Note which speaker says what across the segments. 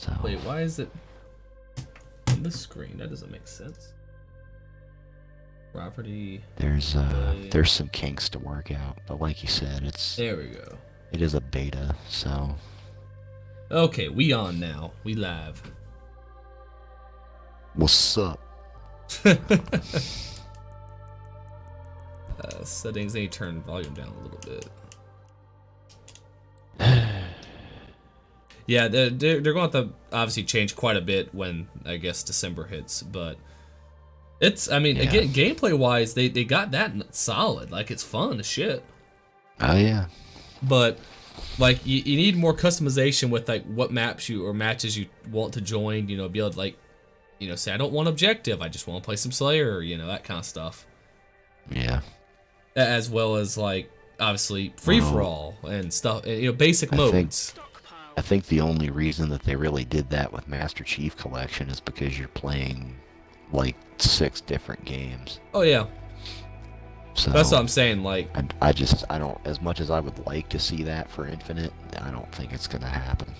Speaker 1: So
Speaker 2: wait, why is it on the screen? That doesn't make sense. Property.
Speaker 1: there's some kinks to work out, but like you said,
Speaker 2: There we go.
Speaker 1: it is a beta, so
Speaker 2: Okay, we on now. We live.
Speaker 1: what's up?
Speaker 2: Settings, they turn volume down a little bit. Yeah, they're going to obviously change quite a bit when, I guess, December hits, but it's, I mean, again, gameplay wise, they got that solid. Like, it's fun as shit.
Speaker 1: Oh yeah.
Speaker 2: But like you need more customization with like what maps you or matches you want to join, you know, be able to like you know, say I don't want objective, I just want to play some Slayer, you know, that kind of stuff.
Speaker 1: Yeah.
Speaker 2: As well as like obviously free for all and stuff, you know, basic modes.
Speaker 1: I think the only reason that they really did that with Master Chief Collection is because you're playing like 6 different games.
Speaker 2: Oh yeah.
Speaker 1: So
Speaker 2: that's what I'm saying. Like,
Speaker 1: I don't. As much as I would like to see that for Infinite, I don't think it's gonna happen.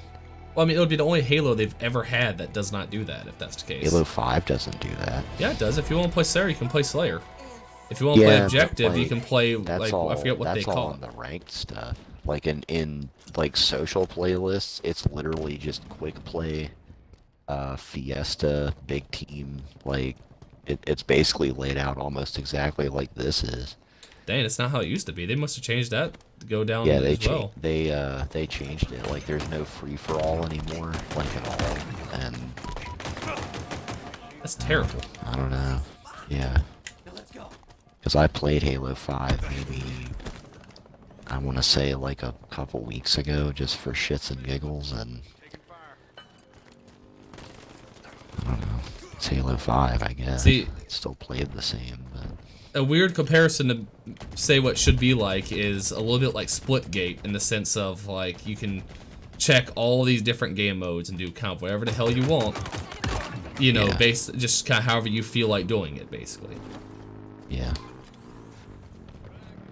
Speaker 2: Well, I mean, it would be the only Halo they've ever had that does not do that. If that's the case.
Speaker 1: Halo 5 doesn't do that.
Speaker 2: Yeah, it does. If you want to play Slayer, you can play Slayer. If you want to play objective,
Speaker 1: like,
Speaker 2: you can play like
Speaker 1: all,
Speaker 2: I forget what they
Speaker 1: that's all
Speaker 2: call
Speaker 1: in
Speaker 2: it.
Speaker 1: the ranked stuff. Like in like social playlists, it's literally just quick play, Fiesta, big team. Like it's basically laid out almost exactly like this is.
Speaker 2: Dang, it's not how it used to be. They must have changed that to go down
Speaker 1: Yeah,
Speaker 2: as well.
Speaker 1: they changed it. Like there's no free for all anymore, like at all. And
Speaker 2: That's terrible.
Speaker 1: I don't know. Yeah. Because I played Halo 5 maybe, I want to say like a couple weeks ago, just for shits and giggles, and I don't know. It's Halo 5, I guess.
Speaker 2: See,
Speaker 1: it still played the same, but
Speaker 2: a weird comparison to say what should be like is a little bit like Splitgate in the sense of like you can check all these different game modes and do kind of whatever the hell you want. You know,
Speaker 1: Yeah.
Speaker 2: based just kind of however you feel like doing it, basically.
Speaker 1: yeah.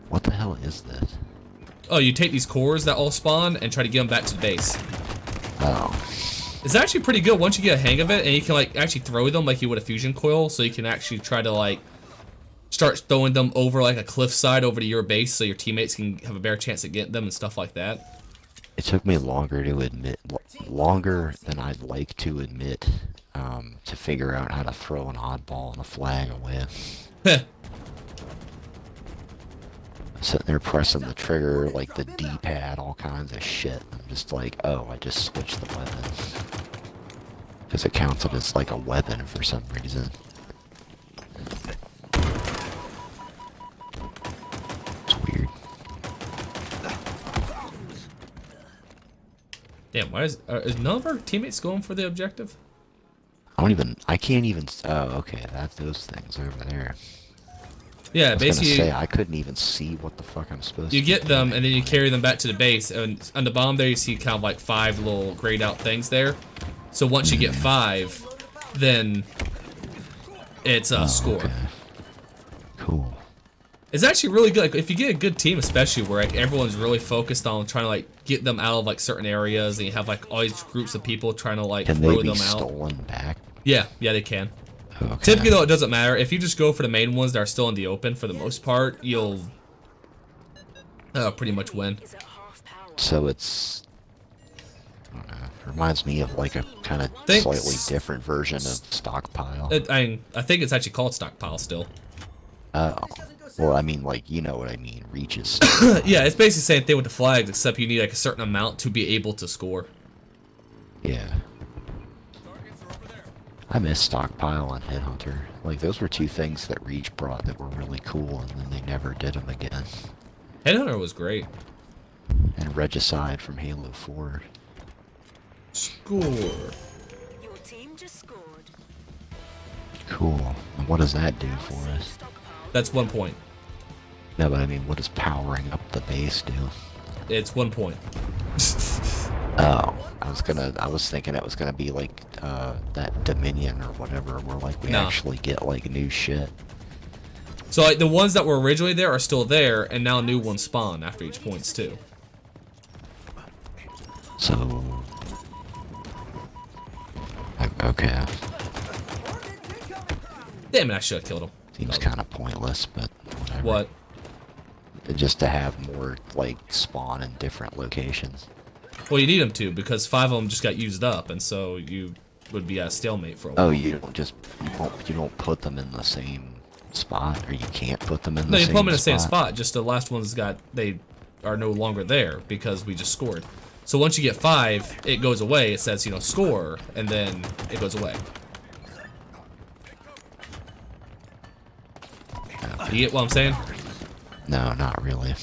Speaker 1: What the hell is this?
Speaker 2: Oh, you take these cores that all spawn and try to get them back to the base.
Speaker 1: Oh,
Speaker 2: It's actually pretty good once you get a hang of it, and you can like actually throw them like you would a fusion coil, so you can actually try to like start throwing them over like a cliffside over to your base, so your teammates can have a better chance at getting them and stuff like that.
Speaker 1: it took me longer to admit, longer than I'd like to admit, to figure out how to throw an oddball and a flag away. Sitting there pressing the trigger, like the D-pad, all kinds of shit. I'm just like, oh, I just switched the weapon. Because it counted as like a weapon for some reason. It's weird.
Speaker 2: Damn, why is none of our teammates going for the objective?
Speaker 1: I can't even, oh, okay, that's those things over there.
Speaker 2: Yeah,
Speaker 1: I was
Speaker 2: basically
Speaker 1: gonna say, I couldn't even see what the fuck I'm supposed to
Speaker 2: you
Speaker 1: do.
Speaker 2: get them and then you carry them back to the base, and on the bottom there you see kind of like 5 little grayed out things there. So once you get 5, then it's a score.
Speaker 1: Okay. Cool.
Speaker 2: It's actually really good. Like, if you get a good team, especially where like everyone's really focused on trying to like get them out of like certain areas, and you have like all these groups of people trying to like
Speaker 1: Can they
Speaker 2: throw
Speaker 1: be
Speaker 2: them out.
Speaker 1: stolen back?
Speaker 2: Yeah, they can.
Speaker 1: Okay.
Speaker 2: Typically though, it doesn't matter. If you just go for the main ones that are still in the open, for the most part, you'll pretty much win.
Speaker 1: So it's, I don't know, reminds me of like a kind of
Speaker 2: Thanks.
Speaker 1: slightly different version of Stockpile.
Speaker 2: I think it's actually called Stockpile still.
Speaker 1: Oh, well, I mean, like, you know what I mean, reaches.
Speaker 2: Yeah, it's basically the same thing with the flags, except you need like a certain amount to be able to score.
Speaker 1: Yeah. I miss Stockpile and Headhunter. Like, those were 2 things that Reach brought that were really cool, and then they never did them again.
Speaker 2: Headhunter was great.
Speaker 1: And Regicide from Halo 4.
Speaker 2: Score.
Speaker 3: Your team just scored.
Speaker 1: Cool. And what does that do for us?
Speaker 2: That's 1 point.
Speaker 1: No, but I mean, what does powering up the base do?
Speaker 2: It's 1 point.
Speaker 1: Oh, I was thinking it was gonna be like, that Dominion or whatever, where like we
Speaker 2: No.
Speaker 1: actually get like new shit.
Speaker 2: So like the ones that were originally there are still there, and now new ones spawn after each points too.
Speaker 1: So, okay,
Speaker 2: Damn it! I should have killed him.
Speaker 1: seems kind of pointless, but whatever.
Speaker 2: What?
Speaker 1: Just to have more like spawn in different locations.
Speaker 2: Well, you need them to, because 5 of them just got used up, and so you would be at a stalemate for a while.
Speaker 1: Oh, you don't put them in the same spot, or you can't put them in the
Speaker 2: No, you
Speaker 1: same
Speaker 2: put them in the same spot. Just the last ones they are no longer there because we just scored. So once you get 5, it goes away. It says, you know, score, and then it goes away. You get what I'm saying?
Speaker 1: No, not really.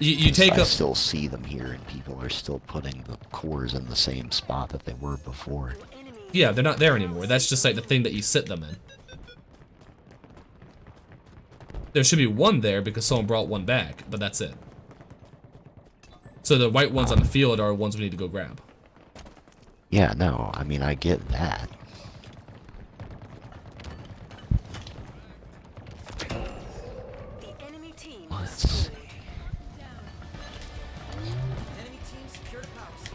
Speaker 2: You take
Speaker 1: I
Speaker 2: up.
Speaker 1: still see them here, and people are still putting the cores in the same spot that they were before.
Speaker 3: Enemy
Speaker 2: Yeah, they're not there anymore. That's just like the thing that you sit them in. There should be one there because someone brought one back, but that's it. So the white ones on the field are ones we need to go grab.
Speaker 1: Yeah, no, I mean, I get that.
Speaker 3: The enemy team
Speaker 1: Let's
Speaker 3: has
Speaker 1: see.
Speaker 3: scored.
Speaker 4: Enemy team secured a power seat.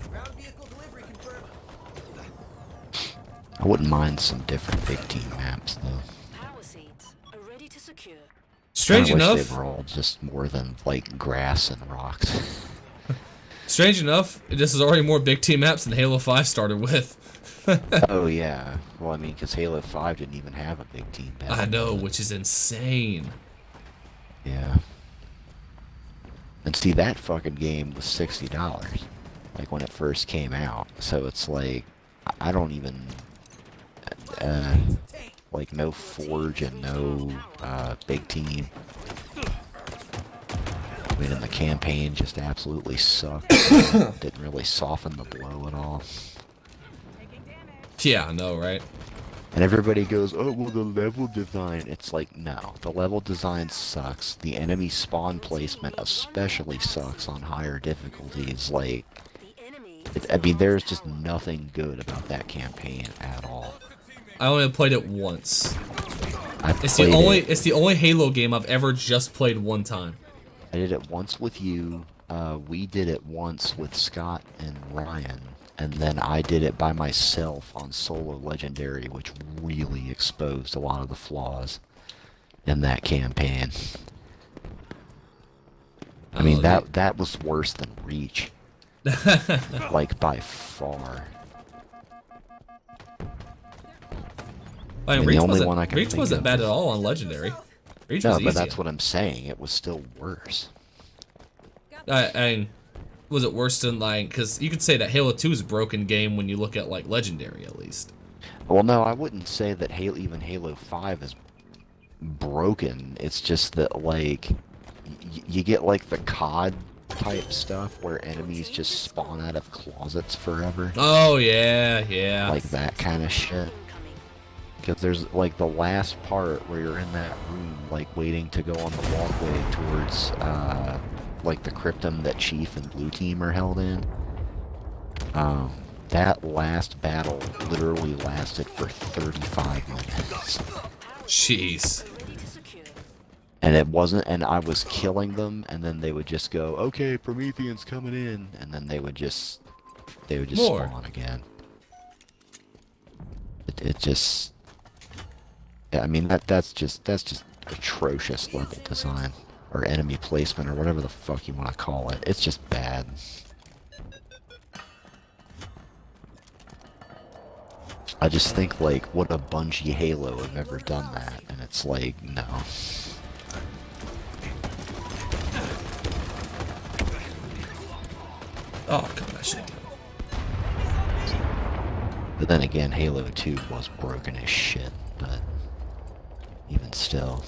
Speaker 4: Ground vehicle delivery confirmed.
Speaker 1: I wouldn't mind some different big team maps, though.
Speaker 3: Power seats are ready to secure.
Speaker 2: Strange
Speaker 1: I wish
Speaker 2: enough,
Speaker 1: they were all just more than, like, grass and rocks.
Speaker 2: strange enough, this is already more big team maps than Halo 5 started with.
Speaker 1: Oh, yeah. Well, I mean, because Halo 5 didn't even have a big team map.
Speaker 2: I know, which is insane.
Speaker 1: Yeah. And see, that fucking game was $60, like, when it first came out. So it's like, I don't even, like, no Forge and no, big team. I mean, and the campaign just absolutely sucked. Didn't really soften the blow at all.
Speaker 2: Yeah, I know, right?
Speaker 1: And everybody goes, oh, well, the level design. It's like, no, the level design sucks. The enemy spawn placement especially sucks on higher difficulties. Like,
Speaker 3: The enemy
Speaker 1: I mean, there's just nothing good about that campaign at all.
Speaker 2: I only played it once.
Speaker 1: I've
Speaker 2: It's
Speaker 1: played
Speaker 2: the only
Speaker 1: it.
Speaker 2: it's the only Halo game I've ever just played one time.
Speaker 1: I did it once with you. We did it once with Scott and Ryan. And then I did it by myself on Solo Legendary, which really exposed a lot of the flaws in that campaign. I mean,
Speaker 2: Oh,
Speaker 1: that was worse than Reach. Like, by far.
Speaker 2: I mean,
Speaker 1: and the only one I can
Speaker 2: Reach
Speaker 1: think
Speaker 2: wasn't
Speaker 1: of
Speaker 2: bad
Speaker 1: is-
Speaker 2: at all on Legendary. Reach
Speaker 1: No,
Speaker 2: was
Speaker 1: but
Speaker 2: easy.
Speaker 1: that's what I'm saying. It was still worse.
Speaker 2: And was it worse than like? Because you could say that Halo 2 is a broken game when you look at like Legendary at least.
Speaker 1: Well, no, I wouldn't say that even Halo 5 is broken. It's just that, like, you get, like, the COD type stuff where enemies just spawn out of closets forever.
Speaker 2: Oh yeah, yeah.
Speaker 1: Like that kind of shit.
Speaker 3: incoming.
Speaker 1: Because there's, like, the last part where you're in that room, like, waiting to go on the walkway towards, like, the cryptum that Chief and Blue Team are held in. That last battle literally lasted for 35 minutes.
Speaker 2: Jeez.
Speaker 3: Ready to secure.
Speaker 1: And it wasn't, and I was killing them, and then they would just go, okay, Promethean's coming in, and then they would just
Speaker 2: More.
Speaker 1: spawn again. It just, yeah, I mean, that's just atrocious level design, or enemy placement, or whatever the fuck you want to call it. It's just bad. I just think, like, would a Bungie Halo have ever done that? And it's like, no.
Speaker 2: Oh god, I should.
Speaker 1: But then again, Halo 2 was broken as shit, but even still.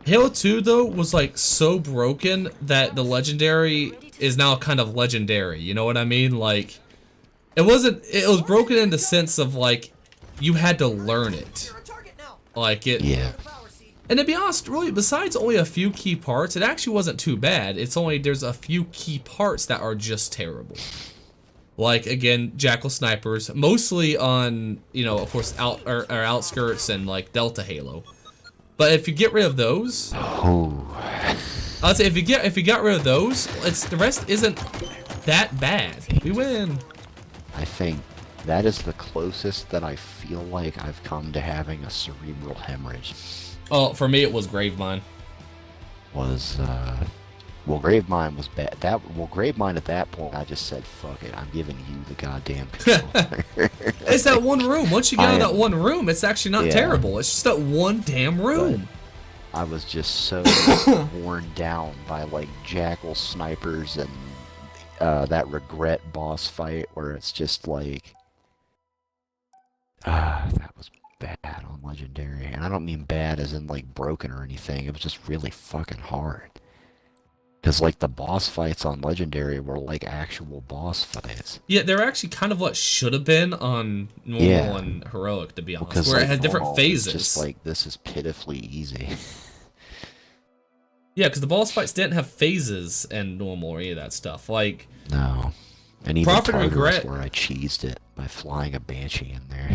Speaker 2: Halo 2 though was like so broken that the Legendary is now kind of legendary. You know what I mean? Like, it was broken in the sense of like you had to learn it.
Speaker 4: You're a target now.
Speaker 2: Like it.
Speaker 1: Yeah.
Speaker 4: Power seat.
Speaker 2: And to be honest, really, besides only a few key parts, it actually wasn't too bad. It's only there's a few key parts that are just terrible. Like again, Jackal snipers, mostly on, you know, of course, outskirts and like Delta Halo. But if you get rid of those,
Speaker 1: Oh.
Speaker 2: I'd say if you got rid of those, the rest isn't that bad. We win.
Speaker 1: I think that is the closest that I feel like I've come to having a cerebral hemorrhage.
Speaker 2: Oh, for me it was Gravemind.
Speaker 1: Was, well, Gravemind was bad. Gravemind at that point, I just said, fuck it, I'm giving you the goddamn controller.
Speaker 2: It's that one room. Once you get out of
Speaker 1: I
Speaker 2: that
Speaker 1: am-
Speaker 2: one room, it's actually not
Speaker 1: Yeah.
Speaker 2: terrible. It's just that one damn room.
Speaker 1: I was just so worn down by, like, Jackal snipers and that regret boss fight where it's just like, that was bad on Legendary, and I don't mean bad as in like broken or anything. It was just really fucking hard. Cause like the boss fights on Legendary were like actual boss fights.
Speaker 2: Yeah, they're actually kind of what should have been on normal
Speaker 1: Yeah.
Speaker 2: and heroic, to be honest,
Speaker 1: Because
Speaker 2: where
Speaker 1: like,
Speaker 2: it had different
Speaker 1: normal is
Speaker 2: phases.
Speaker 1: Just like this is pitifully easy.
Speaker 2: Yeah, because the boss fights didn't have phases and normal or any of that stuff. Like,
Speaker 1: No. And even
Speaker 2: Profit and
Speaker 1: Tartarus,
Speaker 2: regret.
Speaker 1: where I cheesed it by flying a Banshee in there.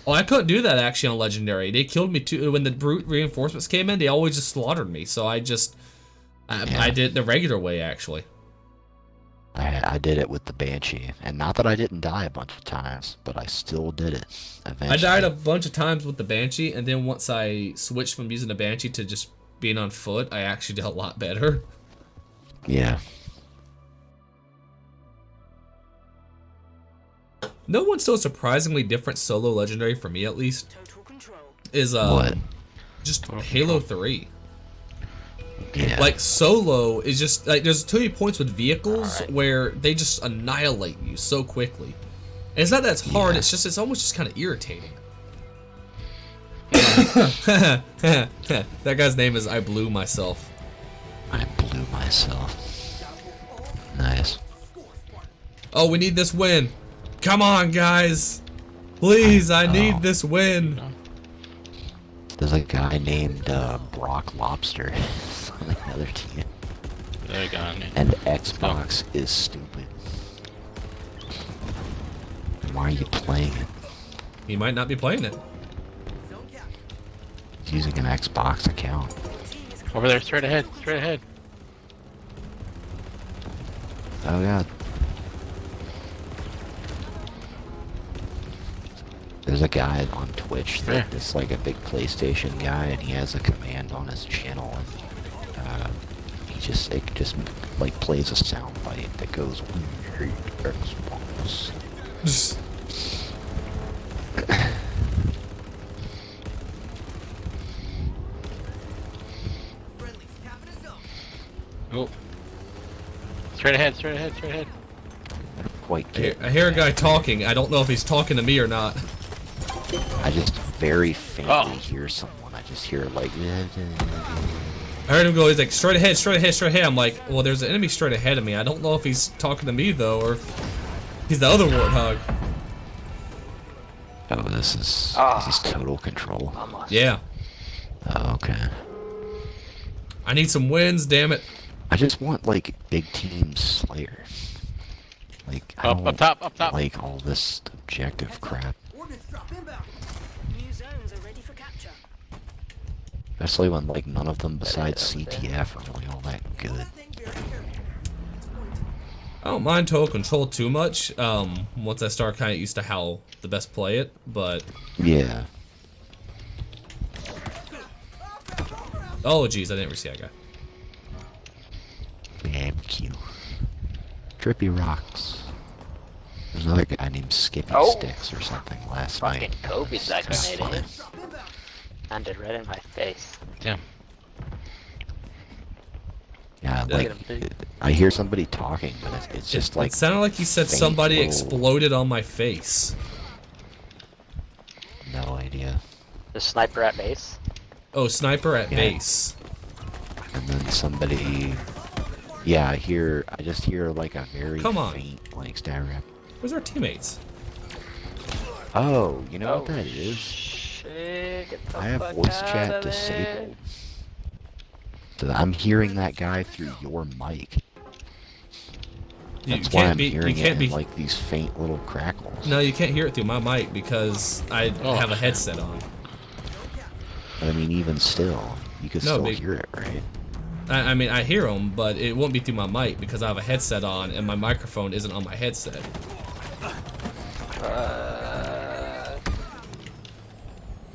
Speaker 2: oh, I couldn't do that actually on Legendary. They killed me too. When the brute reinforcements came in, they always just slaughtered me. So I
Speaker 1: Yeah.
Speaker 2: did it the regular way actually.
Speaker 1: I did it with the Banshee, and not that I didn't die a bunch of times, but I still did it eventually.
Speaker 2: I died a bunch of times with the Banshee, and then once I switched from using the Banshee to just being on foot, I actually did a lot better.
Speaker 1: Yeah.
Speaker 2: No one's so surprisingly different solo Legendary for me at least
Speaker 3: Total control.
Speaker 2: is
Speaker 1: What?
Speaker 2: just Halo 3.
Speaker 1: Yeah.
Speaker 2: Like solo is just like there's too many points with vehicles where they just annihilate you so quickly. And it's not that it's hard,
Speaker 1: Yeah.
Speaker 2: it's almost just kind of irritating. That guy's name is I Blew Myself.
Speaker 1: I blew myself. Nice.
Speaker 2: Oh, we need this win. Come on, guys. Please, I need this win.
Speaker 1: There's a guy named Brock Lobster on the other team.
Speaker 5: There you go.
Speaker 1: And Xbox is stupid. Why are you playing it?
Speaker 2: He might not be playing it.
Speaker 4: Zone cap.
Speaker 1: He's using an Xbox account.
Speaker 5: Over there, straight ahead, straight ahead.
Speaker 1: Oh god. There's a guy on Twitch that
Speaker 5: Yeah.
Speaker 1: is like a big PlayStation guy, and he has a command on his channel, and it just like plays a sound bite that goes, "We hate Xbox."
Speaker 4: Friendly. Cap in a zone.
Speaker 5: Oh. Straight ahead, straight ahead, straight ahead.
Speaker 1: I don't quite get.
Speaker 2: I hear a guy talking. I don't know if he's talking to me or not.
Speaker 1: I just very faintly
Speaker 5: Oh.
Speaker 1: hear someone. I just hear like.
Speaker 2: I heard him go, he's like, straight ahead, straight ahead, straight ahead. I'm like, well, there's an enemy straight ahead of me. I don't know if he's talking to me, though, or if he's the other warthog.
Speaker 1: Oh, this is Total Control.
Speaker 2: Yeah.
Speaker 1: Oh, okay.
Speaker 2: I need some wins, damn it.
Speaker 1: I just want like big team Slayer. Like I
Speaker 5: Up
Speaker 1: don't
Speaker 5: top, up top.
Speaker 1: like all this objective crap.
Speaker 4: Ordnance drop inbound.
Speaker 3: New zones are ready for capture.
Speaker 1: Especially when like none of them besides CTF are really all that good.
Speaker 4: That thing very careful. It's pointed.
Speaker 2: I don't mind Total Control too much. Once I start kind of used to how the best play it, but
Speaker 1: Yeah.
Speaker 2: oh jeez, I didn't see that guy.
Speaker 1: BMQ. Trippy Rocks. There's another guy named Skippy
Speaker 6: Oh.
Speaker 1: Sticks or something last
Speaker 6: Fucking
Speaker 1: night.
Speaker 6: Kobe's
Speaker 1: That's
Speaker 6: vaccinated.
Speaker 1: fun.
Speaker 4: Drop inbound.
Speaker 6: Landed right in my face.
Speaker 5: Damn.
Speaker 1: Yeah,
Speaker 2: Look
Speaker 1: like
Speaker 6: at him, dude.
Speaker 1: I hear somebody talking, but it's just like
Speaker 2: It sounded like he said
Speaker 1: faint
Speaker 2: somebody
Speaker 1: little-
Speaker 2: exploded on my face.
Speaker 1: no idea.
Speaker 6: The sniper at base.
Speaker 2: Oh, sniper at
Speaker 1: Yeah.
Speaker 2: base.
Speaker 1: And then somebody. Yeah, I just hear like a very
Speaker 2: Come on.
Speaker 1: faint like stab rap.
Speaker 2: Where's our teammates?
Speaker 1: Oh, you know what
Speaker 6: Oh,
Speaker 1: that is?
Speaker 6: Shit, get the
Speaker 1: I have
Speaker 6: fuck
Speaker 1: voice
Speaker 6: out
Speaker 1: chat
Speaker 6: of
Speaker 1: disabled. So I'm hearing that guy through your mic.
Speaker 2: You
Speaker 1: That's why
Speaker 2: can't
Speaker 1: I'm
Speaker 2: be.
Speaker 1: hearing
Speaker 2: You
Speaker 1: it
Speaker 2: can't
Speaker 1: in
Speaker 2: be.
Speaker 1: like these faint little crackles.
Speaker 2: No, you can't hear it through my mic because I
Speaker 5: Oh.
Speaker 2: have a headset on.
Speaker 1: But I mean, even still, you can
Speaker 2: No,
Speaker 1: still
Speaker 2: but-
Speaker 1: hear it, right?
Speaker 2: I mean, I hear them, but it won't be through my mic because I have a headset on and my microphone isn't on my headset.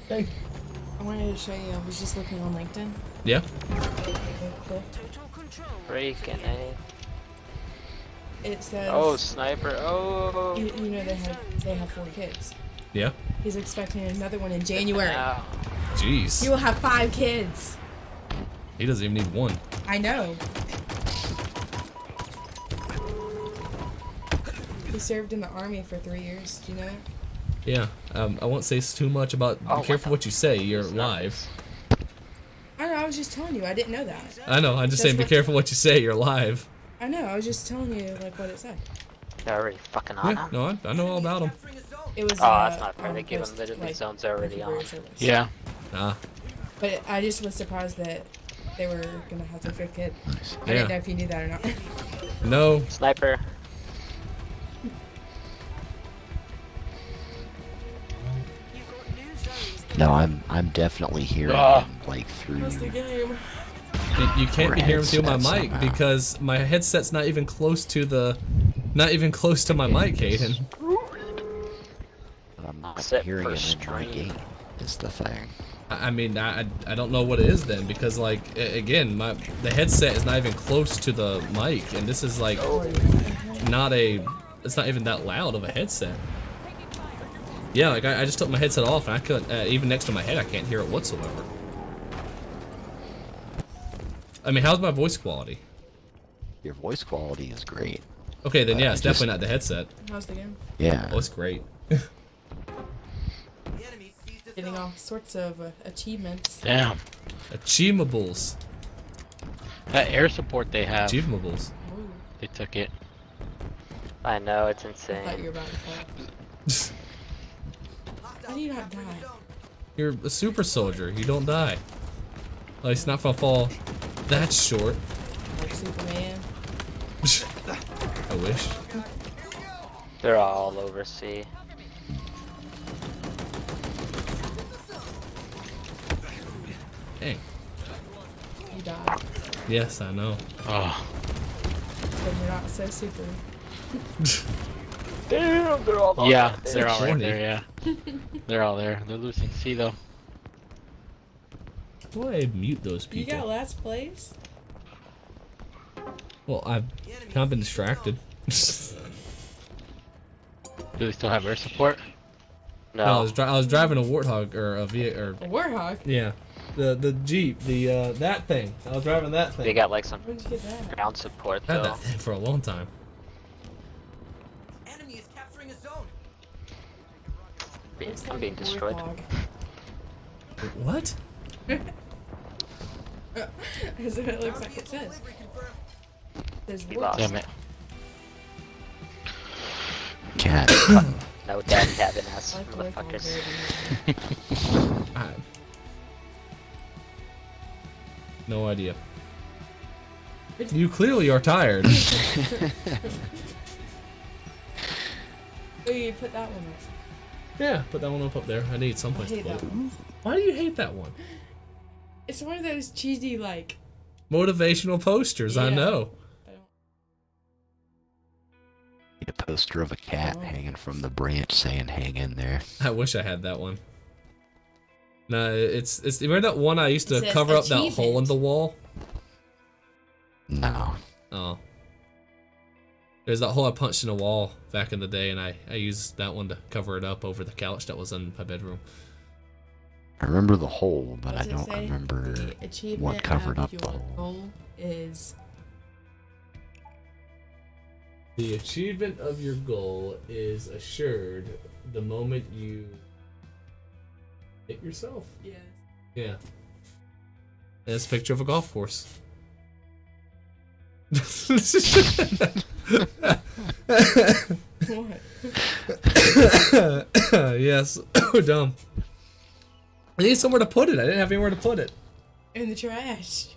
Speaker 7: I wanted to show you. I was just looking on LinkedIn.
Speaker 2: Yeah.
Speaker 7: Cool.
Speaker 3: Total control.
Speaker 6: Freaking A.
Speaker 7: It says.
Speaker 6: Oh, sniper. Oh.
Speaker 7: You know they have 4 kids.
Speaker 2: Yeah.
Speaker 7: He's expecting another one in January.
Speaker 6: Ow.
Speaker 2: Jeez.
Speaker 7: You will have 5 kids.
Speaker 2: He doesn't even need one.
Speaker 7: I know. He served in the army for 3 years. Do you know that?
Speaker 2: Yeah. I won't say too much about.
Speaker 6: Oh,
Speaker 2: Be careful what you say. You're
Speaker 6: It's not
Speaker 2: live.
Speaker 6: this.
Speaker 7: I know. I was just telling you. I didn't know that.
Speaker 2: I know. I'm just saying. Be
Speaker 7: what-
Speaker 2: careful what you say. You're live.
Speaker 7: I know. I was just telling you like what it said.
Speaker 6: They're already fucking on
Speaker 2: Yeah.
Speaker 6: him.
Speaker 2: No, I know all about them.
Speaker 4: Capturing a zone.
Speaker 7: It was.
Speaker 6: Oh, that's not fair.
Speaker 7: on
Speaker 6: They give
Speaker 7: post,
Speaker 6: him literally
Speaker 7: like,
Speaker 6: zones already
Speaker 7: February
Speaker 6: on.
Speaker 7: service.
Speaker 5: Yeah.
Speaker 2: Ah.
Speaker 7: But I just was surprised that they were gonna have to fix it.
Speaker 1: Nice.
Speaker 7: I didn't know
Speaker 2: Yeah.
Speaker 7: if you knew that or not.
Speaker 2: No.
Speaker 6: Sniper.
Speaker 3: You've got new zones.
Speaker 1: No, I'm definitely hearing
Speaker 5: Ah.
Speaker 1: him like through.
Speaker 7: That's the game.
Speaker 2: You can't
Speaker 1: Or
Speaker 2: be hearing through my
Speaker 1: headset
Speaker 2: mic
Speaker 1: somehow.
Speaker 2: because my headset's not even close to the. Not even close to my mic, Hayden.
Speaker 1: But I'm not
Speaker 6: Except
Speaker 1: hearing
Speaker 6: for
Speaker 1: him in my
Speaker 6: stream.
Speaker 1: game. Is the thing.
Speaker 2: I mean, I don't know what it is then because like again, the headset is not even close to the mic, and this is like not a. It's not even that loud of a headset. Yeah, like I just took my headset off and I couldn't even next to my head I can't hear it whatsoever. I mean, how's my voice quality?
Speaker 1: Your voice quality is great.
Speaker 2: Okay, then yeah, it's
Speaker 1: just-
Speaker 2: definitely not the headset.
Speaker 7: How's the game?
Speaker 1: Yeah.
Speaker 2: Oh, it's great.
Speaker 4: The enemy seized a
Speaker 7: Getting
Speaker 4: zone.
Speaker 7: all sorts of achievements.
Speaker 5: Damn.
Speaker 2: Achievables.
Speaker 5: That air support they have,
Speaker 2: Achievables.
Speaker 7: Ooh,
Speaker 5: they took it.
Speaker 6: I know, it's
Speaker 7: I thought you
Speaker 6: insane.
Speaker 7: were about to fall. How do you not die?
Speaker 2: You're a super soldier. You don't die. At least not if I fall that short.
Speaker 7: Like Superman.
Speaker 2: I wish.
Speaker 6: They're all over C.
Speaker 2: Dang.
Speaker 7: You die.
Speaker 2: Yes, I know.
Speaker 5: Oh.
Speaker 7: Because you're not so super.
Speaker 6: Damn, they're all on
Speaker 5: Yeah,
Speaker 6: that
Speaker 5: they're
Speaker 6: bitch.
Speaker 5: all right
Speaker 2: horny.
Speaker 5: there, yeah. They're all there. They're losing C though.
Speaker 2: Boy, mute those
Speaker 7: You
Speaker 2: people.
Speaker 7: got last place?
Speaker 2: Well, I've kind of been distracted.
Speaker 5: Do they still have air support?
Speaker 2: No, I
Speaker 6: No,
Speaker 2: was driving a Warthog or a V or
Speaker 7: A Warhawk?
Speaker 2: yeah, the Jeep, the that thing. I was driving that thing.
Speaker 6: they got like some
Speaker 7: Where'd you get that?
Speaker 6: ground support
Speaker 2: I had
Speaker 6: though.
Speaker 2: that thing for a long time.
Speaker 4: Enemy is capturing a zone.
Speaker 7: Looks
Speaker 6: I'm
Speaker 7: like
Speaker 6: being
Speaker 7: a
Speaker 6: destroyed.
Speaker 7: Warthog.
Speaker 2: What?
Speaker 7: That's what it looks like it says.
Speaker 4: Delivery confirmed.
Speaker 7: There's
Speaker 6: He
Speaker 7: Warthog.
Speaker 6: lost.
Speaker 5: Damn it.
Speaker 1: Cat.
Speaker 6: No dad cabin ass
Speaker 7: Like Warthog
Speaker 6: motherfuckers.
Speaker 7: very
Speaker 2: I... No idea. You clearly are tired.
Speaker 7: Oh, you put that one up.
Speaker 2: Yeah, put that one up there. I need
Speaker 7: I
Speaker 2: someplace to
Speaker 7: hate
Speaker 2: put
Speaker 7: that
Speaker 2: it.
Speaker 7: one.
Speaker 2: Why do you hate that one?
Speaker 7: It's one of those cheesy, like,
Speaker 2: Motivational posters, I
Speaker 7: Yeah.
Speaker 2: know.
Speaker 7: I don't.
Speaker 1: A poster of a cat
Speaker 7: Oh.
Speaker 1: hanging from the branch saying "Hang in there."
Speaker 2: I wish I had that one. No, it's remember that one I used to
Speaker 7: It says
Speaker 2: cover up that hole in
Speaker 7: achievement.
Speaker 2: the wall?
Speaker 1: No.
Speaker 2: Oh. There's that hole I punched in a wall back in the day, and I used that one to cover it up over the couch that was in my bedroom.
Speaker 1: I remember the hole, but
Speaker 7: What's
Speaker 1: I
Speaker 7: it
Speaker 1: don't
Speaker 7: say?
Speaker 1: remember
Speaker 7: The achievement
Speaker 1: what covered
Speaker 7: of
Speaker 1: up the
Speaker 7: your
Speaker 1: hole.
Speaker 7: goal is
Speaker 2: The achievement of your goal is assured the moment you hit yourself.
Speaker 7: yes.
Speaker 2: Yeah. And it's a picture of a golf course.
Speaker 7: What?
Speaker 2: Yes. Oh, dumb. I need somewhere to put it. I didn't have anywhere to put it.
Speaker 7: In the trash.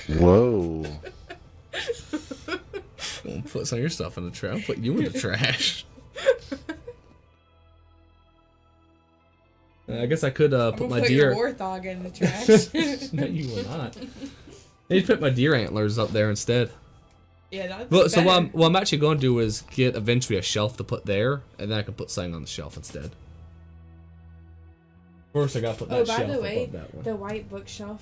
Speaker 1: Whoa.
Speaker 2: Don't put some of your stuff in the trash. I'll put you in the trash. I guess I could
Speaker 7: I'm
Speaker 2: put
Speaker 7: gonna
Speaker 2: my
Speaker 7: put
Speaker 2: deer.
Speaker 7: your Warthog in the trash.
Speaker 2: No, you will not. I need to put my deer antlers up there instead.
Speaker 7: Yeah, that's
Speaker 2: Well, so
Speaker 7: better.
Speaker 2: what I'm actually going to do is get eventually a shelf to put there, and then I can put something on the shelf instead. First, I gotta put that
Speaker 7: Oh, by
Speaker 2: shelf
Speaker 7: the way,
Speaker 2: above that one.
Speaker 7: the white bookshelf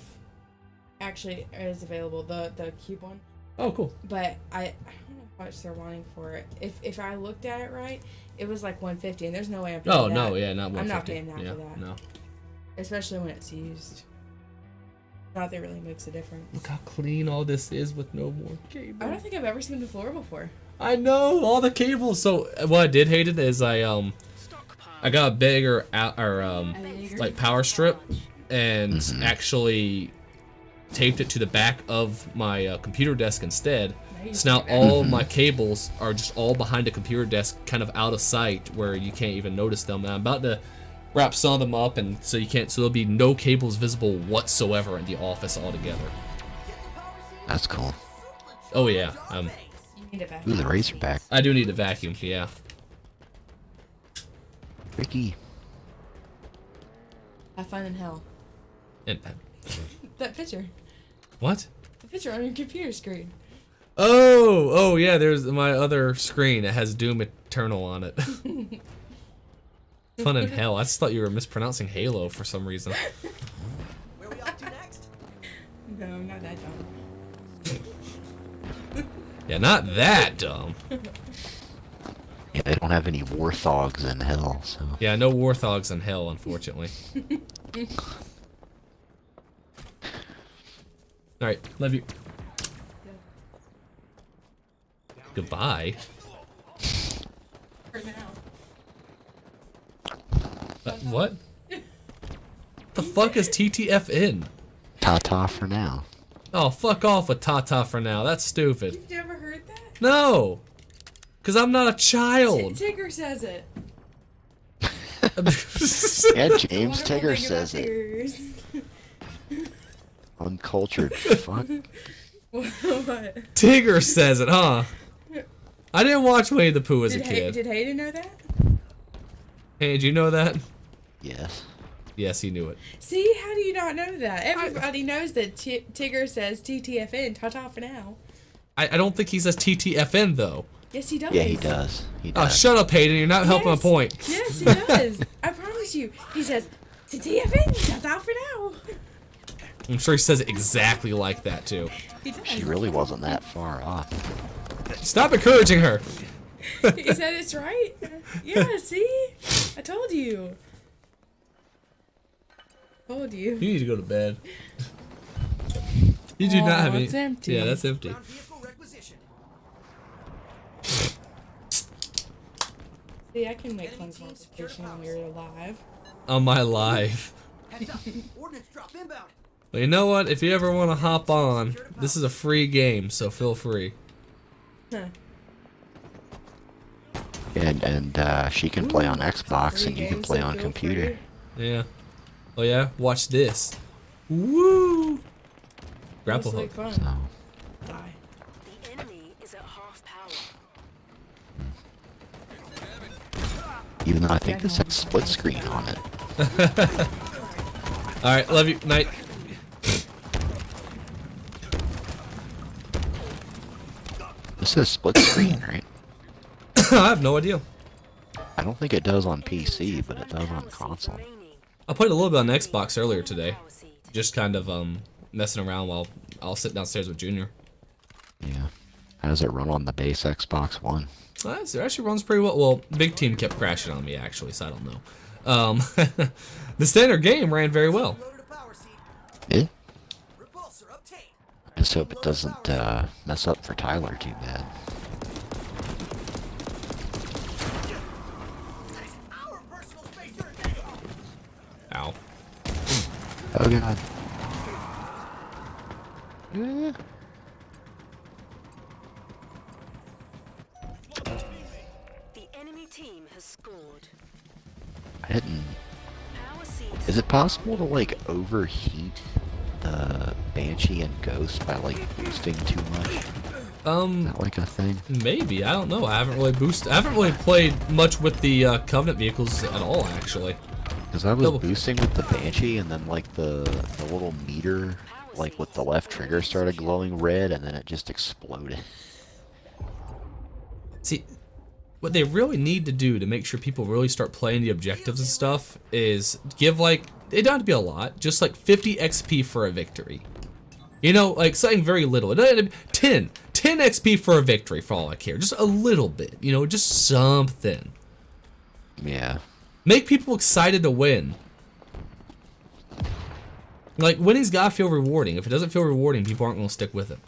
Speaker 7: actually is available. The cube one.
Speaker 2: Oh, cool.
Speaker 7: But I don't know how much they're wanting for it. If I looked at it right, it was like $150, and there's no way I'm paying
Speaker 2: Oh
Speaker 7: that.
Speaker 2: no, yeah, not 150.
Speaker 7: I'm not paying that
Speaker 2: yeah,
Speaker 7: for that.
Speaker 2: No.
Speaker 7: Especially when it's used. Not that it really makes a difference.
Speaker 2: Look how clean all this is with no more cable.
Speaker 7: I don't think I've ever seen the floor before.
Speaker 2: I know all the cables. So what I did hate it is I I got a bigger like power strip and actually taped it to the back of my computer desk instead. So now all my cables are just all behind the computer desk, kind of out of sight where you can't even notice them. And I'm about to wrap some of them up, and so there'll be no cables visible whatsoever in the office altogether.
Speaker 1: That's cool.
Speaker 2: Oh yeah,
Speaker 7: You need it back.
Speaker 1: Ooh, the Razorback.
Speaker 2: I do need a vacuum. Yeah.
Speaker 1: Ricky.
Speaker 7: Have fun in hell.
Speaker 2: And,
Speaker 7: That picture.
Speaker 2: what?
Speaker 7: The picture on your computer screen.
Speaker 2: Oh yeah. There's my other screen. It has Doom Eternal on it. Fun in hell. I just thought you were mispronouncing Halo for some reason.
Speaker 4: Where we off to next?
Speaker 7: No, not that dumb.
Speaker 2: Yeah, not that dumb.
Speaker 1: Yeah, they don't have any Warthogs in hell, so.
Speaker 2: Yeah, no Warthogs in hell, unfortunately. Alright, love you. Goodbye.
Speaker 7: For now.
Speaker 2: What? The fuck is TTFN?
Speaker 1: Ta-ta for now.
Speaker 2: Oh, fuck off with Tata for now. That's stupid.
Speaker 7: You've never heard that?
Speaker 2: No! Because I'm not a child.
Speaker 7: Tigger says it.
Speaker 1: Yeah, James
Speaker 7: Wonderful
Speaker 1: Tigger
Speaker 7: thing
Speaker 1: says
Speaker 7: about
Speaker 1: it.
Speaker 7: tigers.
Speaker 1: Uncultured fuck.
Speaker 7: What?
Speaker 2: Tigger says it, huh? I didn't watch Winnie the Pooh as a
Speaker 7: Did,
Speaker 2: kid.
Speaker 7: did Hayden know that?
Speaker 2: Hey, did you know that?
Speaker 1: Yes.
Speaker 2: Yes, he knew it.
Speaker 7: See, how do you not know that? Everybody knows that Tigger says TTFN, ta-ta for now.
Speaker 2: I don't think he says TTFN, though.
Speaker 7: Yes, he does.
Speaker 1: Yeah, he does. He
Speaker 2: Oh,
Speaker 1: does.
Speaker 2: shut up, Hayden. You're not helping my
Speaker 7: Yes.
Speaker 2: point.
Speaker 7: Yes, he does. I promise you. He says, TTFN, ta-ta for now.
Speaker 2: I'm sure he says it exactly like that, too.
Speaker 7: He does.
Speaker 1: She really wasn't that far off.
Speaker 2: Stop encouraging her.
Speaker 7: He said it's right. Yeah, see? I told you. Told you.
Speaker 2: You need to go to bed. You do not have any.
Speaker 7: it's empty.
Speaker 2: Yeah, that's empty.
Speaker 4: Ground vehicle requisition.
Speaker 7: See, I can make fun conversation when you're alive.
Speaker 2: On my live.
Speaker 4: Heads up. Ordnance drop inbound.
Speaker 2: Well, you know what? If you ever want to hop on, this is a free game, so feel free.
Speaker 7: Huh.
Speaker 1: And she can play on Xbox, and you can play on computer.
Speaker 2: Yeah. Oh yeah. Watch this. Woo! Grapple
Speaker 7: Looks
Speaker 2: hook.
Speaker 7: like
Speaker 1: So,
Speaker 7: fun. Die.
Speaker 3: The enemy is at half power.
Speaker 1: even though I think this has split screen on it.
Speaker 2: All right. Love you. Night.
Speaker 1: This says split screen, right?
Speaker 2: I have no idea.
Speaker 1: I don't think it does on PC, but it does on console.
Speaker 2: I played a little bit on Xbox earlier today. Just kind of messing around while I'll sit downstairs with Junior.
Speaker 1: Yeah. How does it run on the base Xbox One?
Speaker 2: It actually runs pretty well. Well, Big Team kept crashing on me actually, so I don't know. The standard game ran very well.
Speaker 4: Loaded a power seat.
Speaker 1: Yeah.
Speaker 4: Repulsor obtained.
Speaker 1: I just hope it doesn't mess up for Tyler too bad.
Speaker 4: Our personal space you're in.
Speaker 2: Ow.
Speaker 1: Oh god. Eh.
Speaker 3: The enemy team has scored.
Speaker 1: I didn't.
Speaker 3: Power seats.
Speaker 1: Is it possible to like overheat the Banshee and Ghost by like boosting too much? Is that like a thing?
Speaker 2: Maybe. I don't know. I haven't really played much with the Covenant vehicles at all, actually.
Speaker 1: Because I was
Speaker 2: Double.
Speaker 1: boosting with the Banshee and then like the little meter like with the left trigger started glowing red and then it just exploded.
Speaker 2: See, what they really need to do to make sure people really start playing the objectives and stuff is give like, it don't have to be a lot, just like 50 XP for a victory. You know, like something very little. It doesn't have to be 10 XP for a victory for all I care. Just a little bit, you know, just something.
Speaker 1: Yeah.
Speaker 2: Make people excited to win. Like, winning's gotta feel rewarding. If it doesn't feel rewarding, people aren't gonna stick with it.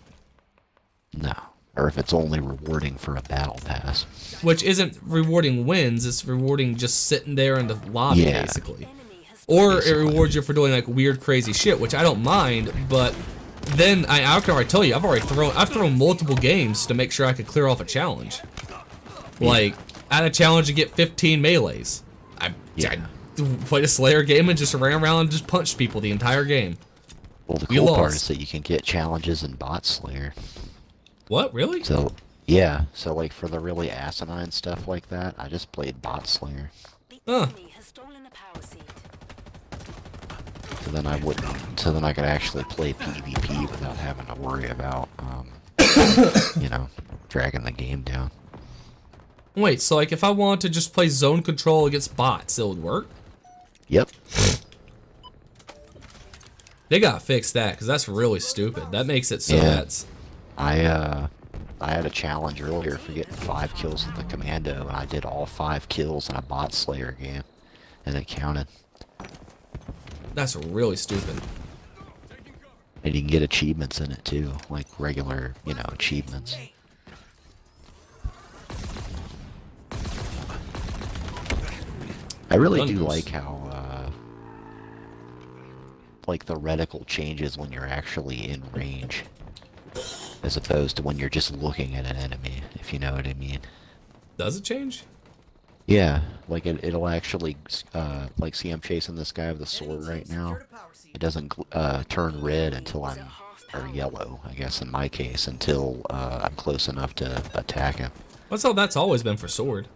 Speaker 1: No. or if it's only rewarding for a battle pass.
Speaker 2: Which isn't rewarding wins, it's rewarding just sitting there in the lobby,
Speaker 1: Yeah.
Speaker 2: basically.
Speaker 3: Enemy has
Speaker 2: Or it
Speaker 1: Basically.
Speaker 2: rewards you for doing like weird, crazy shit, which I don't mind. But then I can already tell you, I've thrown multiple games to make sure I could clear off a challenge. Like I had a challenge to get 15 melees. I played a Slayer game and just ran around and just punched people the entire game.
Speaker 1: Well, the
Speaker 2: We
Speaker 1: cool part
Speaker 2: lost.
Speaker 1: is that you can get challenges in Bot Slayer.
Speaker 2: What, really?
Speaker 1: So, yeah. So, like, for the really asinine stuff like that, I just played Bot Slayer.
Speaker 3: the
Speaker 2: Huh.
Speaker 3: enemy has stolen a power seed.
Speaker 1: So then I wouldn't. So then I could actually play PvP without having to worry about, you know, dragging the game down.
Speaker 2: Wait, so like if I want to just play zone control against bots, it would work?
Speaker 1: Yep.
Speaker 2: They gotta fix that, because that's really stupid. That makes it so
Speaker 1: Yeah.
Speaker 2: that's...
Speaker 1: I had a challenge earlier for getting 5 kills with the commando, and I did all 5 kills in a Bot Slayer game, and it counted.
Speaker 2: That's really stupid.
Speaker 1: And you can get achievements in it too, like regular, you know, achievements. I really do
Speaker 2: Gungoose.
Speaker 1: like how, like the reticle changes when you're actually in range, as opposed to when you're just looking at an enemy, if you know what I mean.
Speaker 2: Does it change?
Speaker 1: Yeah, like it'll actually, like, see I'm chasing this guy with a sword right now.
Speaker 4: Secured a power seed.
Speaker 1: It doesn't turn red until I'm, or yellow, I guess in my case, until I'm close enough to attack him.
Speaker 2: That's how that's always been for sword.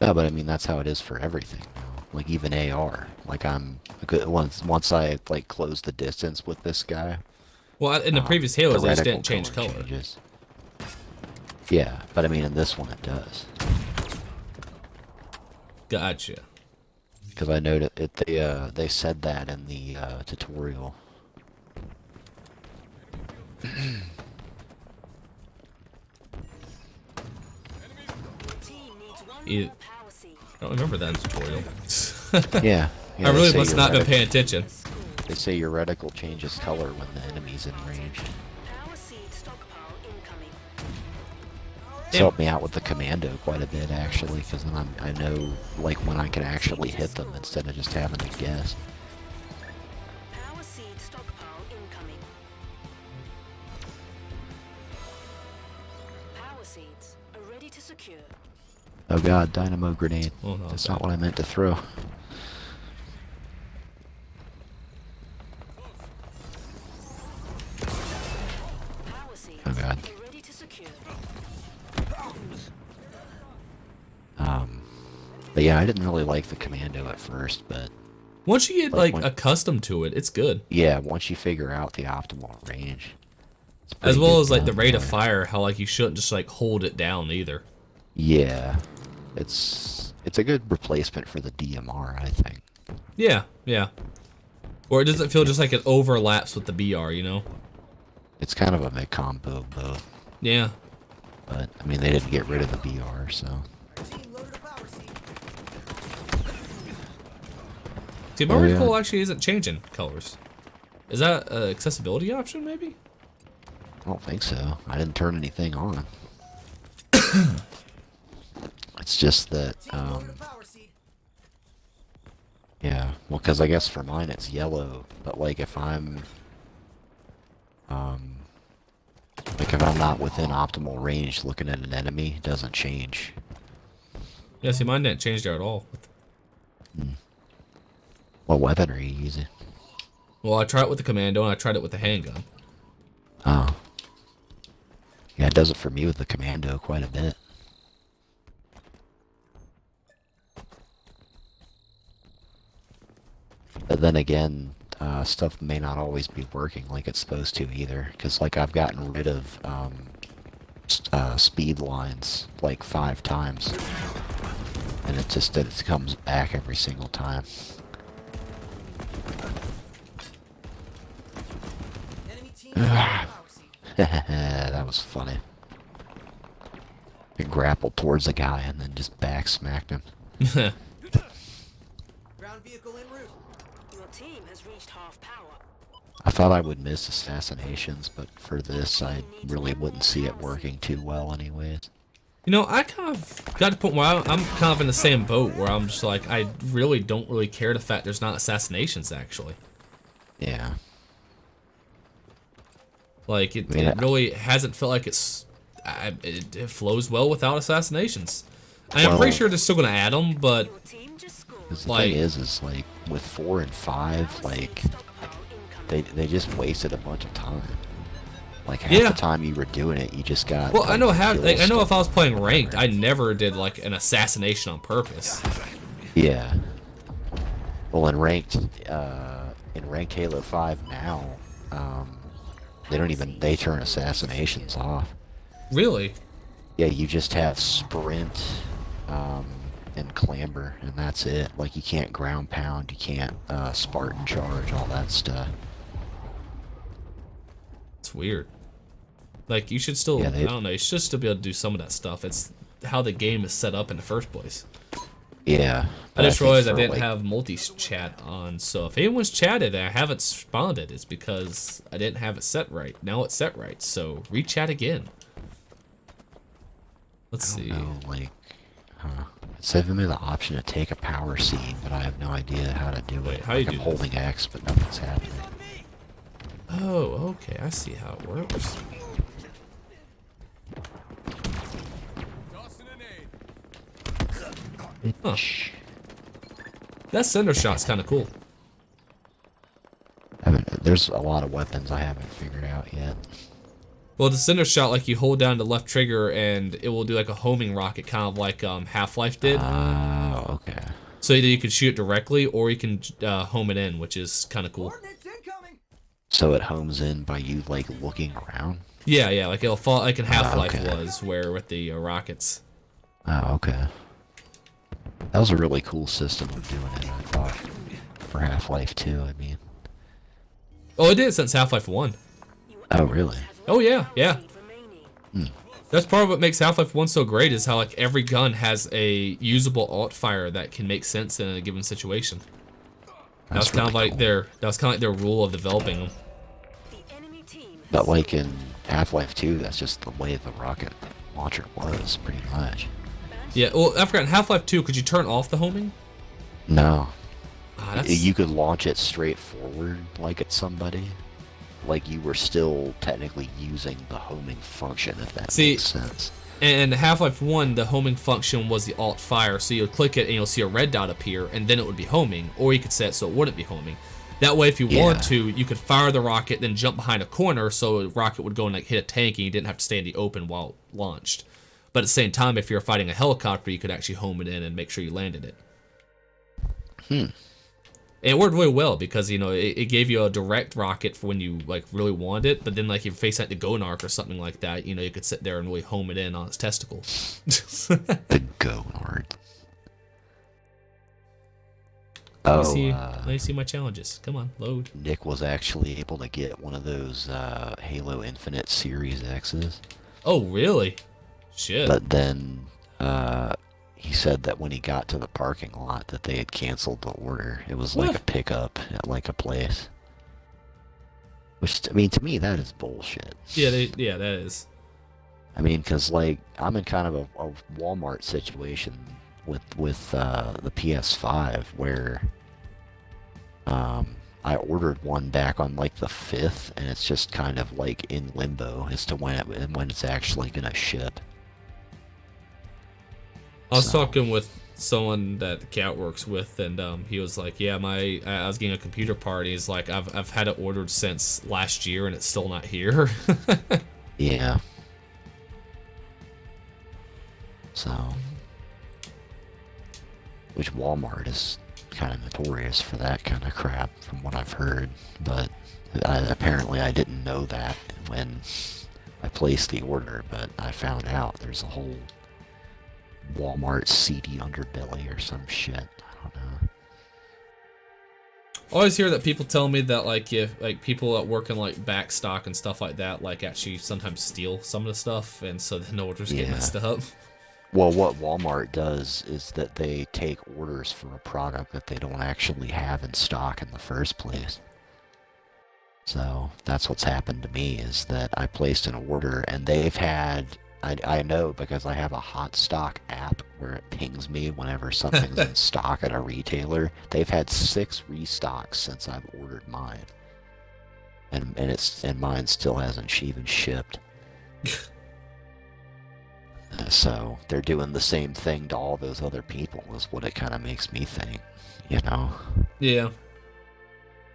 Speaker 1: No, but I mean that's how it is for everything now. Like even AR. Like I'm once I like close the distance with this guy.
Speaker 2: Well, in the previous
Speaker 1: the
Speaker 2: Halos, they just
Speaker 1: reticle
Speaker 2: didn't change color.
Speaker 1: changes. Yeah, but I mean in this one it does.
Speaker 2: Gotcha.
Speaker 1: Because I know that they said that in the tutorial.
Speaker 3: Your team needs one
Speaker 2: You-
Speaker 3: more power seed.
Speaker 2: I don't remember that in the tutorial.
Speaker 1: Yeah.
Speaker 2: I really
Speaker 1: they
Speaker 2: must
Speaker 1: say
Speaker 2: not
Speaker 1: your
Speaker 2: been paying attention.
Speaker 1: They say your reticle changes color when the enemy's in range.
Speaker 3: Power seed stockpile incoming.
Speaker 1: It's helped me out with the commando quite a bit actually, because then I know like when I can actually hit them instead of just having to guess.
Speaker 3: Power seed stockpile incoming. Power seeds are ready to secure.
Speaker 1: Oh god, dynamo grenade.
Speaker 2: Oh, no,
Speaker 1: That's
Speaker 2: okay.
Speaker 1: not what I meant to throw.
Speaker 3: Power seeds
Speaker 1: Oh god.
Speaker 3: are ready to secure.
Speaker 1: But yeah, I didn't really like the commando at first, but
Speaker 2: Once you get
Speaker 1: Like
Speaker 2: like
Speaker 1: when-
Speaker 2: accustomed to it, it's good.
Speaker 1: yeah, once you figure out the optimal range, it's
Speaker 2: As
Speaker 1: pretty
Speaker 2: well
Speaker 1: good
Speaker 2: as like the
Speaker 1: gun
Speaker 2: rate of
Speaker 1: fire.
Speaker 2: fire, how like you shouldn't just like hold it down either.
Speaker 1: Yeah, it's a good replacement for the DMR, I think.
Speaker 2: Yeah, yeah. Or it doesn't feel just like it overlaps with the BR, you know?
Speaker 1: It's kind of a mid combo of both,
Speaker 2: Yeah.
Speaker 1: but I mean they didn't get rid of the BR, so
Speaker 4: Team loaded a power seed.
Speaker 2: See, my
Speaker 1: Oh, yeah.
Speaker 2: reticle actually isn't changing colors. Is that an accessibility option, maybe?
Speaker 1: I don't think so. I didn't turn anything on. It's just that,
Speaker 4: Team loaded a power seed.
Speaker 1: yeah, well, because I guess for mine it's yellow, but like if I'm, like if I'm not within optimal range looking at an enemy, it doesn't change.
Speaker 2: Yeah, see, mine didn't change there at all.
Speaker 1: What weapon are you using?
Speaker 2: Well, I tried it with the commando and I tried it with the handgun.
Speaker 1: Oh. Yeah, it does it for me with the commando quite a bit. But then again, stuff may not always be working like it's supposed to either. Because, like, I've gotten rid of speed lines like 5 times. And it just it comes back every single time.
Speaker 4: Enemy team loaded a power seed.
Speaker 1: That was funny. I grappled towards the guy and then just back smacked him.
Speaker 4: Ground vehicle en route.
Speaker 3: Your team has reached half power.
Speaker 1: I thought I would miss assassinations, but for this, I really wouldn't see it working too well anyways.
Speaker 2: You know, I kind of got to the point where I'm kind of in the same boat where I'm just like, I really don't really care the fact there's not assassinations, actually.
Speaker 1: Yeah.
Speaker 2: Like, it
Speaker 1: Yeah.
Speaker 2: really hasn't felt like it flows well without assassinations. I'm
Speaker 1: Well-
Speaker 2: pretty sure they're still going to add them, but
Speaker 3: Your team just scored.
Speaker 1: Because the
Speaker 2: Like-
Speaker 1: thing is like, with 4 and 5, like, they just wasted a bunch of time. Like, half
Speaker 2: Yeah.
Speaker 1: the time you were doing it, you just got...
Speaker 2: well, I know how.
Speaker 1: kills
Speaker 2: Like, I know if I was
Speaker 1: stuff.
Speaker 2: playing ranked, I never did like an assassination on purpose.
Speaker 1: Yeah. Well, in ranked Halo 5 now, they turn assassinations off.
Speaker 2: Really?
Speaker 1: Yeah, you just have sprint, and clamber, and that's it. Like, you can't ground pound, you can't, Spartan charge, all that stuff.
Speaker 2: It's weird. Like, you should still,
Speaker 1: Yeah,
Speaker 2: I don't know, you should still be able to do some of that stuff. It's how the game is set up in the first place.
Speaker 1: Yeah.
Speaker 2: I
Speaker 1: but
Speaker 2: just
Speaker 1: think
Speaker 2: realized I
Speaker 1: for,
Speaker 2: didn't
Speaker 1: like,
Speaker 2: have multi-chat on, so if anyone's chatted and I haven't responded, it's because I didn't have it set right. Now it's set right, so re-chat again. Let's
Speaker 1: I
Speaker 2: see.
Speaker 1: don't know, like, it's giving me the option to take a power seed, but I have no idea how to do
Speaker 2: Wait,
Speaker 1: it.
Speaker 2: how you
Speaker 1: Like,
Speaker 2: do
Speaker 1: I'm
Speaker 2: this?
Speaker 1: holding X, but nothing's happening.
Speaker 2: Oh, okay, I see how it works. Huh. That cinder shot's kind of cool.
Speaker 1: There's a lot of weapons I haven't figured out yet.
Speaker 2: Well, the cinder shot, like, you hold down the left trigger and it will do like a homing rocket, kind of like Half-Life did.
Speaker 1: Oh, okay.
Speaker 2: So either you can shoot it directly or you can home it in, which is kind of cool.
Speaker 4: Coordinates incoming.
Speaker 1: So it homes in by you, like, looking around?
Speaker 2: Yeah, yeah, like it'll fall like in Half-Life
Speaker 1: okay.
Speaker 2: was, where with the rockets.
Speaker 1: Oh, okay. That was a really cool system of doing it, I thought. For Half-Life 2, I mean.
Speaker 2: Oh, it did since Half-Life 1.
Speaker 1: Oh, really?
Speaker 2: Oh yeah, yeah.
Speaker 3: Remaining.
Speaker 2: That's part of what makes Half-Life 1 so great is how like every gun has a usable alt fire that can make sense in a given situation. That's kind of
Speaker 1: really
Speaker 2: like
Speaker 1: cool.
Speaker 2: their rule of developing them.
Speaker 3: The enemy team has
Speaker 1: But, like, in Half-Life 2, that's just the way the rocket launcher was, pretty much.
Speaker 2: Yeah, well, I forgot, in Half-Life 2, could you turn off the homing?
Speaker 1: No.
Speaker 2: Ah, that's...
Speaker 1: You could launch it straight forward, like at somebody. Like you were still technically using the homing function, if that
Speaker 2: See-
Speaker 1: makes sense.
Speaker 2: And in Half-Life 1, the homing function was the alt fire, so you'll click it and you'll see a red dot appear, and then it would be homing, or you could set it so it wouldn't be homing. That way, if you
Speaker 1: Yeah.
Speaker 2: wanted to, you could fire the rocket, then jump behind a corner, so the rocket would go and like hit a tank, and you didn't have to stay in the open while it launched. But at the same time, if you're fighting a helicopter, you could actually home it in and make sure you landed it. And it worked really well because, you know, it gave you a direct rocket for when you, like, really wanted it. But then, like, if you're facing like the Gonark or something like that, you know, you could sit there and really home it in on its testicle.
Speaker 1: The Gonard.
Speaker 2: Let
Speaker 1: Oh,
Speaker 2: me see my challenges. Come on, load.
Speaker 1: Nick was actually able to get one of those Halo Infinite Series X's.
Speaker 2: Oh, really? Shit.
Speaker 1: But then he said that when he got to the parking lot that they had canceled the order. It was like
Speaker 2: What?
Speaker 1: a pickup at like a place. Which, I mean, to me, that is bullshit.
Speaker 2: Yeah, that is.
Speaker 1: I mean, because, like, I'm in kind of a Walmart situation with the PS5 where I ordered one back on, like, the 5th, and it's just kind of, like, in limbo as to when it's actually going to ship.
Speaker 2: I was
Speaker 1: So-
Speaker 2: talking with someone that Cat works with, and he was like, "Yeah, I was getting a computer part. He's like, I've had it ordered since last year, and it's still not here."
Speaker 1: Yeah. So, which Walmart is kind of notorious for that kind of crap, from what I've heard. But apparently, I didn't know that when I placed the order. But I found out there's a whole Walmart seedy underbelly or some shit. I don't know.
Speaker 2: I always hear that people tell me that like if like people that work in like back stock and stuff like that like actually sometimes steal some of the stuff, and so then the orders get
Speaker 1: Yeah.
Speaker 2: messed up.
Speaker 1: Well, what Walmart does is that they take orders for a product that they don't actually have in stock in the first place. So that's what's happened to me is that I placed an order and they've had, I know because I have a hot stock app where it pings me whenever something's in stock at a retailer. They've had 6 restocks since I've ordered mine. And mine still hasn't even shipped. So they're doing the same thing to all those other people is what it kind of makes me think, you know?
Speaker 2: Yeah.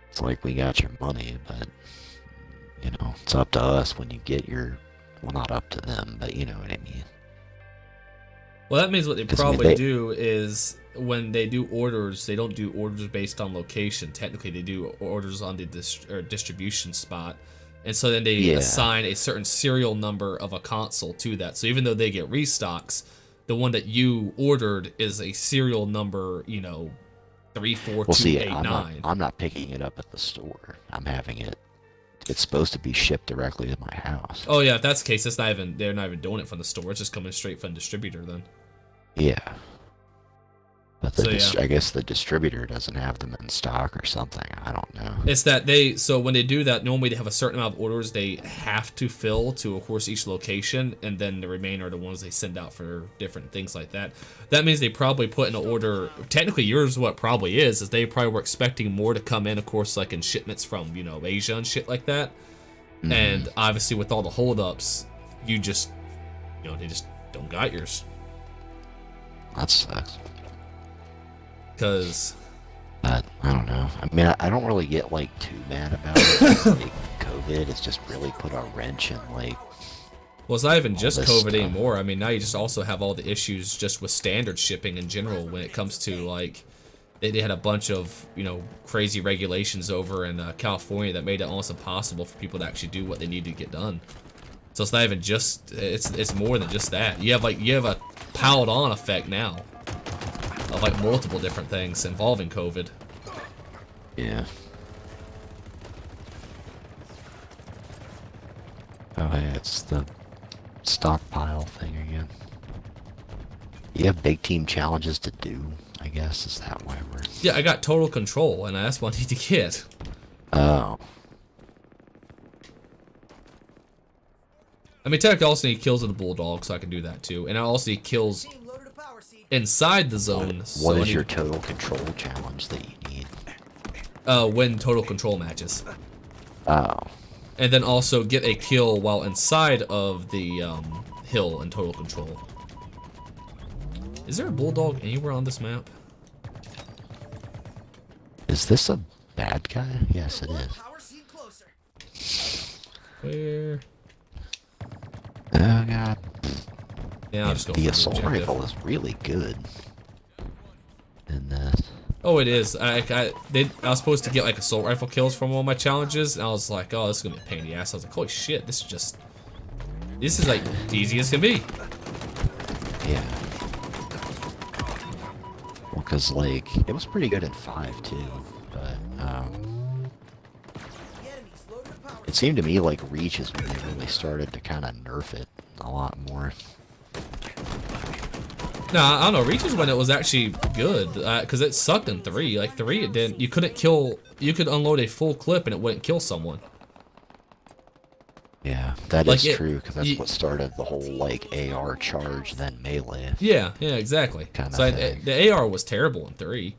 Speaker 1: It's like we got your money, but, you know, it's up to us when you get your, well, not up to them, but you know what I mean.
Speaker 2: Well, that means what they
Speaker 1: 'Cause, I mean,
Speaker 2: probably
Speaker 1: they-
Speaker 2: do is when they do orders, they don't do orders based on location. Technically, they do orders on the distribution spot. And so then they
Speaker 1: Yeah.
Speaker 2: assign a certain serial number of a console to that. So even though they get restocks, the one that you ordered is a serial number, you know, 34289.
Speaker 1: I'm not picking it up at the store. I'm having it. It's supposed to be shipped directly to my house.
Speaker 2: Oh yeah, if that's the case, they're not even doing it from the store. It's just coming straight from the distributor then.
Speaker 1: Yeah. But
Speaker 2: So,
Speaker 1: I guess the distributor doesn't have them in stock or something. I don't know.
Speaker 2: It's that so when they do that, normally they have a certain amount of orders they have to fill to, of course, each location, and then the remainder are the ones they send out for different things like that. That means they probably put in an order. Technically, yours what probably is they probably were expecting more to come in, of course, like in shipments from, you know, Asia and shit like that.
Speaker 1: Mhm.
Speaker 2: And obviously, with all the holdups, they just don't got yours.
Speaker 1: That sucks.
Speaker 2: Because
Speaker 1: But I don't know. I mean, I don't really get like too mad about it. Like, COVID, it's just really put a wrench in like.
Speaker 2: well, it's not even just
Speaker 1: this
Speaker 2: COVID
Speaker 1: stuff.
Speaker 2: anymore. I mean, now you just also have all the issues just with standard shipping in general when it comes to like they had a bunch of, you know, crazy regulations over in California that made it almost impossible for people to actually do what they need to get done. So it's not even just it's more than just that. You have a piled on effect now of like multiple different things involving COVID.
Speaker 1: Yeah. Oh, hey, it's the stockpile thing again. You have big team challenges to do, I guess. Is that why we're...
Speaker 2: Yeah, I got total control, and that's what I need to get.
Speaker 1: Oh.
Speaker 2: I mean, technically, I also need kills of the bulldog, so I can do that too. And I also need kills
Speaker 4: Team loaded a power seed.
Speaker 2: inside the zone.
Speaker 1: What
Speaker 2: I
Speaker 1: is
Speaker 2: need-
Speaker 1: your total control challenge that you need?
Speaker 2: win total control matches,
Speaker 1: Oh.
Speaker 2: and then also get a kill while inside of the hill in total control. Is there a bulldog anywhere on this map?
Speaker 1: Is this a bad guy? Yes, it
Speaker 4: One
Speaker 1: is.
Speaker 4: power seed closer.
Speaker 2: Where?
Speaker 1: Oh, God.
Speaker 2: Yeah, I'll just go
Speaker 1: The
Speaker 2: for
Speaker 1: assault
Speaker 2: objective.
Speaker 1: rifle is really good in this.
Speaker 2: Oh, it is. I was supposed to get like assault rifle kills from one of my challenges, and I was like, oh, this is gonna be a pain in the ass. I was like, holy shit, this is like easy as can be.
Speaker 1: Yeah. Well, because, like, it was pretty good in 5, too. But,
Speaker 4: The enemy's loaded a power
Speaker 1: it seemed to me like Reach is when they really started to kind of nerf it a lot more.
Speaker 2: No, I don't know. Reach is when it was actually good, because it sucked in 3. Like 3, it didn't. You could unload a full clip and it wouldn't kill someone.
Speaker 1: Yeah, that
Speaker 2: Like
Speaker 1: is
Speaker 2: it-
Speaker 1: true, because that's
Speaker 2: you-
Speaker 1: what started the whole, like, AR charge, then melee.
Speaker 2: Yeah, exactly.
Speaker 1: Kinda
Speaker 2: So
Speaker 1: thing.
Speaker 2: the AR was terrible in 3,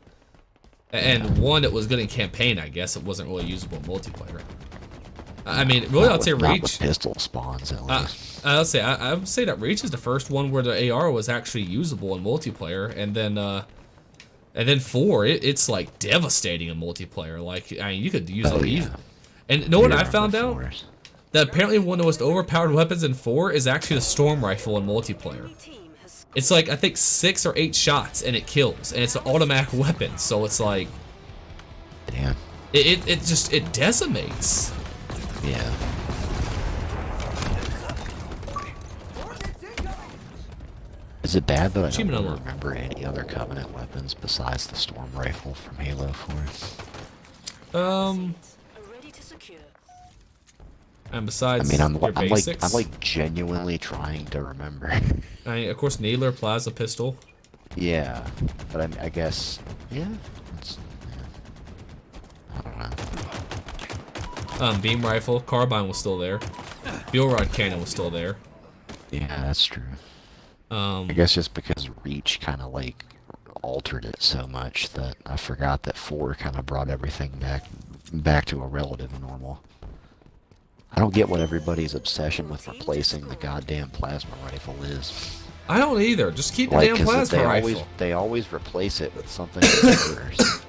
Speaker 2: and 1 it was good in campaign. I guess it wasn't really usable in multiplayer. I mean, really, I'd say
Speaker 1: Not with
Speaker 2: Reach.
Speaker 1: pistol spawns, at least.
Speaker 2: I would say that Reach is the first one where the AR was actually usable in multiplayer, and then 4, it's like devastating in multiplayer. Like, I mean, you could use
Speaker 1: Oh,
Speaker 2: it
Speaker 1: yeah.
Speaker 2: easy. And you know what
Speaker 1: You
Speaker 2: I
Speaker 1: remember
Speaker 2: found out?
Speaker 1: 4s.
Speaker 2: That apparently one of the most overpowered weapons in 4 is actually the storm rifle in multiplayer.
Speaker 3: Enemy team has scored.
Speaker 2: It's like, I think 6 or 8 shots and it kills, and it's an automatic weapon, so it's like
Speaker 1: Damn.
Speaker 2: it decimates.
Speaker 1: Yeah. Is it bad that I
Speaker 2: Achievement
Speaker 1: don't
Speaker 2: unlocked.
Speaker 1: remember any other Covenant weapons besides the Storm Rifle from Halo 4?
Speaker 3: Ready to secure.
Speaker 2: And
Speaker 1: I
Speaker 2: besides
Speaker 1: mean, I'm
Speaker 2: your basics,
Speaker 1: like genuinely trying to remember.
Speaker 2: I mean, of course, Needler Plaza pistol.
Speaker 1: Yeah, but I guess, yeah, I don't know.
Speaker 2: Beam rifle, carbine was still there. Fuel rod cannon was still there.
Speaker 1: Yeah, that's true. I guess just because Reach kind of like altered it so much that I forgot that 4 kind of brought everything back to a relative normal. I don't get what everybody's obsession with replacing the goddamn plasma rifle is.
Speaker 2: I don't either. Just keep the
Speaker 1: Like,
Speaker 2: damn
Speaker 1: 'cause
Speaker 2: plasma rifle.
Speaker 1: they always replace it with something worse.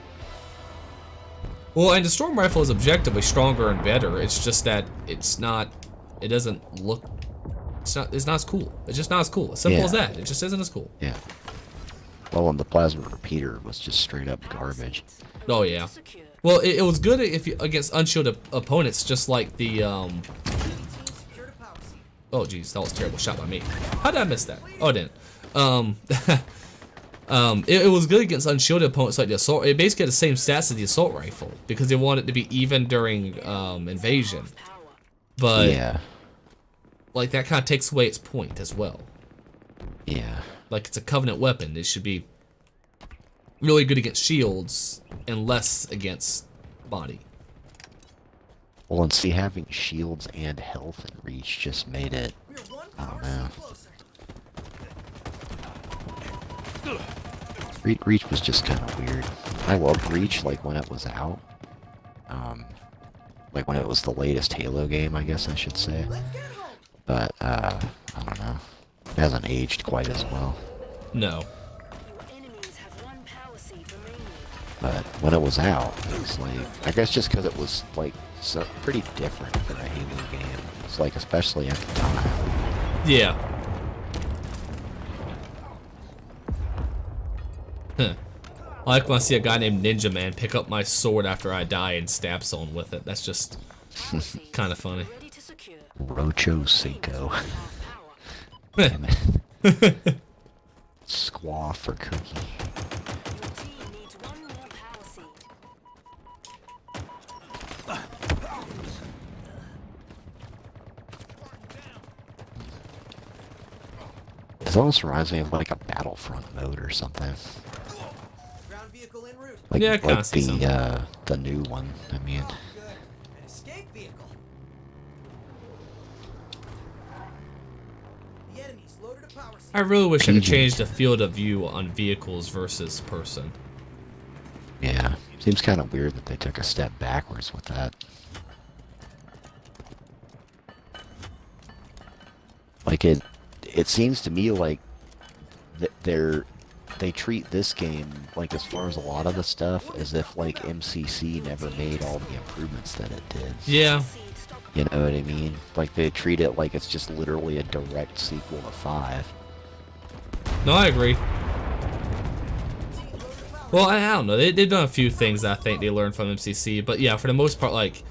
Speaker 2: Well, and the storm rifle is objectively stronger and better. It's just that it's not. It doesn't look. It's not as cool. It's just not as cool. As simple as
Speaker 1: Yeah.
Speaker 2: that. It just isn't as cool.
Speaker 1: Yeah. Well, and the plasma repeater was just straight up garbage.
Speaker 2: Oh yeah.
Speaker 3: Secure.
Speaker 2: Well, it was good if you, against unshielded opponents, just like the
Speaker 4: Secure to power seat.
Speaker 2: Oh geez, that was a terrible shot by me. How did I miss that? Oh, I didn't. It was good against unshielded opponents like the assault. It basically had the same stats as the assault rifle because they wanted it to be even during invasion.
Speaker 3: Power.
Speaker 2: But
Speaker 1: Yeah.
Speaker 2: like that kind of takes away its point as well.
Speaker 1: Yeah.
Speaker 2: Like it's a covenant weapon. It should be really good against shields and less against body.
Speaker 1: Well, and see, having shields and health and reach just made it.
Speaker 4: We're one
Speaker 1: I
Speaker 4: power
Speaker 1: don't know.
Speaker 4: seat closer.
Speaker 1: Reach was just kind of weird. I loved Reach like when it was out. Like when it was the latest Halo game, I guess I should say.
Speaker 4: Let's get home.
Speaker 1: But I don't know. It hasn't aged quite as well.
Speaker 2: No.
Speaker 3: Your enemies have one power seed remaining.
Speaker 1: But when it was out, it was like, I guess just because it was like so pretty different for a Halo game. It's like, especially at the time.
Speaker 2: Yeah. Huh. I like when I see a guy named Ninja Man pick up my sword after I die and stab someone with it. That's just
Speaker 3: Power seed
Speaker 2: kind of funny.
Speaker 3: ready to secure.
Speaker 1: Rocho Cinco.
Speaker 3: Have power.
Speaker 1: Damn it. Squaw for Cookie.
Speaker 3: Your team needs one more power seed.
Speaker 1: This almost reminds me of like a Battlefront mode or something.
Speaker 4: Ground vehicle en route.
Speaker 1: Like,
Speaker 2: Yeah, I kinda
Speaker 1: like
Speaker 2: see something.
Speaker 1: the new one, I mean.
Speaker 4: Good. An escape vehicle. The enemy's loaded a power seat.
Speaker 2: I really wish I could
Speaker 1: PG.
Speaker 2: change the field of view on vehicles versus person.
Speaker 1: Yeah. Seems kind of weird that they took a step backwards with that. Like it seems to me like they treat this game, like as far as a lot of the stuff, as if like MCC never made all the improvements that it did.
Speaker 2: Yeah.
Speaker 3: Seed stock.
Speaker 1: You know what I mean? Like they treat it like it's just literally a direct sequel to 5.
Speaker 2: No, I agree. Well, I don't know. They've done a few things that I think they learned from MCC, but yeah, for the most part, like,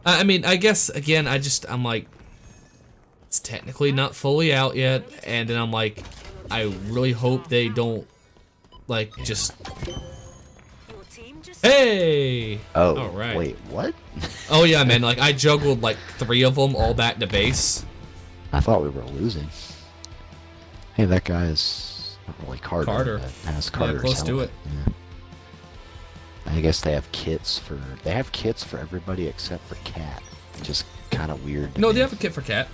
Speaker 2: I mean, I guess again, I'm like, it's technically not fully out yet, and then I'm like, I really hope they don't, like, just,
Speaker 3: Your team just
Speaker 2: hey.
Speaker 1: Oh,
Speaker 2: All right.
Speaker 1: wait, what?
Speaker 2: Oh yeah, man. Like I juggled like 3 of them all back to base.
Speaker 1: I thought we were losing. Hey, that guy is not really Carter.
Speaker 2: Carter.
Speaker 1: But has Carter's
Speaker 2: close to
Speaker 1: helmet.
Speaker 2: it.
Speaker 1: Yeah. I guess they have kits for everybody except for Cat. Just kind of weird. to
Speaker 2: No,
Speaker 1: me.
Speaker 2: they have a kit for Cat.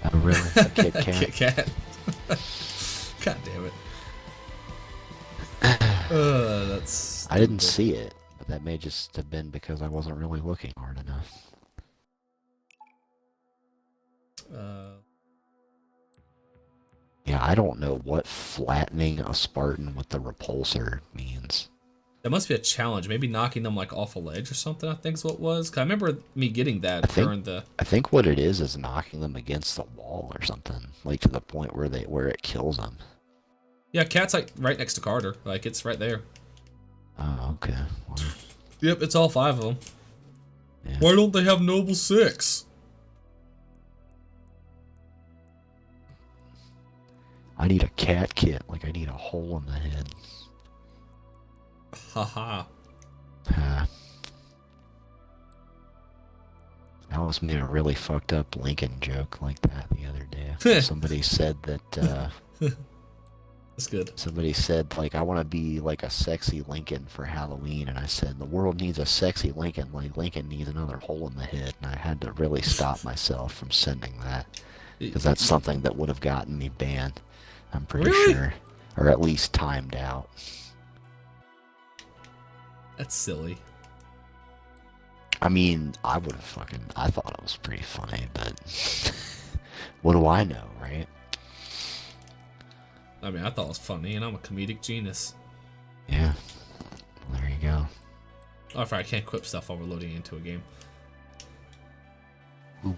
Speaker 1: Oh, really? A Kit Kat?
Speaker 2: Kit Kat. God damn it. That's.
Speaker 1: I didn't see it, but that may just have been because I wasn't really looking hard enough. Yeah, I don't know what flattening a Spartan with the repulsor means.
Speaker 2: That must be a challenge. Maybe knocking them like off a ledge or something. I think is what it was. 'Cause I remember me getting that
Speaker 1: I think-
Speaker 2: during the.
Speaker 1: I think what it is knocking them against the wall or something, like to the point where it kills them.
Speaker 2: Yeah, Cat's like right next to Carter. Like it's right there.
Speaker 1: Oh, okay. Well,
Speaker 2: Yep, it's all 5 of them.
Speaker 1: yeah.
Speaker 2: Why don't they have Noble 6?
Speaker 1: I need a cat kit, like I need a hole in the head.
Speaker 2: Haha.
Speaker 1: I was made a really fucked up Lincoln joke like that the other day. Somebody said that
Speaker 2: That's good.
Speaker 1: Somebody said, like, I want to be like a sexy Lincoln for Halloween, and I said, the world needs a sexy Lincoln, like Lincoln needs another hole in the head, and I had to really stop myself from sending that, because that's something that would have gotten me banned, I'm pretty
Speaker 2: Really?
Speaker 1: sure, or at least timed out.
Speaker 2: That's silly.
Speaker 1: I mean, I would have I thought it was pretty funny, but what do I know, right?
Speaker 2: I mean, I thought it was funny, and I'm a comedic genius.
Speaker 1: Yeah, well, there you go.
Speaker 2: Oh, if I can't equip stuff while we're loading into a game.
Speaker 1: Oop.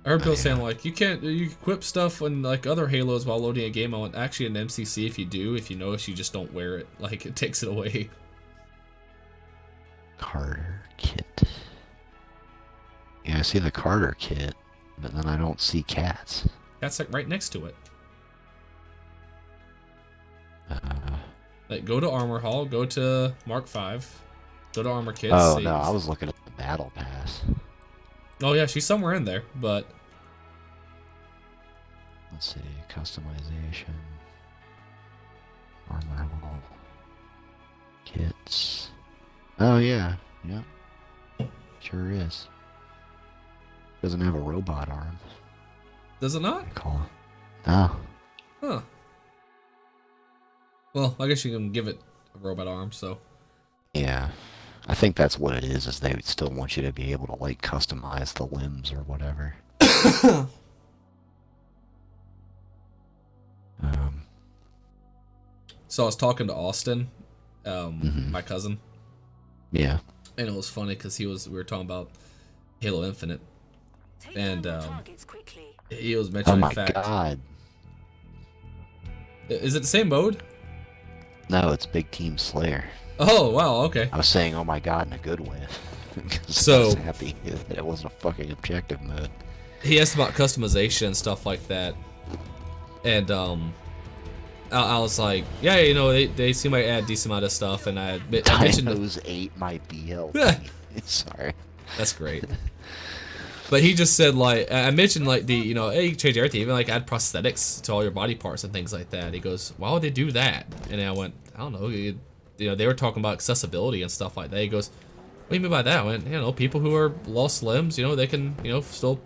Speaker 2: I heard people
Speaker 1: Oh,
Speaker 2: saying
Speaker 1: yeah.
Speaker 2: like you equip stuff in like other Halos while loading a game. I went actually in MCC if you notice you just don't wear it, like it takes it away.
Speaker 1: Carter kit. Yeah, I see the Carter kit, but then I don't see cats.
Speaker 2: That's like right next to it.
Speaker 1: Uh,
Speaker 2: Like go to Armor Hall, go to Mark V, go to Armor Kits.
Speaker 1: oh
Speaker 2: see-
Speaker 1: no, I was looking at the Battle Pass.
Speaker 2: Oh yeah, she's somewhere in there, but
Speaker 1: Let's see, customization, armor hall, kits. Oh yeah, yep, sure is. Doesn't have a robot arm.
Speaker 2: does it not?
Speaker 1: I call it. No.
Speaker 2: Huh. Well, I guess you can give it a robot arm, so.
Speaker 1: Yeah, I think that's what it is they would still want you to be able to like customize the limbs or whatever.
Speaker 2: So I was talking to Austin,
Speaker 1: Mhm.
Speaker 2: my cousin,
Speaker 1: Yeah.
Speaker 2: and it was funny because we were talking about Halo Infinite.
Speaker 3: Take
Speaker 2: And,
Speaker 3: down the targets quickly.
Speaker 2: He was
Speaker 1: Oh
Speaker 2: mentioning
Speaker 1: my
Speaker 2: the fact.
Speaker 1: god.
Speaker 2: Is it the same mode?
Speaker 1: No, it's Big Team Slayer.
Speaker 2: Oh wow, okay.
Speaker 1: I was saying, oh my god, in a good way. 'Cause
Speaker 2: So-
Speaker 1: I was happy that it wasn't a fucking objective mode.
Speaker 2: He asked about customization and stuff like that, and I was like, yeah, you know, they seem like add a decent amount of stuff, and I mentioned
Speaker 1: Dinos 8 might be healthy. Sorry.
Speaker 2: that's great. But he just said like I mentioned like the hey, you can change everything, even like add prosthetics to all your body parts and things like that. He goes, why would they do that? And I went, I don't know. They were talking about accessibility and stuff like that. He goes, what do you mean by that? I went, people who are lost limbs, they can still,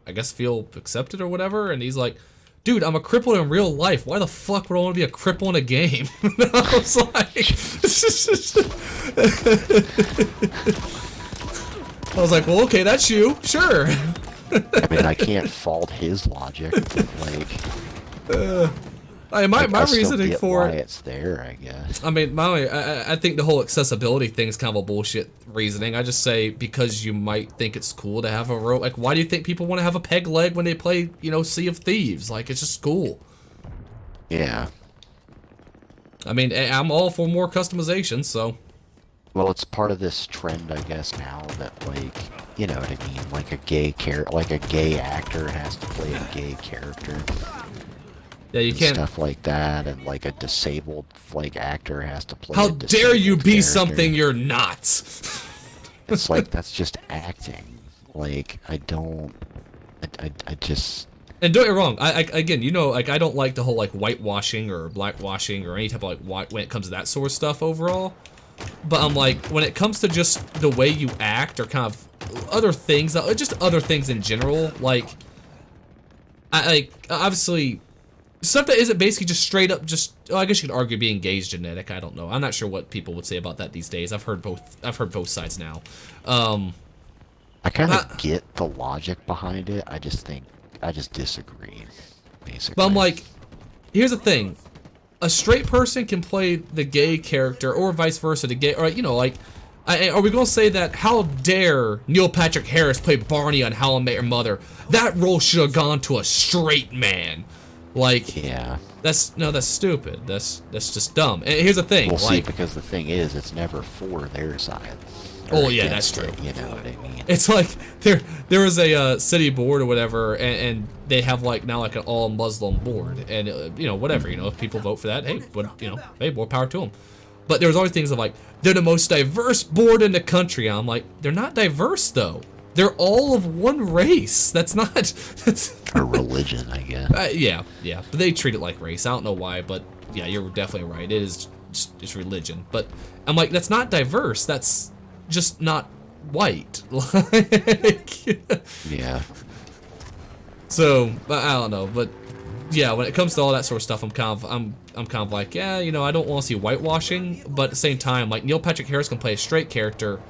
Speaker 2: I guess, feel accepted or whatever. And he's like, dude, I'm a cripple in real life. Why the fuck would I want to be a cripple in a game? I was like, well, okay, that's you, sure.
Speaker 1: I mean, I can't fault his logic, but like,
Speaker 2: My
Speaker 1: I still
Speaker 2: reasoning
Speaker 1: get
Speaker 2: for
Speaker 1: why
Speaker 2: it.
Speaker 1: it's there, I guess.
Speaker 2: I mean, I think the whole accessibility thing is kind of a bullshit reasoning. I just say because you might think it's cool to have a rope. Like, why do you think people want to have a peg leg when they play, Sea of Thieves? Like, it's just cool.
Speaker 1: Yeah.
Speaker 2: I mean, I'm all for more customization, so.
Speaker 1: Well, it's part of this trend, I guess, now that, like, you know what I mean? Like a gay actor has to play a gay character.
Speaker 2: Yeah, you
Speaker 1: And
Speaker 2: can't.
Speaker 1: stuff like that, and like a disabled actor has to play.
Speaker 2: How
Speaker 1: a
Speaker 2: dare you
Speaker 1: disabled
Speaker 2: be
Speaker 1: character.
Speaker 2: something you're not?
Speaker 1: It's like that's just acting. Like I just.
Speaker 2: And don't get me wrong, I again, I don't like the whole whitewashing or blackwashing or any type of when it comes to that sort of stuff overall. But I'm like, when it comes to just the way you act or kind of other things, just other things in general, obviously stuff that isn't basically just straight up I guess you could argue being gay is genetic. I don't know. I'm not sure what people would say about that these days. I've heard both sides now.
Speaker 1: I kind of get the logic behind it. I just disagree, basically.
Speaker 2: But I'm like, here's the thing. A straight person can play the gay character or vice versa, the gay, or are we gonna say that how dare Neil Patrick Harris play Barney on How I Met Your Mother? That role should have gone to a straight man.
Speaker 1: Yeah.
Speaker 2: That's stupid. That's just dumb. And here's the thing,
Speaker 1: We'll see, because the thing is, it's never for their side. Or
Speaker 2: Oh, yeah, that's
Speaker 1: against
Speaker 2: true.
Speaker 1: it, you know what I mean?
Speaker 2: it's like there was a city board or whatever, and they have now an all Muslim board, and whatever, if people vote for that, hey, more power to them. But there was always things of they're the most diverse board in the country. I'm like, they're not diverse though. They're all of one race. That's not. That's.
Speaker 1: Or religion, I guess.
Speaker 2: Yeah. But they treat it like race. I don't know why, but yeah, you're definitely right. It is. It's religion. But I'm like, that's not diverse. That's just not white. Like.
Speaker 1: Yeah.
Speaker 2: So I don't know, but yeah, when it comes to all that sort of stuff, I'm kind of like, yeah, you know, I don't want to see whitewashing, but at the same time, like Neil Patrick Harris can play a straight character,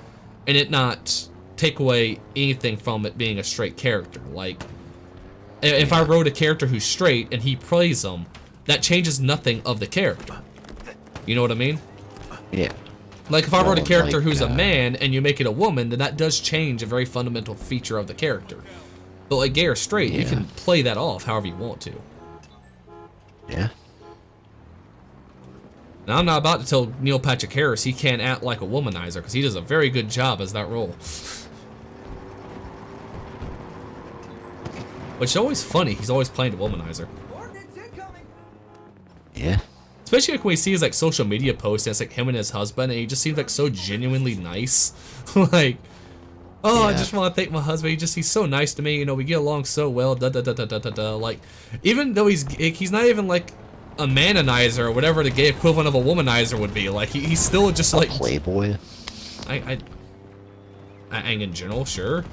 Speaker 2: and it not take away anything from it being a straight character. Like, if I wrote a character who's straight and he plays them, that changes nothing of the character. You know what I mean?
Speaker 1: Yeah.
Speaker 2: Like if I wrote a
Speaker 1: Well,
Speaker 2: character
Speaker 1: like,
Speaker 2: who's a man and you make it a woman, then that does change a very fundamental feature of the character. But like gay or straight, you
Speaker 1: Yeah.
Speaker 2: can play that off however you want to.
Speaker 1: Yeah.
Speaker 2: Now, I'm not about to tell Neil Patrick Harris he can't act like a womanizer, because he does a very good job as that role. Which is always funny, he's always playing a womanizer.
Speaker 4: Ordnance incoming.
Speaker 1: Yeah.
Speaker 2: Especially like when we see his like social media posts and it's like him and his husband, and he just seems like so genuinely nice. Like, oh, I
Speaker 1: Yeah.
Speaker 2: just want to thank my husband. He's so nice to me. You know, we get along so well. Da da da da da da da. Like, even though he's not even like a manonizer or whatever the gay equivalent of a womanizer would be. Like, he's still just like
Speaker 1: Playboy.
Speaker 2: I in general, sure.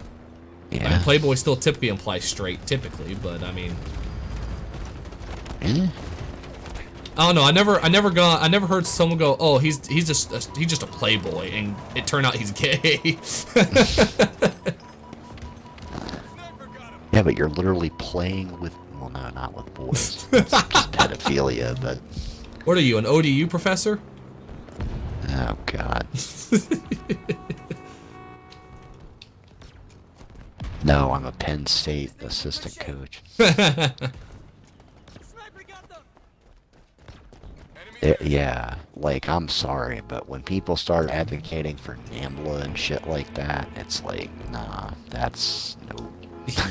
Speaker 2: I
Speaker 1: Yeah.
Speaker 2: mean, Playboy still typically implies straight, typically, but I mean,
Speaker 1: Eh?
Speaker 2: I don't know. I never heard someone go, "Oh, he's just a playboy," and it turned out he's gay.
Speaker 1: Yeah, but you're literally playing with. Well, no, not with boys. It's just pedophilia, but.
Speaker 2: What are you, an ODU professor?
Speaker 1: Oh, God. No, I'm a Penn State assistant coach. Yeah, like, I'm sorry, but when people start advocating for NAMBLA and shit like that, it's like, nah, that's no.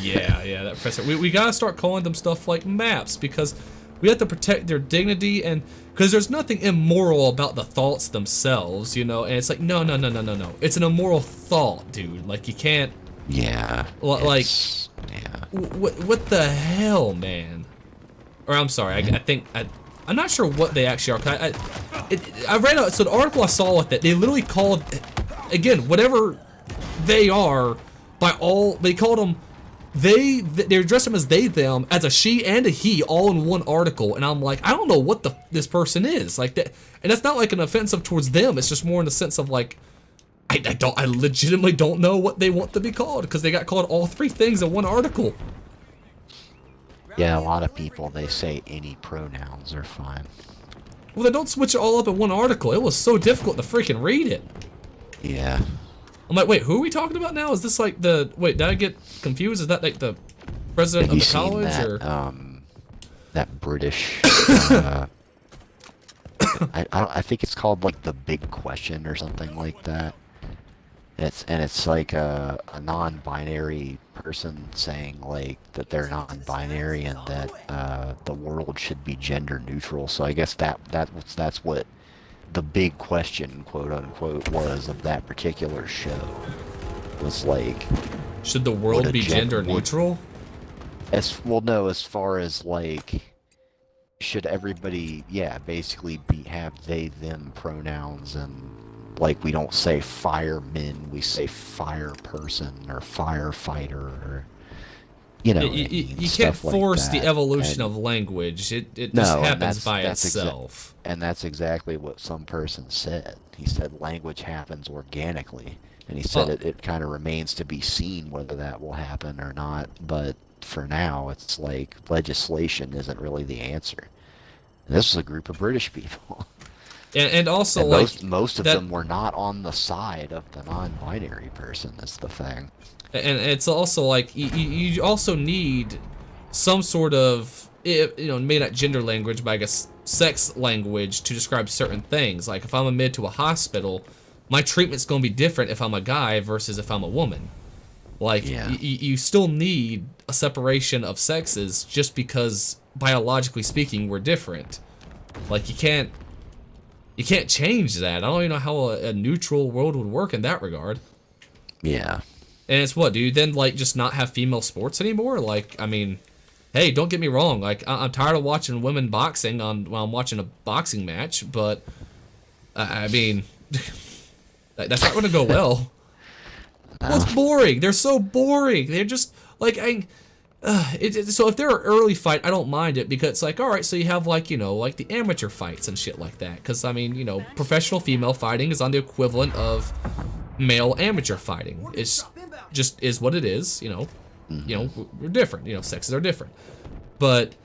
Speaker 2: yeah, that professor. We gotta start calling them stuff like maps, because we have to protect their dignity, and because there's nothing immoral about the thoughts themselves, you know. And it's like, no. It's an immoral thought, dude. Like, you can't.
Speaker 1: Yeah.
Speaker 2: Like,
Speaker 1: it's- yeah.
Speaker 2: What the hell, man? Or I'm sorry, I think I'm not sure what they actually are. 'Cause I read so the article I saw with it, they literally called, again, whatever they are, they called them, they addressed them as they, them, as a she and a he, all in one article, and I'm like, I don't know what this person is, like that, and that's not like an offensive towards them, it's just more in the sense of like, I legitimately don't know what they want to be called, because they got called all three things in one article.
Speaker 1: Yeah, a lot of people, they say any pronouns are fine.
Speaker 2: Well, they don't switch it all up in one article. It was so difficult to freaking read it.
Speaker 1: Yeah.
Speaker 2: I'm like, wait, who are we talking about now? Is this like wait, did I get confused? Is that like the president
Speaker 1: Have
Speaker 2: of
Speaker 1: you
Speaker 2: the college,
Speaker 1: seen
Speaker 2: or?
Speaker 1: that, that British, I think it's called like The Big Question or something like that. It's like a non-binary person saying like that they're non-binary and that the world should be gender neutral. So I guess that's what the big question, quote unquote, was of that particular show. Was like,
Speaker 2: Should the
Speaker 1: would
Speaker 2: world
Speaker 1: a
Speaker 2: be gender
Speaker 1: would-
Speaker 2: neutral?
Speaker 1: as far as like, should everybody, yeah, basically have they them pronouns, and like we don't say firemen, we say fire person or firefighter, or you know,
Speaker 2: You can't
Speaker 1: stuff like
Speaker 2: force the
Speaker 1: that.
Speaker 2: evolution
Speaker 1: And-
Speaker 2: of language. It just
Speaker 1: No, and
Speaker 2: happens by
Speaker 1: that's
Speaker 2: itself.
Speaker 1: and that's exactly what some person said. He said language happens organically, and he said
Speaker 2: Oh.
Speaker 1: it kind of remains to be seen whether that will happen or not. But for now, it's like legislation isn't really the answer. And this was a group of British people.
Speaker 2: And also,
Speaker 1: And
Speaker 2: like,
Speaker 1: most of
Speaker 2: that-
Speaker 1: them were not on the side of the non-binary person. That's the thing.
Speaker 2: and it's also like you also need some sort of, you know, maybe not gender language, but I guess sex language to describe certain things. Like if I'm admitted to a hospital, my treatment's going to be different if I'm a guy versus if I'm a woman. Like,
Speaker 1: Yeah.
Speaker 2: you still need a separation of sexes just because biologically speaking we're different. Like you can't change that. I don't even know how a neutral world would work in that regard.
Speaker 1: Yeah.
Speaker 2: And it's what, do you then like just not have female sports anymore? Like, I mean, hey, don't get me wrong. Like, I'm tired of watching women boxing while I'm watching a boxing match, but I mean, that's not going to go well. Well, it's boring. They're so boring. They're just like so if they're an early fight, I don't mind it because it's like, all right, so you have like, you know, like the amateur fights and shit like that. Because I mean, you know, professional female fighting is on the equivalent of male amateur fighting. It's just is what it is. You know, we're different. You know, sexes are different. But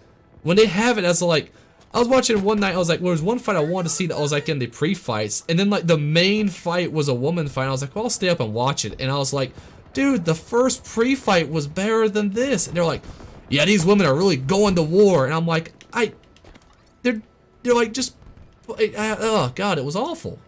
Speaker 2: when they have it as like, I was watching one night, I was like, well, there's one fight I wanted to see that I was like in the pre-fights, and then like the main fight was a woman fight. I was like, well, I'll stay up and watch it. And I was like, dude, the first pre-fight was better than this. And they're like, yeah, these women are really going to war. And I'm like, they're like just, oh god, it was awful.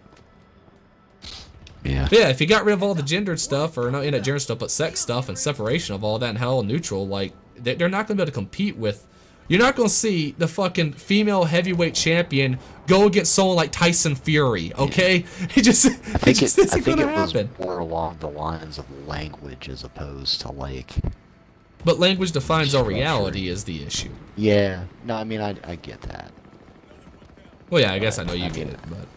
Speaker 1: Yeah.
Speaker 2: But yeah, if you got rid of all the gendered stuff, or not in that gender stuff, but sex stuff and separation of all that and hell neutral, like they're not gonna be able to compete with. You're not gonna see the fucking female heavyweight champion go against someone like Tyson Fury, okay? It just isn't gonna happen.
Speaker 1: Was more along the lines of language as opposed to like.
Speaker 2: But language defines our reality is the issue.
Speaker 1: Yeah. No, I mean I get that.
Speaker 2: Well, yeah, I guess I know you get it, but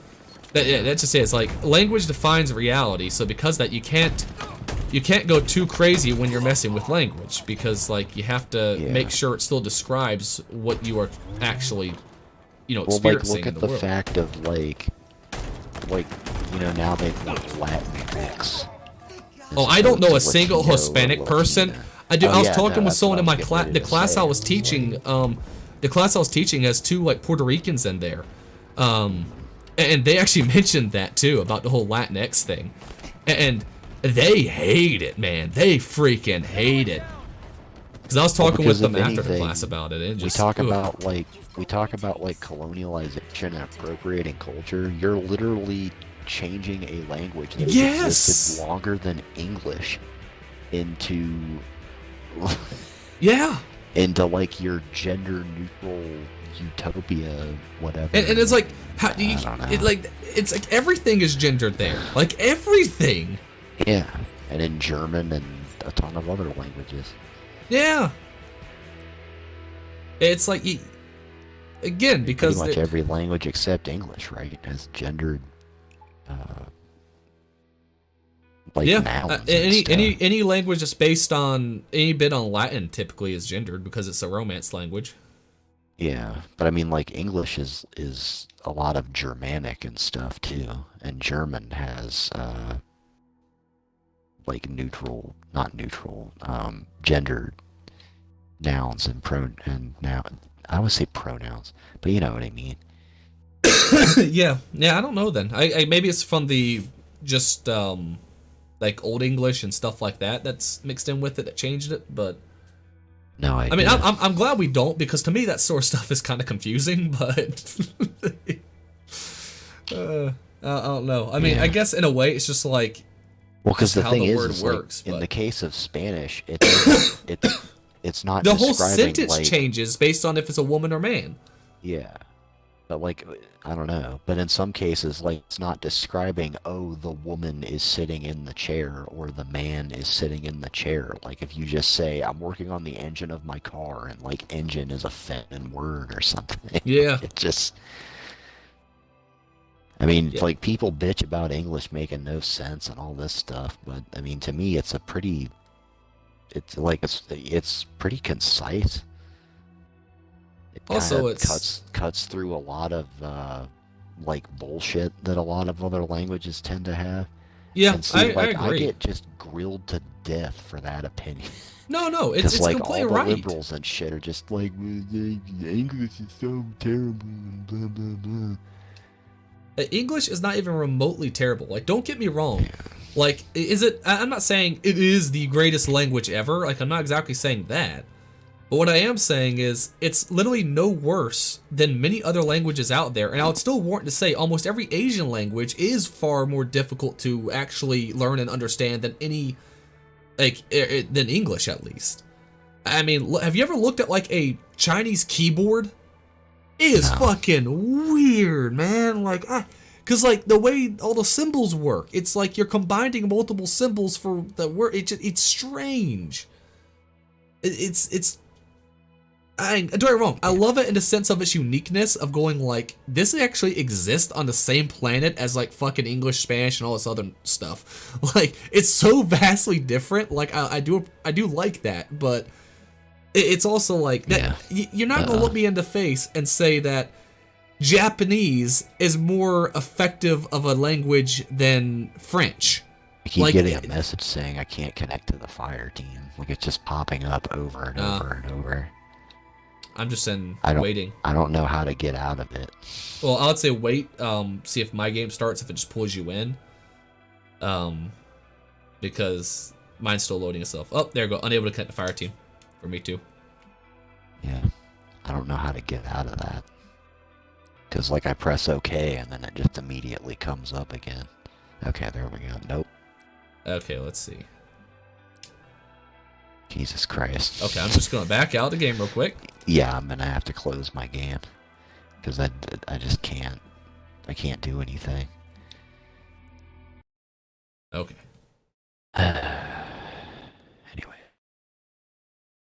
Speaker 2: that's just it. It's like language defines reality, so because that you can't go too crazy when you're messing with language, because like you have to make sure it still describes what you are actually, you know, experiencing.
Speaker 1: Well, like look at the fact of like you know, now they've got Latinx.
Speaker 2: Oh, I don't know a single Hispanic person. I was talking with someone in my class. The class I was teaching, the class I was teaching has 2 like Puerto Ricans in there, and they actually mentioned that too about the whole Latinx thing, and they hate it, man. They freaking hate it. Because I was talking with them after the class about it. And just,
Speaker 1: we talk about like colonialization and appropriating culture. You're literally changing a language that existed longer than English into into like your gender neutral utopia, whatever.
Speaker 2: And it's like, how do you? It's like everything is gendered there. Like everything.
Speaker 1: Yeah, and in German and a ton of other languages.
Speaker 2: Yeah. It's like, again, because
Speaker 1: pretty much every language except English, right, has gendered, like nouns.
Speaker 2: Any language that's based on any bit on Latin typically is gendered because it's a Romance language.
Speaker 1: Yeah, but I mean, like English is a lot of Germanic and stuff too, and German has like gendered nouns and I would say pronouns, but you know what I mean.
Speaker 2: yeah, I don't know then. I maybe it's from the just like Old English and stuff like that that's mixed in with it that changed it, but
Speaker 1: no, I
Speaker 2: mean I'm glad we don't, because to me that sort of stuff is kind of confusing, but I don't know. I mean, I guess in a way it's just like,
Speaker 1: well, because the thing is
Speaker 2: works,
Speaker 1: like, in the case of Spanish, it's not
Speaker 2: the whole
Speaker 1: describing,
Speaker 2: sentence
Speaker 1: like,
Speaker 2: changes based on if it's a woman or man.
Speaker 1: Yeah, but like I don't know. But in some cases, like it's not describing, oh, the woman is sitting in the chair or the man is sitting in the chair. Like if you just say, I'm working on the engine of my car, and like engine is a feminine word or something.
Speaker 2: Yeah,
Speaker 1: it just. I mean, like, people bitch about English making no sense and all this stuff, but, I mean, to me, it's pretty concise. It
Speaker 2: also,
Speaker 1: it cuts through a lot of, like, bullshit that a lot of other languages tend to have.
Speaker 2: Yeah,
Speaker 1: and see,
Speaker 2: I agree.
Speaker 1: I get just grilled to death for that opinion.
Speaker 2: No, it's
Speaker 1: like,
Speaker 2: completely
Speaker 1: all the
Speaker 2: right.
Speaker 1: liberals and shit are just like, English is so terrible and blah, blah, blah.
Speaker 2: English is not even remotely terrible. Like, don't get me wrong. Like, I'm not saying it is the greatest language ever. Like, I'm not exactly saying that. But what I am saying is, it's literally no worse than many other languages out there. And I would still warrant to say almost every Asian language is far more difficult to actually learn and understand than any, like, than English at least. I mean, have you ever looked at, like, a Chinese keyboard? It is fucking weird, man. Like, Because, like, the way all the symbols work, it's like you're combining multiple symbols for the word. It's strange. Don't get me wrong. I love it in the sense of its uniqueness of going, like, this actually exists on the same planet as, like, fucking English, Spanish, and all this other stuff. Like, it's so vastly different. Like, I do like that, but it's also like, that you're not going to look me in the face and say that Japanese is more effective of a language than French.
Speaker 1: I keep
Speaker 2: like,
Speaker 1: getting a message saying I can't connect to the fire team. Like, it's just popping up over and over and over.
Speaker 2: I'm just waiting.
Speaker 1: I don't know how to get out of it.
Speaker 2: Well, I would say wait, see if my game starts, if it just pulls you in. Because mine's still loading itself. Oh, there you go. Unable to connect the fire team. For me too.
Speaker 1: Yeah. I don't know how to get out of that. Because, like, I press OK, and then it just immediately comes up again. Okay, there we go. Nope.
Speaker 2: Okay, let's see.
Speaker 1: Jesus Christ.
Speaker 2: Okay, I'm just going to back out the game real quick.
Speaker 1: Yeah, I'm going to have to close my game. Because I just can't. I can't do anything.
Speaker 2: Okay.
Speaker 1: Anyway.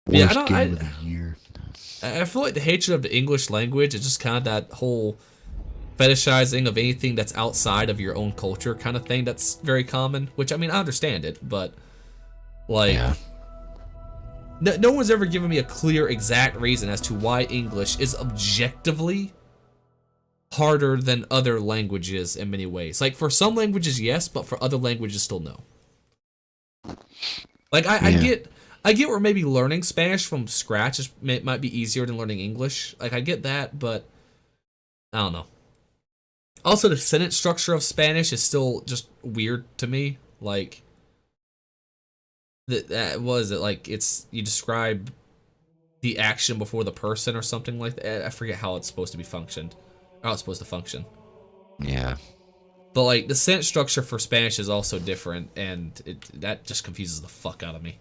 Speaker 2: Yeah,
Speaker 1: Worst game of the year.
Speaker 2: I feel like the hatred of the English language is just kind of that whole fetishizing of anything that's outside of your own culture kind of thing that's very common. Which, I mean, I understand it, but, like...
Speaker 1: Yeah.
Speaker 2: No one's ever given me a clear, exact reason as to why English is objectively harder than other languages in many ways. Like, for some languages, yes, but for other languages, still no. Like, I get where maybe learning Spanish from scratch might be easier than learning English. Like, I get that, but I don't know. Also, the sentence structure of Spanish is still just weird to me. Like, that was it, like, it's, you describe the action before the person or something like that. I forget how it's supposed to be functioned. How it's supposed to function.
Speaker 1: Yeah.
Speaker 2: But, like, the sentence structure for Spanish is also different, and that just confuses the fuck out of me.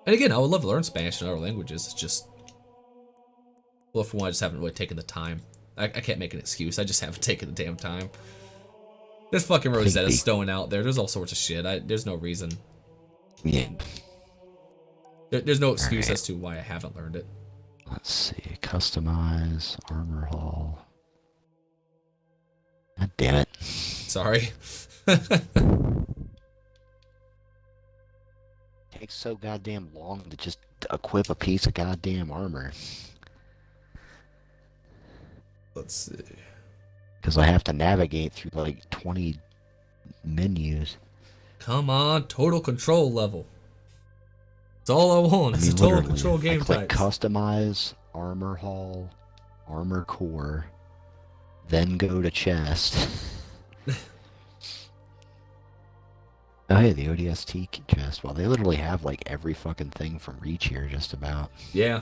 Speaker 2: And again, I would love to learn Spanish and other languages. It's just, well, for one, I just haven't really taken the time. I can't make an excuse. I just haven't taken the damn time. There's fucking Rosetta Stone out there. There's all sorts of shit. There's no reason.
Speaker 1: Yeah.
Speaker 2: There's no excuse as to why I haven't learned it.
Speaker 1: Let's see. Customize. Armor Hall. God damn it.
Speaker 2: Sorry.
Speaker 1: Takes so goddamn long to just equip a piece of goddamn armor.
Speaker 2: Let's see.
Speaker 1: Because I have to navigate through like 20 menus.
Speaker 2: Come on, total control level. That's all I want. It's a total control game
Speaker 1: I click
Speaker 2: type.
Speaker 1: Customize, Armor Hall, Armor Core, then go to Chest. Oh hey, the ODST chest. Well, they literally have like every fucking thing from Reach here, just about.
Speaker 2: Yeah.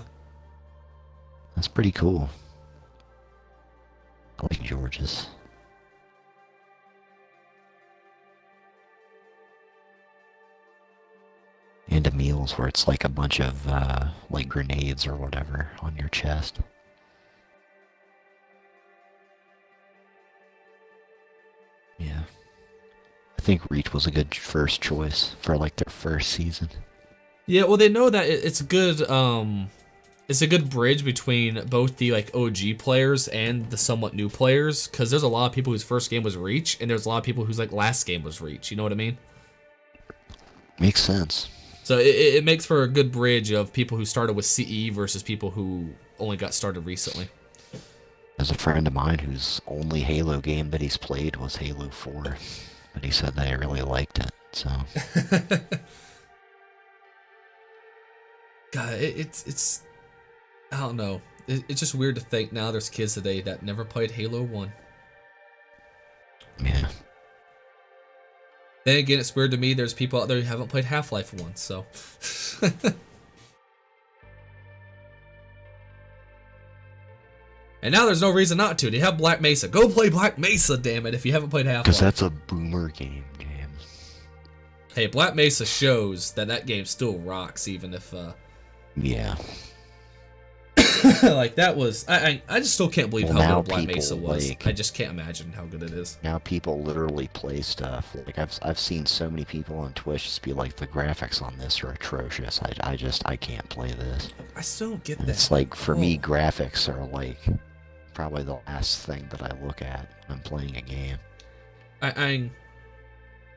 Speaker 1: That's pretty cool. I like George's. And Emil's, where it's like a bunch of like grenades or whatever on your chest. Yeah. I think Reach was a good first choice for like their first season.
Speaker 2: Yeah, well, they know that it's good. It's a good bridge between both the like OG players and the somewhat new players, because there's a lot of people whose first game was Reach, and there's a lot of people whose like last game was Reach. You know what I mean?
Speaker 1: Makes sense.
Speaker 2: So it makes for a good bridge of people who started with CE versus people who only got started recently.
Speaker 1: There's a friend of mine whose only Halo game that he's played was Halo 4, but he said that he really liked it. So.
Speaker 2: God, it's I don't know. It's just weird to think now there's kids today that never played Halo 1.
Speaker 1: Yeah.
Speaker 2: Then again, it's weird to me there's people out there who haven't played Half-Life 1, so. And now there's no reason not to. They have Black Mesa. Go play Black Mesa, damn it, if you haven't played Half-Life.
Speaker 1: Because that's a boomer game.
Speaker 2: Hey, Black Mesa shows that game still rocks, even if,
Speaker 1: Yeah.
Speaker 2: Like that was, I just still can't believe
Speaker 1: Well,
Speaker 2: how
Speaker 1: now
Speaker 2: good Black
Speaker 1: people,
Speaker 2: Mesa was.
Speaker 1: like-
Speaker 2: I just can't imagine how good it is.
Speaker 1: Now people literally play stuff. Like I've seen so many people on Twitch just be like, the graphics on this are atrocious. I can't play this.
Speaker 2: I still don't get
Speaker 1: And
Speaker 2: that.
Speaker 1: it's like, for me,
Speaker 2: Oh.
Speaker 1: graphics are like probably the last thing that I look at when I'm playing a game.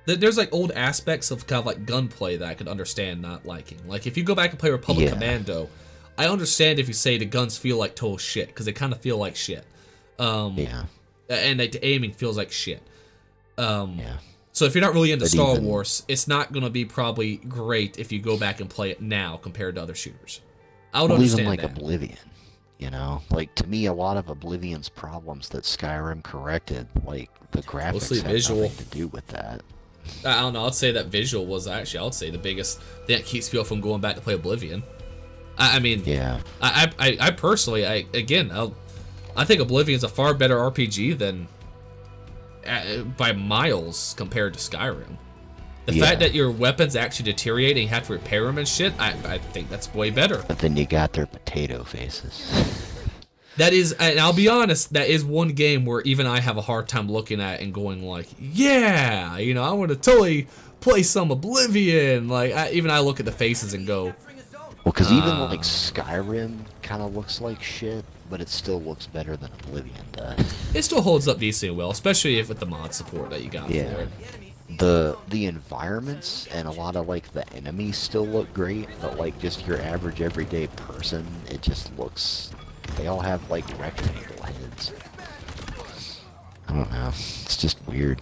Speaker 2: There's like old aspects of kind of like gunplay that I could understand not liking. Like if you go back and play Republic
Speaker 1: Yeah.
Speaker 2: Commando, I understand if you say the guns feel like total shit because they kind of feel like shit.
Speaker 1: Yeah,
Speaker 2: And like the aiming feels like shit.
Speaker 1: yeah.
Speaker 2: So if you're not really into
Speaker 1: But
Speaker 2: Star
Speaker 1: even-
Speaker 2: Wars, it's not gonna be probably great if you go back and play it now compared to other shooters. I would
Speaker 1: Well,
Speaker 2: understand
Speaker 1: even like
Speaker 2: that.
Speaker 1: Oblivion, you know, like to me, a lot of Oblivion's problems that Skyrim corrected, like the graphics
Speaker 2: Mostly
Speaker 1: had
Speaker 2: visual.
Speaker 1: nothing to do with that.
Speaker 2: I don't know. I'd say that visual was actually, I would say, the biggest thing that keeps people from going back to play Oblivion. I mean,
Speaker 1: Yeah,
Speaker 2: I personally, I think Oblivion's a far better RPG than by miles compared to Skyrim. The
Speaker 1: Yeah.
Speaker 2: fact that your weapons actually deteriorate and you have to repair them and shit, I think that's way better.
Speaker 1: but then you got their potato faces.
Speaker 2: That is, and I'll be honest, that is one game where even I have a hard time looking at and going like, yeah, you know, I want to totally play some Oblivion. Like, even I look at the faces and go,
Speaker 1: Well, because even like Skyrim kind of looks like shit, but it still looks better than Oblivion does.
Speaker 2: it still holds up decently well, especially if with the mod support that you got for
Speaker 1: Yeah.
Speaker 2: it.
Speaker 1: The environments and a lot of like the enemies still look great, but like just your average everyday person, it just looks. They all have like rectangle heads. I don't know. It's just weird.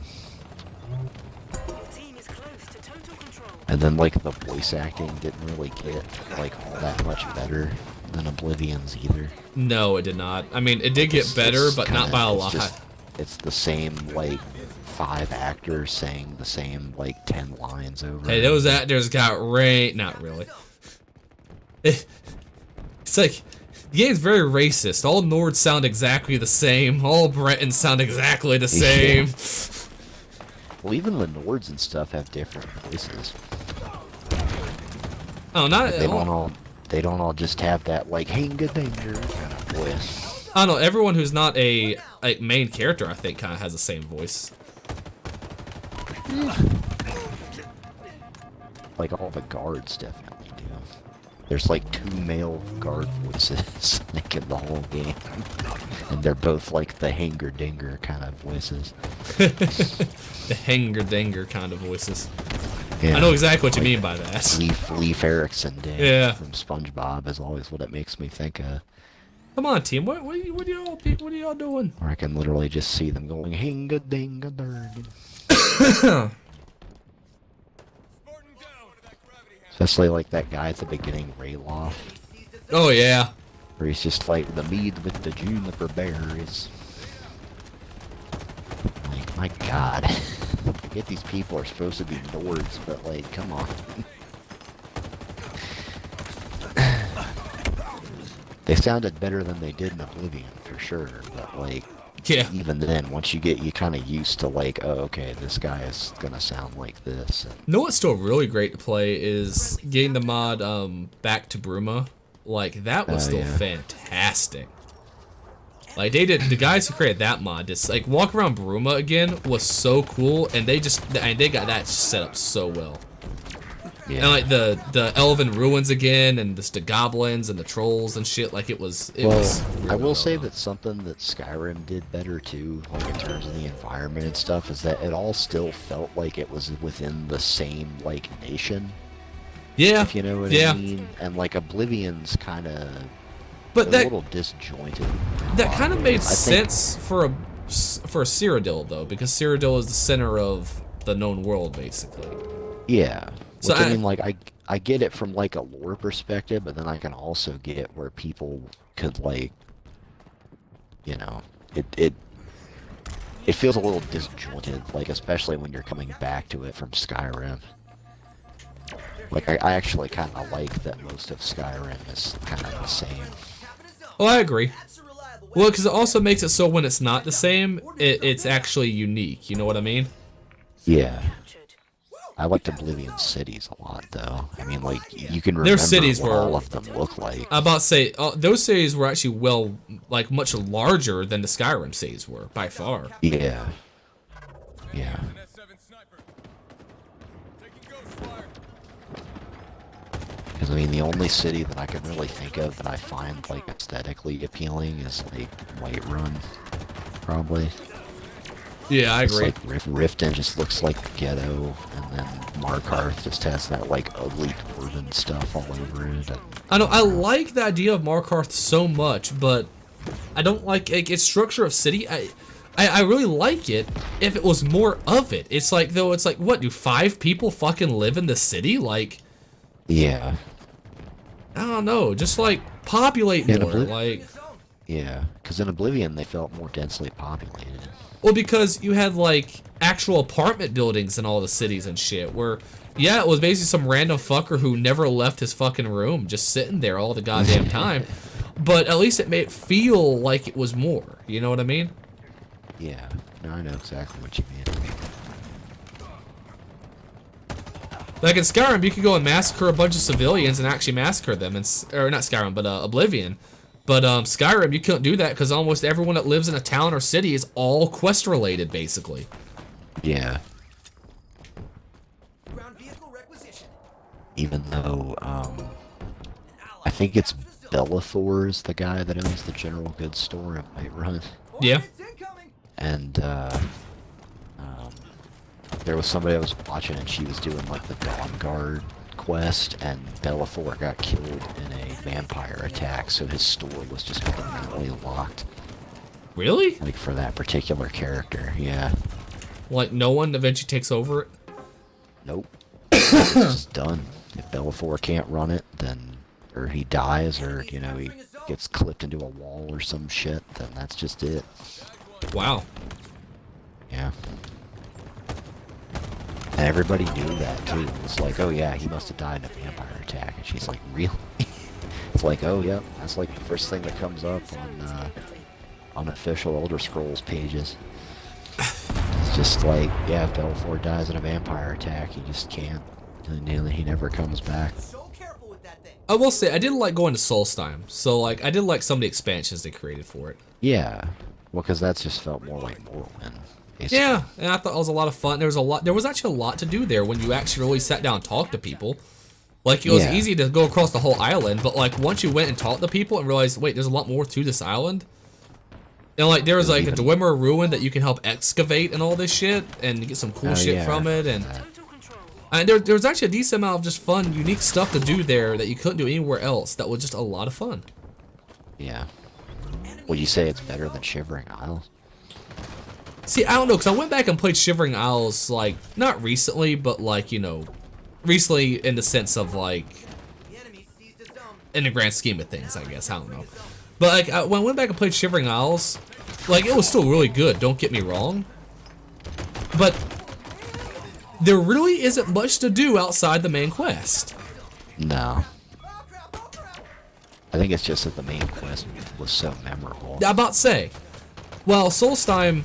Speaker 3: Team is close to total control.
Speaker 1: And then like the voice acting didn't really get like all that much better than Oblivion's either.
Speaker 2: No, it did not. I mean, it did get better,
Speaker 1: It's
Speaker 2: but not
Speaker 1: kinda-
Speaker 2: by a
Speaker 1: it's
Speaker 2: lot.
Speaker 1: just- it's the same like 5 actors saying the same like 10 lines over.
Speaker 2: Hey,
Speaker 1: and
Speaker 2: those actors got not really. It's like, the game's very racist. All Nords sound exactly the same. All Bretons sound exactly the same.
Speaker 1: Well, even the Nords and stuff have different voices.
Speaker 2: Oh, not
Speaker 1: They don't all just have that like Hinga Danger kind of voice.
Speaker 2: I don't know. Everyone who's not a main character, I think, kind of has the same voice.
Speaker 1: Like all the guards definitely do. There's like 2 male guard voices like in the whole game, and they're both like the Hanger Dinger kind of voices.
Speaker 2: The hanger dinger kind of voices.
Speaker 1: Yeah.
Speaker 2: I know exactly what you mean by that.
Speaker 1: Leaf Erikson did
Speaker 2: Yeah.
Speaker 1: from SpongeBob is always what it makes me think of.
Speaker 2: Come on, team. What are y'all doing?
Speaker 1: Or I can literally just see them going Hinga Dinga Durg. Especially like that guy at the beginning, Rayloff,
Speaker 2: Oh yeah.
Speaker 1: where he's just like the mead with the juniper berries. Like, my god. I get these people are supposed to be Nords, but like, come on. They sounded better than they did in Oblivion, for sure, but like,
Speaker 2: Yeah.
Speaker 1: even then, once you kind of used to like, oh, okay, this guy is gonna sound like this. And,
Speaker 2: You know what's still really great to play is getting the mod Back to Bruma. Like that was
Speaker 1: Oh,
Speaker 2: still
Speaker 1: yeah.
Speaker 2: fantastic. Like the guys who created that mod, just like walk around Bruma again was so cool, and they got that set up so well.
Speaker 1: yeah.
Speaker 2: And like the elven ruins again, and just the goblins and the trolls and shit. Like it was.
Speaker 1: Well,
Speaker 2: really
Speaker 1: I will
Speaker 2: well
Speaker 1: say
Speaker 2: done.
Speaker 1: that something that Skyrim did better too, like in terms of the environment and stuff, is that it all still felt like it was within the same like nation,
Speaker 2: Yeah.
Speaker 1: if you know what
Speaker 2: Yeah.
Speaker 1: I mean. And like Oblivion's kind of
Speaker 2: But
Speaker 1: a
Speaker 2: that
Speaker 1: little disjointed.
Speaker 2: that kind of made
Speaker 1: I think-
Speaker 2: sense for a Cyrodiil though, because Cyrodiil is the center of the known world basically.
Speaker 1: Yeah.
Speaker 2: So
Speaker 1: Which, I
Speaker 2: I-
Speaker 1: mean, like I get it from like a lore perspective, but then I can also get where people could like, you know, it feels a little disjointed, like especially when you're coming back to it from Skyrim. Like I actually kind of like that most of Skyrim is kind of the same.
Speaker 2: Well, I agree.
Speaker 4: That's a reliable way.
Speaker 2: Well, because it also makes it so when it's not the same, it's actually unique. You know what I mean?
Speaker 1: Yeah.
Speaker 3: Captured.
Speaker 1: I liked Oblivion cities a lot, though. I mean, like, you can
Speaker 2: Their
Speaker 1: remember
Speaker 2: cities
Speaker 1: what
Speaker 2: were-
Speaker 1: all of them look like.
Speaker 2: I'm about to say those cities were actually much larger than the Skyrim cities were by far.
Speaker 1: Yeah. Yeah. Because, I mean, the only city that I can really think of that I find, like, aesthetically appealing is, like, Whiterun, probably.
Speaker 2: Yeah, I
Speaker 1: It's
Speaker 2: agree.
Speaker 1: like Riften just looks like the ghetto, and then Markarth just has that, like, ugly dwarven stuff all over it. And,
Speaker 2: I know I like the idea of Markarth so much, but I don't like its structure of city. I really like it if it was more of it. It's like though it's like what do 5 people fucking live in the city? Like
Speaker 1: yeah.
Speaker 2: I don't know, just like populate
Speaker 1: Yeah,
Speaker 2: more.
Speaker 1: Obli-
Speaker 2: Like
Speaker 1: Yeah. Because in Oblivion, they felt more densely populated.
Speaker 2: well because you had like actual apartment buildings in all the cities and shit where yeah it was basically some random fucker who never left his fucking room just sitting there all the goddamn time. But at least it made it feel like it was more. You know what I mean?
Speaker 1: Yeah. No, I know exactly what you mean.
Speaker 2: Like in Skyrim, you could go and massacre a bunch of civilians and actually massacre them, or not Skyrim, but Oblivion. But Skyrim, you couldn't do that because almost everyone that lives in a town or city is all quest related, basically.
Speaker 1: Yeah.
Speaker 4: Ground vehicle requisition.
Speaker 1: Even though, I think it's Bellathor's the guy that owns the general goods store in Whiterun.
Speaker 2: Yeah.
Speaker 4: Ordnance incoming.
Speaker 1: And, there was somebody I was watching and she was doing, like, the Dawn Guard quest, and Bellathor got killed in a vampire attack, so his store was just permanently locked.
Speaker 2: Really?
Speaker 1: Like, for that particular character, yeah.
Speaker 2: Like no one eventually takes over it?
Speaker 1: Nope. It's just done. If Bellathor can't run it, then, or he dies, or, you know, he gets clipped into a wall or some shit, then that's just it.
Speaker 2: Wow.
Speaker 1: Yeah. And everybody knew that, too. It was like, oh yeah, he must have died in a vampire attack. And she's like, really? It's like, oh yep, that's like the first thing that comes up on official Elder Scrolls pages. It's just like, yeah, if Bellathor dies in a vampire attack, he just can't. And he never comes back.
Speaker 4: So careful with that thing.
Speaker 2: I will say, I did like going to Solstheim. So, like, I did like some of the expansions they created for it.
Speaker 1: Yeah. Well, because that's just felt more like Morrowind. Basically.
Speaker 2: Yeah, and I thought it was a lot of fun. There was actually a lot to do there when you actually really sat down and talked to people. Like, it was
Speaker 1: Yeah.
Speaker 2: easy to go across the whole island, but, like, once you went and talked to people and realized, wait, there's a lot more to this island. And, like, there was, like, a Dwemer ruin that you can help excavate and all this shit, and get some cool
Speaker 1: Oh,
Speaker 2: shit
Speaker 1: yeah,
Speaker 2: from it, and...
Speaker 3: Total control.
Speaker 2: And there was actually a decent amount of just fun, unique stuff to do there that you couldn't do anywhere else. That was just a lot of fun.
Speaker 1: Yeah. Would you say it's better than Shivering Isles?
Speaker 2: See, I don't know, because I went back and played Shivering Isles, like, not recently, but, like, you know, recently in the sense of, like,
Speaker 4: The enemy seized a zone.
Speaker 2: in the grand scheme of things, I guess. I don't know. But, like, when I went back and played Shivering Isles, like, it was still really good, don't get me wrong. But there really isn't much to do outside the main quest.
Speaker 1: No. I think it's just that the main quest was so memorable.
Speaker 2: I'm about to say, well, Solstheim,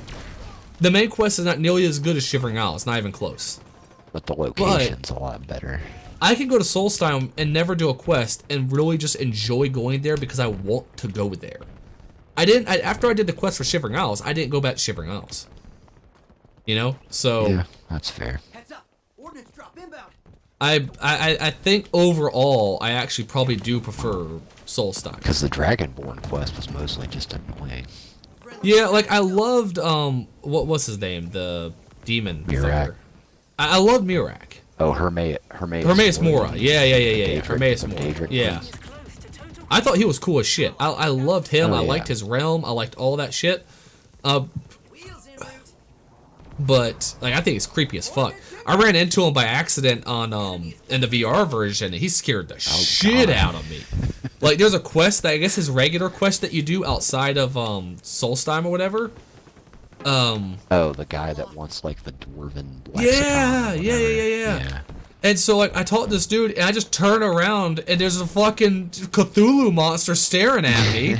Speaker 2: the main quest is not nearly as good as Shivering Isles, not even close.
Speaker 1: But the location's a lot better.
Speaker 2: I can go to Solstheim and never do a quest and really just enjoy going there because I want to go there. After I did the quest for Shivering Isles, I didn't go back to Shivering Isles. You know? So
Speaker 1: Yeah, that's fair.
Speaker 4: Heads up. Ordnance drop inbound.
Speaker 2: I think overall I actually probably do prefer Solstheim.
Speaker 1: Because the Dragonborn quest was mostly just annoying.
Speaker 2: Yeah, like I loved what was his name? The demon
Speaker 1: Mirak.
Speaker 2: fucker. I loved Mirak.
Speaker 1: Oh, Hermaeus
Speaker 2: Mora. Yeah.
Speaker 1: Daedric
Speaker 2: Hermaeus
Speaker 1: from
Speaker 2: Mora.
Speaker 1: Daedric
Speaker 2: Yeah.
Speaker 1: Prince.
Speaker 3: Close to total
Speaker 2: I thought he was cool as shit. I loved him.
Speaker 1: Oh,
Speaker 2: I
Speaker 1: yeah.
Speaker 2: liked his realm. I liked all that shit.
Speaker 4: Wheels en route.
Speaker 2: But like I think he's creepy as fuck. I ran into him by accident on in the VR version, and he scared the shit
Speaker 1: God.
Speaker 2: out of me. Like there's a quest that I guess is regular quest that you do outside of Solstheim or whatever.
Speaker 1: Oh, the guy that wants like the dwarven lexicon.
Speaker 2: Yeah.
Speaker 1: or
Speaker 2: Yeah.
Speaker 1: whatever.
Speaker 2: And so like I talked to this dude, and I just turn around, and there's a fucking Cthulhu monster staring at me.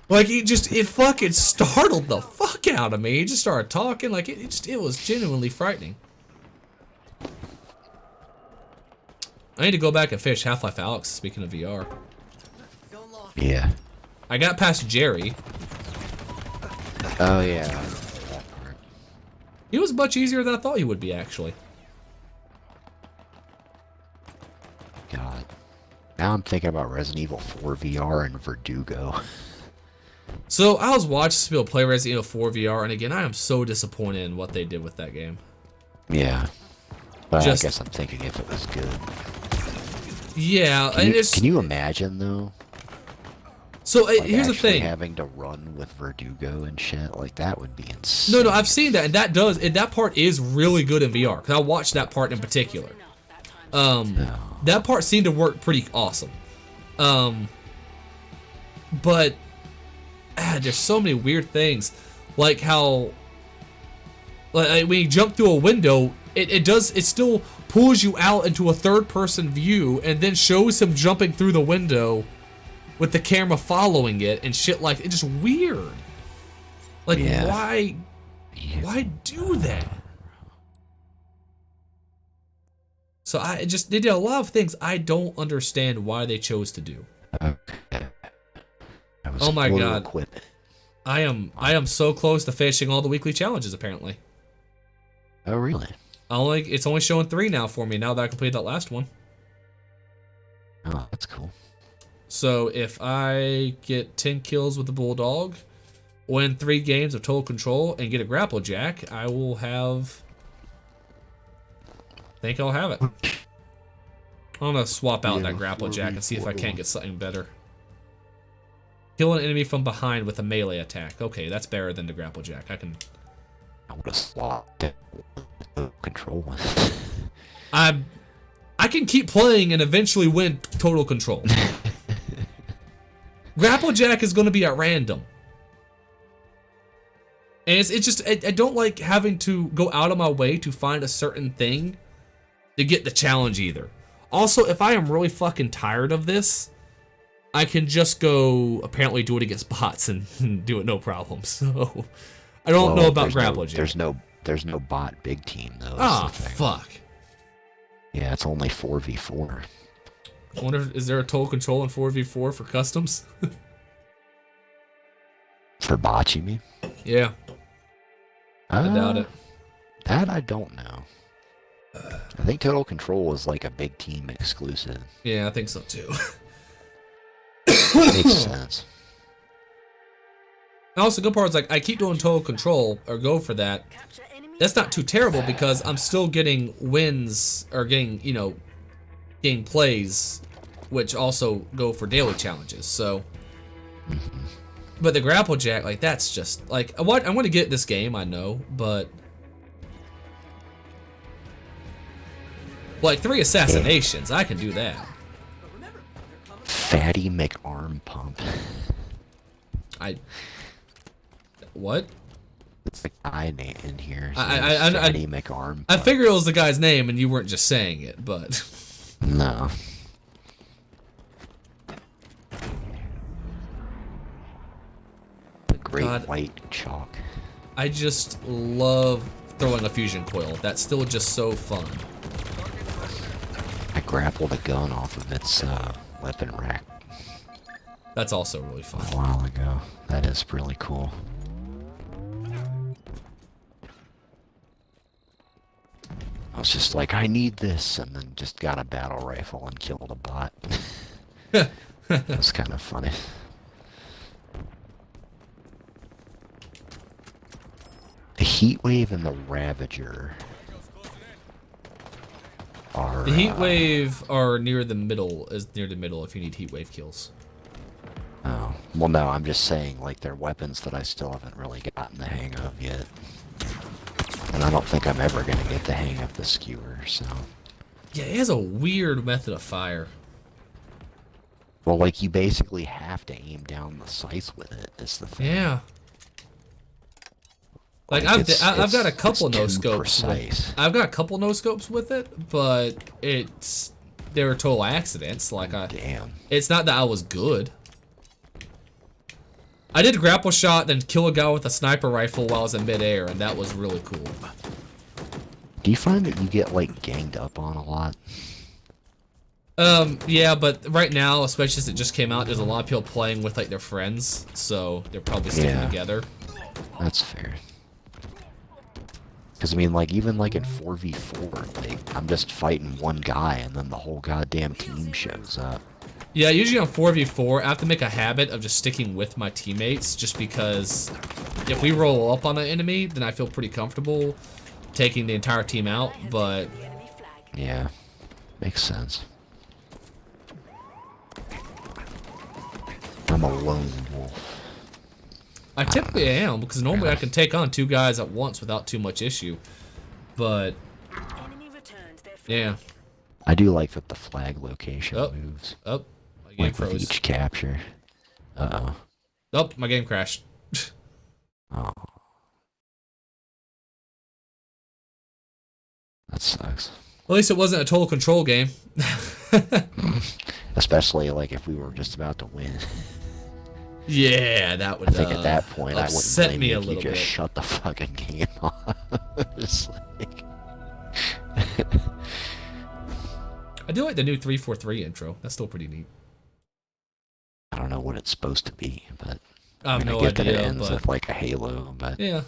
Speaker 2: Like it fucking startled the fuck out of me. He just started talking like it was genuinely frightening. I need to go back and finish Half-Life Alyx, speaking of VR.
Speaker 4: Zone locked.
Speaker 1: Yeah.
Speaker 2: I got past Jerry.
Speaker 1: Oh yeah. That part.
Speaker 2: He was much easier than I thought he would be, actually.
Speaker 1: God. Now I'm thinking about Resident Evil 4 VR and Verdugo.
Speaker 2: So, I was watching some people play Resident Evil 4 VR, and again, I am so disappointed in what they did with that game.
Speaker 1: Yeah. But
Speaker 2: Just-
Speaker 1: I guess I'm thinking if it was good.
Speaker 2: Yeah,
Speaker 1: Can
Speaker 2: and
Speaker 1: you,
Speaker 2: it's...
Speaker 1: can you imagine though?
Speaker 2: So,
Speaker 1: Like
Speaker 2: here's the
Speaker 1: actually
Speaker 2: thing.
Speaker 1: having to run with Verdugo and shit, like that would be insane.
Speaker 2: No, I've seen that, and that part is really good in VR, because I watched that part in particular. That part seemed to work pretty awesome. But there's so many weird things, like how, like when you jump through a window, it still pulls you out into a third-person view, and then shows him jumping through the window, with the camera following it and shit like it's just weird. Like
Speaker 1: Yeah.
Speaker 2: why do that? So they did a lot of things I don't understand why they chose to do.
Speaker 1: Okay. I was
Speaker 2: Oh my
Speaker 1: a little
Speaker 2: God.
Speaker 1: equipment.
Speaker 2: I am so close to finishing all the weekly challenges apparently.
Speaker 1: Oh really?
Speaker 2: It's only showing 3 now for me now that I completed that last one.
Speaker 1: Oh, that's cool.
Speaker 2: So if I get 10 kills with the Bulldog, win 3 games of Total Control, and get a Grapple Jack, I will have... I think I'll have it. I'm gonna swap out that Grapple Jack and see if I can't get something better. Kill an enemy from behind with a melee attack. Okay, that's better than the Grapple Jack. I
Speaker 1: would have swapped it with control.
Speaker 2: I can keep playing and eventually win Total Control. Grapple Jack is going to be at random. And it's just, I don't like having to go out of my way to find a certain thing to get the challenge either. Also, if I am really fucking tired of this, I can just go apparently do it against bots and do it no problem. So, I don't know about Grapple Jack.
Speaker 1: There's no bot big team though.
Speaker 2: Ah,
Speaker 1: is the thing.
Speaker 2: fuck.
Speaker 1: Yeah, it's only 4v4.
Speaker 2: I wonder, is there a Total Control in 4v4 for customs?
Speaker 1: For bots, you mean?
Speaker 2: Yeah, I doubt it.
Speaker 1: That I don't know. I think Total Control is like a big team exclusive.
Speaker 2: Yeah, I think so too.
Speaker 1: Makes sense.
Speaker 2: And also, good part is like I keep doing Total Control or go for that.
Speaker 3: Capture enemy
Speaker 2: That's not too terrible because I'm still getting wins or getting getting plays, which also go for daily challenges. So, but the Grapple Jack, like that's just like I want to get this game. I know, but like 3 assassinations, I can do that.
Speaker 1: Fatty McArm Pump.
Speaker 2: What?
Speaker 1: It's a guy in here.
Speaker 2: I
Speaker 1: Fatty McArm.
Speaker 2: I
Speaker 1: Pump.
Speaker 2: figured it was the guy's name, and you weren't just saying it, but.
Speaker 1: No. The great
Speaker 2: God.
Speaker 1: white chalk.
Speaker 2: I just love throwing a fusion coil. That's still just so fun.
Speaker 1: I grappled a gun off of its weapon rack
Speaker 2: That's also really fun.
Speaker 1: a while ago. That is really cool. I was just like, I need this, and then just got a battle rifle and killed a bot. That's kind of funny. The Heat Wave and the Ravager are...
Speaker 2: The heat wave are near the middle. Is near the middle if you need heat wave kills.
Speaker 1: Oh, well, no, I'm just saying, like, they're weapons that I still haven't really gotten the hang of yet. And I don't think I'm ever going to get the hang of the skewer, so...
Speaker 2: Yeah, it has a weird method of fire.
Speaker 1: Well, like, you basically have to aim down the sights with it, is the thing.
Speaker 2: Yeah. Like I've got a couple no scopes. I've got a couple no scopes with it, but they were total accidents. Like
Speaker 1: Damn.
Speaker 2: it's not that I was good. I did grapple shot, then kill a guy with a sniper rifle while I was in midair, and that was really cool.
Speaker 1: Do you find that you get, like, ganged up on a lot?
Speaker 2: Yeah, but right now, especially since it just came out, there's a lot of people playing with like their friends, so they're probably sticking
Speaker 1: Yeah.
Speaker 2: together.
Speaker 1: That's fair. Because, I mean, like, even, like, in 4v4, like, I'm just fighting one guy, and then the whole goddamn team shows up.
Speaker 2: Yeah, usually on 4v4, I have to make a habit of just sticking with my teammates, just because if we roll up on an enemy, then I feel pretty comfortable taking the entire team out, but...
Speaker 1: Yeah, makes sense. I'm a lone wolf.
Speaker 2: I typically am, because normally I can take on 2 guys at once without too much issue, but...
Speaker 3: Enemy returned their flag.
Speaker 2: Yeah.
Speaker 1: I do like that the flag location
Speaker 2: Oh.
Speaker 1: moves.
Speaker 2: Oh, my game
Speaker 1: Like with
Speaker 2: froze.
Speaker 1: each capture. Uh-oh.
Speaker 2: Oh, my game crashed.
Speaker 1: Oh. That sucks.
Speaker 2: At least it wasn't a total control game.
Speaker 1: Especially, like, if we were just about to win.
Speaker 2: Yeah, that would
Speaker 1: I think at that point, I wouldn't
Speaker 2: upset
Speaker 1: blame
Speaker 2: me
Speaker 1: you
Speaker 2: a
Speaker 1: if you
Speaker 2: little
Speaker 1: just
Speaker 2: bit.
Speaker 1: shut the fucking game off. Just like...
Speaker 2: I do like the new 343 intro. That's still pretty neat.
Speaker 1: I don't know what it's supposed to be, but...
Speaker 2: I have
Speaker 1: mean,
Speaker 2: no
Speaker 1: I get that it
Speaker 2: idea,
Speaker 1: ends
Speaker 2: but
Speaker 1: with, like, a halo, but...
Speaker 2: yeah.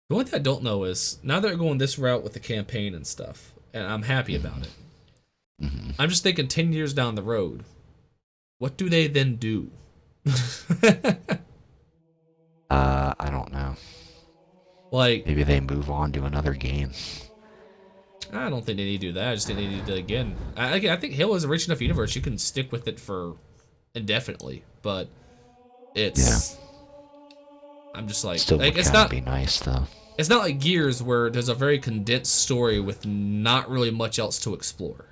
Speaker 2: The one thing I don't know is, now they're going this route with the campaign and stuff, and I'm happy about it.
Speaker 1: Mhm.
Speaker 2: I'm just thinking 10 years down the road, what do they then do?
Speaker 1: I don't know.
Speaker 2: Like,
Speaker 1: Maybe they move on to another game.
Speaker 2: I don't think they need to do that. I just think they need to, again, I think Halo is a rich enough universe. You can stick with it for indefinitely, but it's... I'm just like,
Speaker 1: Still would
Speaker 2: it's
Speaker 1: kind of
Speaker 2: not...
Speaker 1: be nice, though.
Speaker 2: It's not like Gears where there's a very condensed story with not really much else to explore.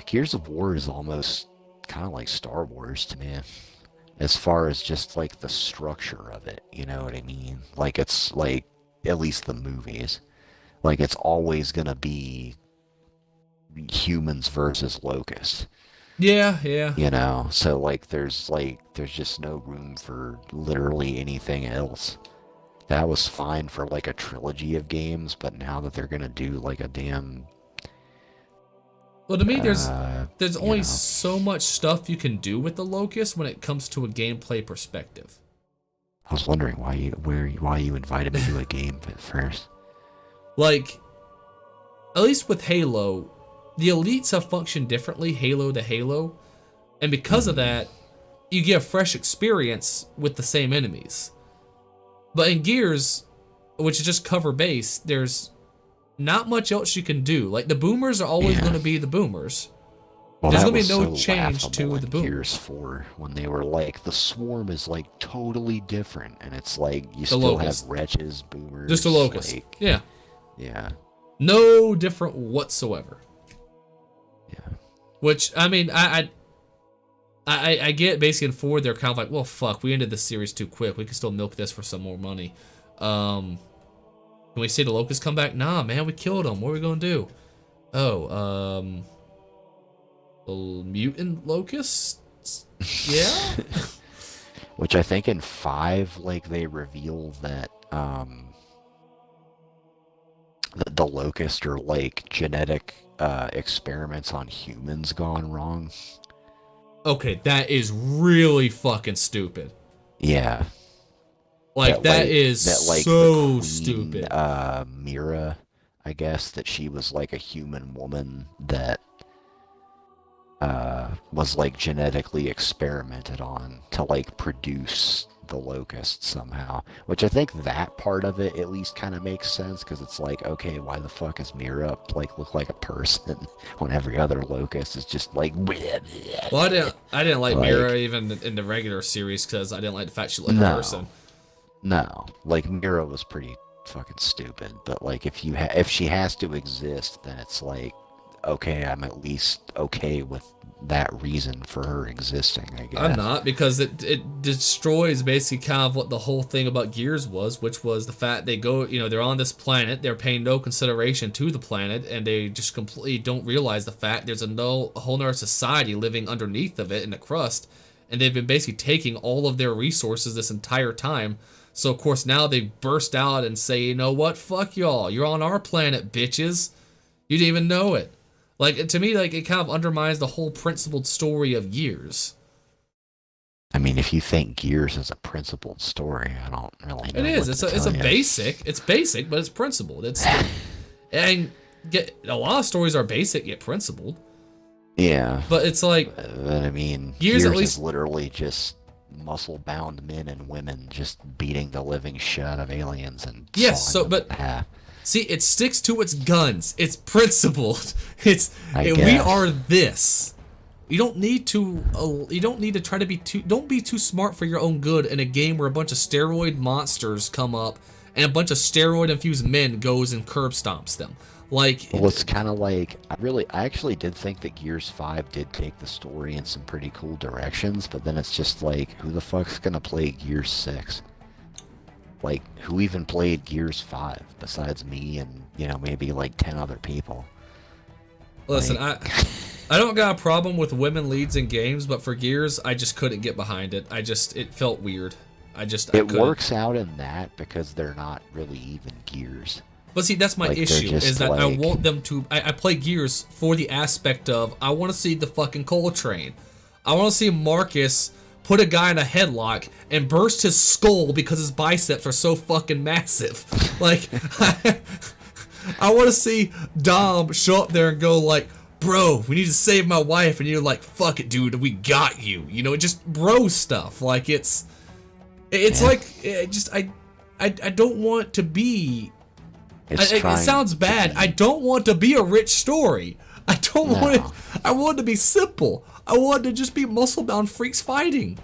Speaker 1: Gears of War is almost kind of like Star Wars to me. As far as just, like, the structure of it, you know what I mean? Like, it's, like, at least the movies. Like, it's always gonna be humans versus locusts.
Speaker 2: Yeah, yeah.
Speaker 1: You know, so like there's just no room for literally anything else. That was fine for like a trilogy of games, but now that they're gonna do like a damn
Speaker 2: Well, to me, there's
Speaker 1: you
Speaker 2: only
Speaker 1: know.
Speaker 2: so much stuff you can do with the Locust when it comes to a gameplay perspective.
Speaker 1: I was wondering why you invited me to a game at first.
Speaker 2: Like, at least with Halo, the elites have functioned differently, Halo to Halo, and because of that, you get a fresh experience with the same enemies. But in Gears, which is just cover base, there's not much else you can do. Like, the boomers are always
Speaker 1: Yeah.
Speaker 2: going to be the boomers.
Speaker 1: Well,
Speaker 2: There's
Speaker 1: that
Speaker 2: gonna be
Speaker 1: was
Speaker 2: no
Speaker 1: so
Speaker 2: change to
Speaker 1: laughable
Speaker 2: the
Speaker 1: in
Speaker 2: boomers.
Speaker 1: Gears 4 when they were like, the swarm is like totally different, and it's like you
Speaker 2: The
Speaker 1: still
Speaker 2: Locust.
Speaker 1: have wretches, boomers.
Speaker 2: Just a Locust.
Speaker 1: Like,
Speaker 2: Yeah.
Speaker 1: yeah,
Speaker 2: No different whatsoever.
Speaker 1: yeah.
Speaker 2: Which, I mean, I get basically in 4, they're kind of like, well, fuck, we ended the series too quick. We can still milk this for some more money. Can we see the Locusts come back? Nah, man, we killed them. What are we gonna do? Oh, the mutant locusts? Yeah?
Speaker 1: Which I think in 5, like, they reveal that, the Locust are, like, genetic, experiments on humans gone wrong.
Speaker 2: Okay, that is really fucking stupid.
Speaker 1: Yeah.
Speaker 2: Like, that
Speaker 1: like,
Speaker 2: is
Speaker 1: that, like,
Speaker 2: so
Speaker 1: the queen,
Speaker 2: stupid.
Speaker 1: Mira, I guess, that she was, like, a human woman that, was, like, genetically experimented on to, like, produce the Locust somehow. Which I think that part of it at least kind of makes sense, because it's like, okay, why the fuck is Mira, like, look like a person when every other Locust is just, like, bleh, bleh.
Speaker 2: Well, I didn't like
Speaker 1: Like-
Speaker 2: Mira even in the regular series because I didn't like the fact she looked like
Speaker 1: No.
Speaker 2: a person.
Speaker 1: No, like, Mira was pretty fucking stupid, but, like, if she has to exist, then it's like, okay, I'm at least okay with that reason for her existing, I guess.
Speaker 2: I'm not, because it destroys basically kind of what the whole thing about Gears was, which was the fact they go, they're on this planet, they're paying no consideration to the planet, and they just completely don't realize the fact there's a whole nother society living underneath of it in the crust, and they've been basically taking all of their resources this entire time. So of course now they burst out and say, you know what, fuck y'all, you're on our planet, bitches. You didn't even know it. Like, to me, like, it kind of undermines the whole principled story of Gears.
Speaker 1: I mean, if you think Gears is a principled story, I don't really know.
Speaker 2: It is.
Speaker 1: What
Speaker 2: It's
Speaker 1: to
Speaker 2: a
Speaker 1: tell you.
Speaker 2: basic. It's basic, but it's principled. And a lot of stories are basic yet principled.
Speaker 1: Yeah.
Speaker 2: But it's like,
Speaker 1: But I mean,
Speaker 2: Gears
Speaker 1: Gears
Speaker 2: at least-
Speaker 1: is literally just muscle-bound men and women just beating the living shit out of aliens and
Speaker 2: Yes,
Speaker 1: sawing
Speaker 2: so-
Speaker 1: them
Speaker 2: but-
Speaker 1: in half.
Speaker 2: see, it sticks to its guns. It's principled. We
Speaker 1: guess.
Speaker 2: are this. You don't need to. You don't need to try to be too. Don't be too smart for your own good in a game where a bunch of steroid monsters come up and a bunch of steroid-infused men goes and curb stomps them. Like,
Speaker 1: Well, it's kind of like I actually did think that Gears 5 did take the story in some pretty cool directions, but then it's just like, who the fuck's gonna play Gears 6? Like, who even played Gears 5 besides me and, you know, maybe like 10 other people?
Speaker 2: listen, I don't got a problem with women leads in games, but for Gears, I just couldn't get behind it. It felt weird. I
Speaker 1: It
Speaker 2: couldn't.
Speaker 1: works out in that because they're not really even Gears.
Speaker 2: But see, that's my
Speaker 1: Like, they're
Speaker 2: issue,
Speaker 1: just
Speaker 2: is that I
Speaker 1: like-
Speaker 2: want them to. I play Gears for the aspect of I want to see the fucking coal train. I want to see Marcus put a guy in a headlock and burst his skull because his biceps are so fucking massive. Like, I want to see Dom show up there and go like, bro, we need to save my wife, and you're like, fuck it, dude, we got you. You know, just bro stuff. Like, it's like, I don't want to be. It sounds bad. I don't want to be a rich story. I don't want it. I want it to be simple. I want it to just be muscle-bound freaks fighting,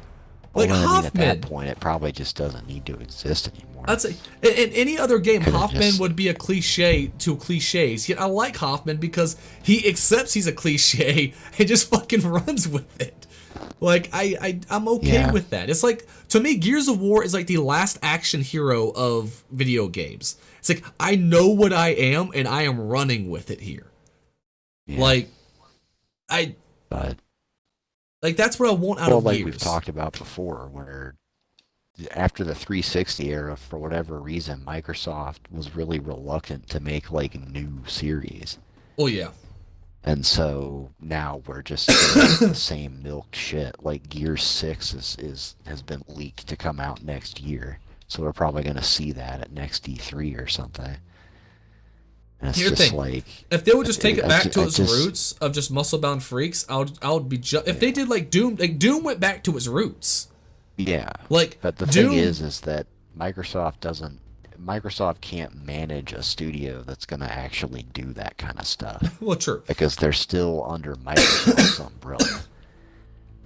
Speaker 2: like
Speaker 1: Well, I mean,
Speaker 2: Hoffman.
Speaker 1: at that point, it probably just doesn't need to exist anymore.
Speaker 2: I'd say in any other game,
Speaker 1: Could've
Speaker 2: Hoffman
Speaker 1: just-
Speaker 2: would be a cliche to cliches. Yet I like Hoffman because he accepts he's a cliche and just fucking runs with it. Like I'm okay
Speaker 1: Yeah.
Speaker 2: with that. It's like, to me, Gears of War is like the last action hero of video games. It's like, I know what I am and I am running with it here.
Speaker 1: Yeah,
Speaker 2: Like
Speaker 1: but
Speaker 2: that's what I want out
Speaker 1: well,
Speaker 2: of
Speaker 1: like
Speaker 2: Gears.
Speaker 1: we've talked about before, where after the 360 era, for whatever reason, Microsoft was really reluctant to make like new series.
Speaker 2: Oh yeah.
Speaker 1: And so now we're just getting the same milk shit. Like Gears 6 has been leaked to come out next year, so we're probably gonna see that at next E3 or something. And it's
Speaker 2: Here's the
Speaker 1: just
Speaker 2: thing.
Speaker 1: like,
Speaker 2: If they would just take it
Speaker 1: I
Speaker 2: back
Speaker 1: ju-
Speaker 2: to
Speaker 1: I
Speaker 2: its
Speaker 1: just-
Speaker 2: roots of just muscle-bound freaks, I would be if they did like Doom went back to its roots.
Speaker 1: yeah.
Speaker 2: Like,
Speaker 1: But the
Speaker 2: Doom,
Speaker 1: thing is that Microsoft can't manage a studio that's gonna actually do that kind of stuff
Speaker 2: well, true.
Speaker 1: because they're still under Microsoft's umbrella.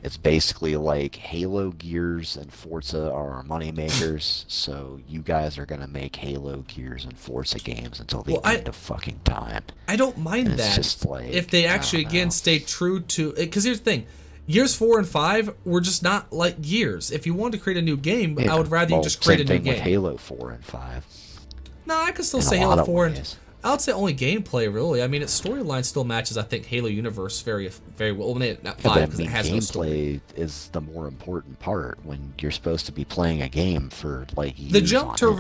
Speaker 1: It's basically like Halo, Gears, and Forza are our moneymakers, so you guys are gonna make Halo, Gears, and Forza games until the
Speaker 2: Well,
Speaker 1: end of fucking time.
Speaker 2: I don't mind
Speaker 1: And it's
Speaker 2: that
Speaker 1: just like,
Speaker 2: if they actually
Speaker 1: I don't
Speaker 2: again
Speaker 1: know.
Speaker 2: stay true to it. Because here's the thing, Gears 4 and 5 were just not like Gears. If you wanted to create a new game,
Speaker 1: Yeah,
Speaker 2: I would rather
Speaker 1: well,
Speaker 2: you just create a
Speaker 1: same
Speaker 2: new
Speaker 1: thing with
Speaker 2: game.
Speaker 1: Halo 4 and 5.
Speaker 2: No, I could still
Speaker 1: in a
Speaker 2: say
Speaker 1: lot
Speaker 2: Halo
Speaker 1: of
Speaker 2: 4 and
Speaker 1: ways.
Speaker 2: I would say only gameplay really. I mean, its storyline still matches, I think, Halo Universe very well. Well, not
Speaker 1: Yeah,
Speaker 2: 5
Speaker 1: but I
Speaker 2: because
Speaker 1: mean,
Speaker 2: it has no story.
Speaker 1: gameplay is the more important part when you're supposed to be playing a game for like years.
Speaker 2: The jump
Speaker 1: on
Speaker 2: to
Speaker 1: end.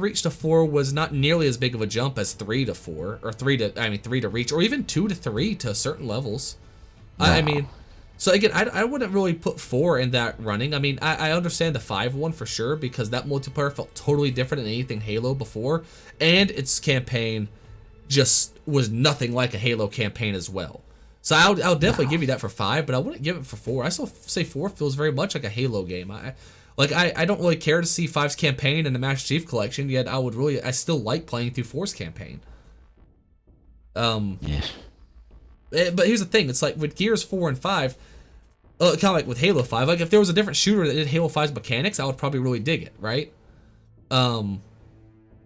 Speaker 2: reach to 4 was not nearly as big of a jump as 3 to 4, or 3 to reach, or even 2 to 3 to certain levels. I
Speaker 1: No.
Speaker 2: mean, so again, I wouldn't really put 4 in that running. I mean, I understand the 5 one for sure because that multiplayer felt totally different than anything Halo before, and its campaign just was nothing like a Halo campaign as well. So I'll definitely give you that for 5, but I wouldn't give it for 4. I still say 4 feels very much like a Halo game. I don't really care to see 5's campaign in the Master Chief Collection, yet I still like playing through 4's campaign.
Speaker 1: Yeah.
Speaker 2: But here's the thing, it's like with Gears 4 and 5, kind of like with Halo 5, like if there was a different shooter that did Halo 5's mechanics, I would probably really dig it, right?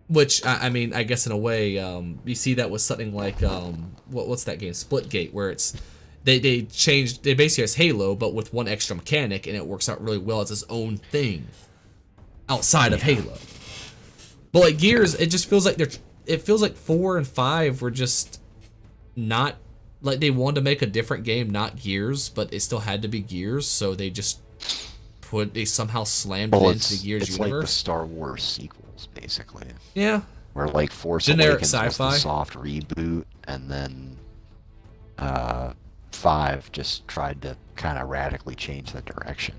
Speaker 2: Which, I mean, I guess in a way, you see that with something like, what's that game, Splitgate, where it's, they basically has Halo, but with one extra mechanic, and it works out really well as its own thing outside of Halo. But like Gears, it just feels like it feels like 4 and 5 were just not, like they wanted to make a different game, not Gears, but it still had to be Gears, so they just they somehow slammed
Speaker 1: Well,
Speaker 2: it into the Gears
Speaker 1: it's like the
Speaker 2: universe.
Speaker 1: Star Wars sequels, basically.
Speaker 2: Yeah.
Speaker 1: Where like Force
Speaker 2: Generic
Speaker 1: Awakens was
Speaker 2: sci-fi.
Speaker 1: the soft reboot, and then 5 just tried to kind of radically change the direction.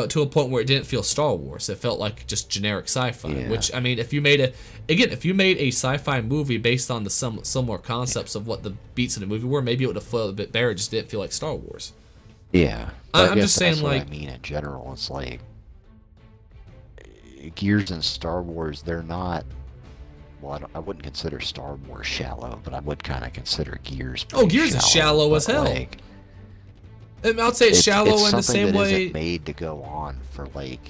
Speaker 2: To a point where it didn't feel Star Wars. It felt like just generic sci-fi.
Speaker 1: Yeah.
Speaker 2: Which, I mean, if you made a sci-fi movie based on the similar concepts of what the beats of the movie were, maybe it would have flowed a bit better. It just didn't feel like Star Wars.
Speaker 1: Yeah,
Speaker 2: I'm
Speaker 1: guess
Speaker 2: just saying,
Speaker 1: that's what
Speaker 2: like-
Speaker 1: I mean in general. It's like Gears and Star Wars. They're not. Well, I wouldn't consider Star Wars shallow, but I would kind of consider Gears.
Speaker 2: Oh,
Speaker 1: pretty
Speaker 2: Gears is shallow as
Speaker 1: but,
Speaker 2: hell.
Speaker 1: like,
Speaker 2: And I'd say it's shallow
Speaker 1: it's
Speaker 2: in the
Speaker 1: something
Speaker 2: same
Speaker 1: that
Speaker 2: way.
Speaker 1: isn't made to go on for like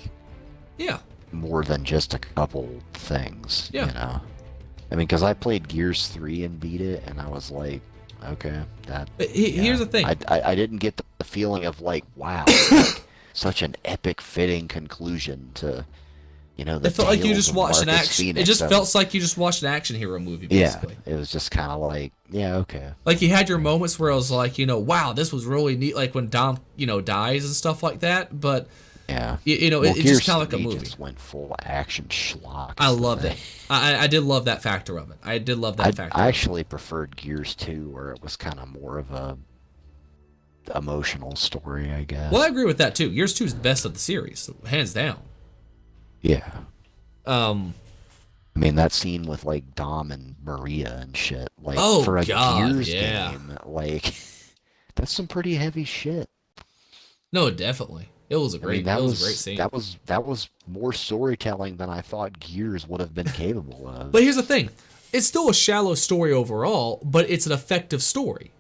Speaker 2: Yeah.
Speaker 1: more than just a couple things.
Speaker 2: Yeah.
Speaker 1: You know. I mean, because I played Gears 3 and beat it, and I was like, okay, that.
Speaker 2: But here's the thing.
Speaker 1: I didn't get the feeling of like, wow, like, such an epic fitting conclusion to, you know, the
Speaker 2: It felt like you
Speaker 1: tales
Speaker 2: just
Speaker 1: of
Speaker 2: watched an
Speaker 1: Marcus
Speaker 2: action. It
Speaker 1: Phoenix.
Speaker 2: just
Speaker 1: I
Speaker 2: felt like you just watched an action hero movie,
Speaker 1: yeah,
Speaker 2: basically.
Speaker 1: it was just kind of like, yeah, okay.
Speaker 2: Like you had your moments where I was like, wow, this was really neat. Like when Dom, dies and stuff like that. But
Speaker 1: Yeah.
Speaker 2: it's
Speaker 1: Well,
Speaker 2: just
Speaker 1: Gears
Speaker 2: kind of like a
Speaker 1: 3
Speaker 2: movie.
Speaker 1: just went full action schlock.
Speaker 2: I
Speaker 1: is the
Speaker 2: loved
Speaker 1: thing.
Speaker 2: it. I did love that factor of it. I did love that factor.
Speaker 1: I actually preferred Gears 2, where it was kind of more of a emotional story, I guess.
Speaker 2: Well, I agree with that too. Gears 2 is the best of the series, hands down.
Speaker 1: Yeah.
Speaker 2: I
Speaker 1: mean, that scene with like Dom and Maria and shit, like
Speaker 2: Oh,
Speaker 1: for a
Speaker 2: God,
Speaker 1: Gears
Speaker 2: yeah.
Speaker 1: game, like that's some pretty heavy shit.
Speaker 2: No, definitely. It was a
Speaker 1: I
Speaker 2: great.
Speaker 1: mean, that
Speaker 2: it
Speaker 1: was
Speaker 2: was a great scene.
Speaker 1: that was more storytelling than I thought Gears would have been capable of.
Speaker 2: But here's the thing: it's still a shallow story overall, but it's an effective story.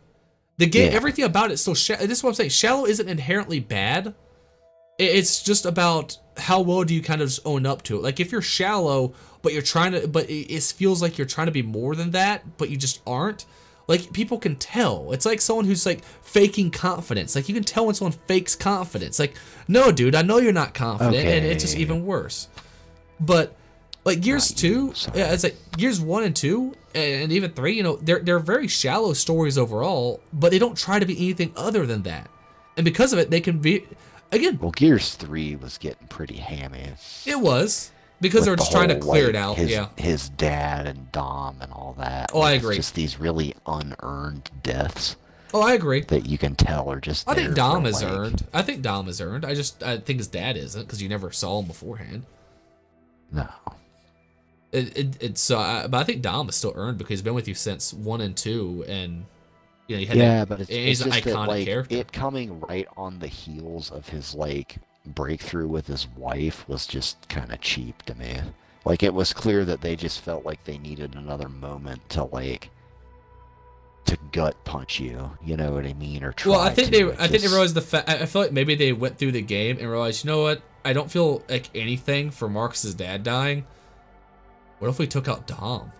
Speaker 2: The game,
Speaker 1: Yeah.
Speaker 2: everything about it still. This is what I'm saying. Shallow isn't inherently bad. It's just about how well do you kind of just own up to it. Like if you're shallow, but you're trying to, but it feels like you're trying to be more than that, but you just aren't. Like people can tell. It's like someone who's like faking confidence. Like you can tell when someone fakes confidence. Like, no, dude, I know you're not confident, and it's just
Speaker 1: Okay.
Speaker 2: even worse. But like Gears
Speaker 1: Not you,
Speaker 2: 2,
Speaker 1: sorry.
Speaker 2: yeah, it's like Gears 1 and 2, and even 3. They're very shallow stories overall, but they don't try to be anything other than that. And because of it, they can be. Again,
Speaker 1: Well, Gears 3 was getting pretty hammy.
Speaker 2: it was because they were
Speaker 1: with the
Speaker 2: just trying to
Speaker 1: whole,
Speaker 2: clear it
Speaker 1: like,
Speaker 2: out.
Speaker 1: his,
Speaker 2: Yeah.
Speaker 1: His dad and Dom and all that.
Speaker 2: Oh, I
Speaker 1: Like,
Speaker 2: agree.
Speaker 1: It's just these really unearned deaths
Speaker 2: Oh, I agree.
Speaker 1: that you can tell are just.
Speaker 2: I think
Speaker 1: there
Speaker 2: Dom
Speaker 1: for,
Speaker 2: is
Speaker 1: like-
Speaker 2: earned. I think Dom is earned. I think his dad isn't because you never saw him beforehand.
Speaker 1: No.
Speaker 2: But I think Dom is still earned because he's been with you since 1 and 2, and you had
Speaker 1: Yeah,
Speaker 2: that-
Speaker 1: but it's
Speaker 2: he's an
Speaker 1: just that,
Speaker 2: iconic
Speaker 1: like,
Speaker 2: character.
Speaker 1: it coming right on the heels of his like breakthrough with his wife was just kind of cheap to me. Like it was clear that they just felt like they needed another moment to like to gut punch you. You know what I mean? Or try.
Speaker 2: Well, I think
Speaker 1: to.
Speaker 2: they realized the fact. I feel like maybe they went through the game and realized, you know what? I don't feel like anything for Marcus's dad dying. What if we took out Dom?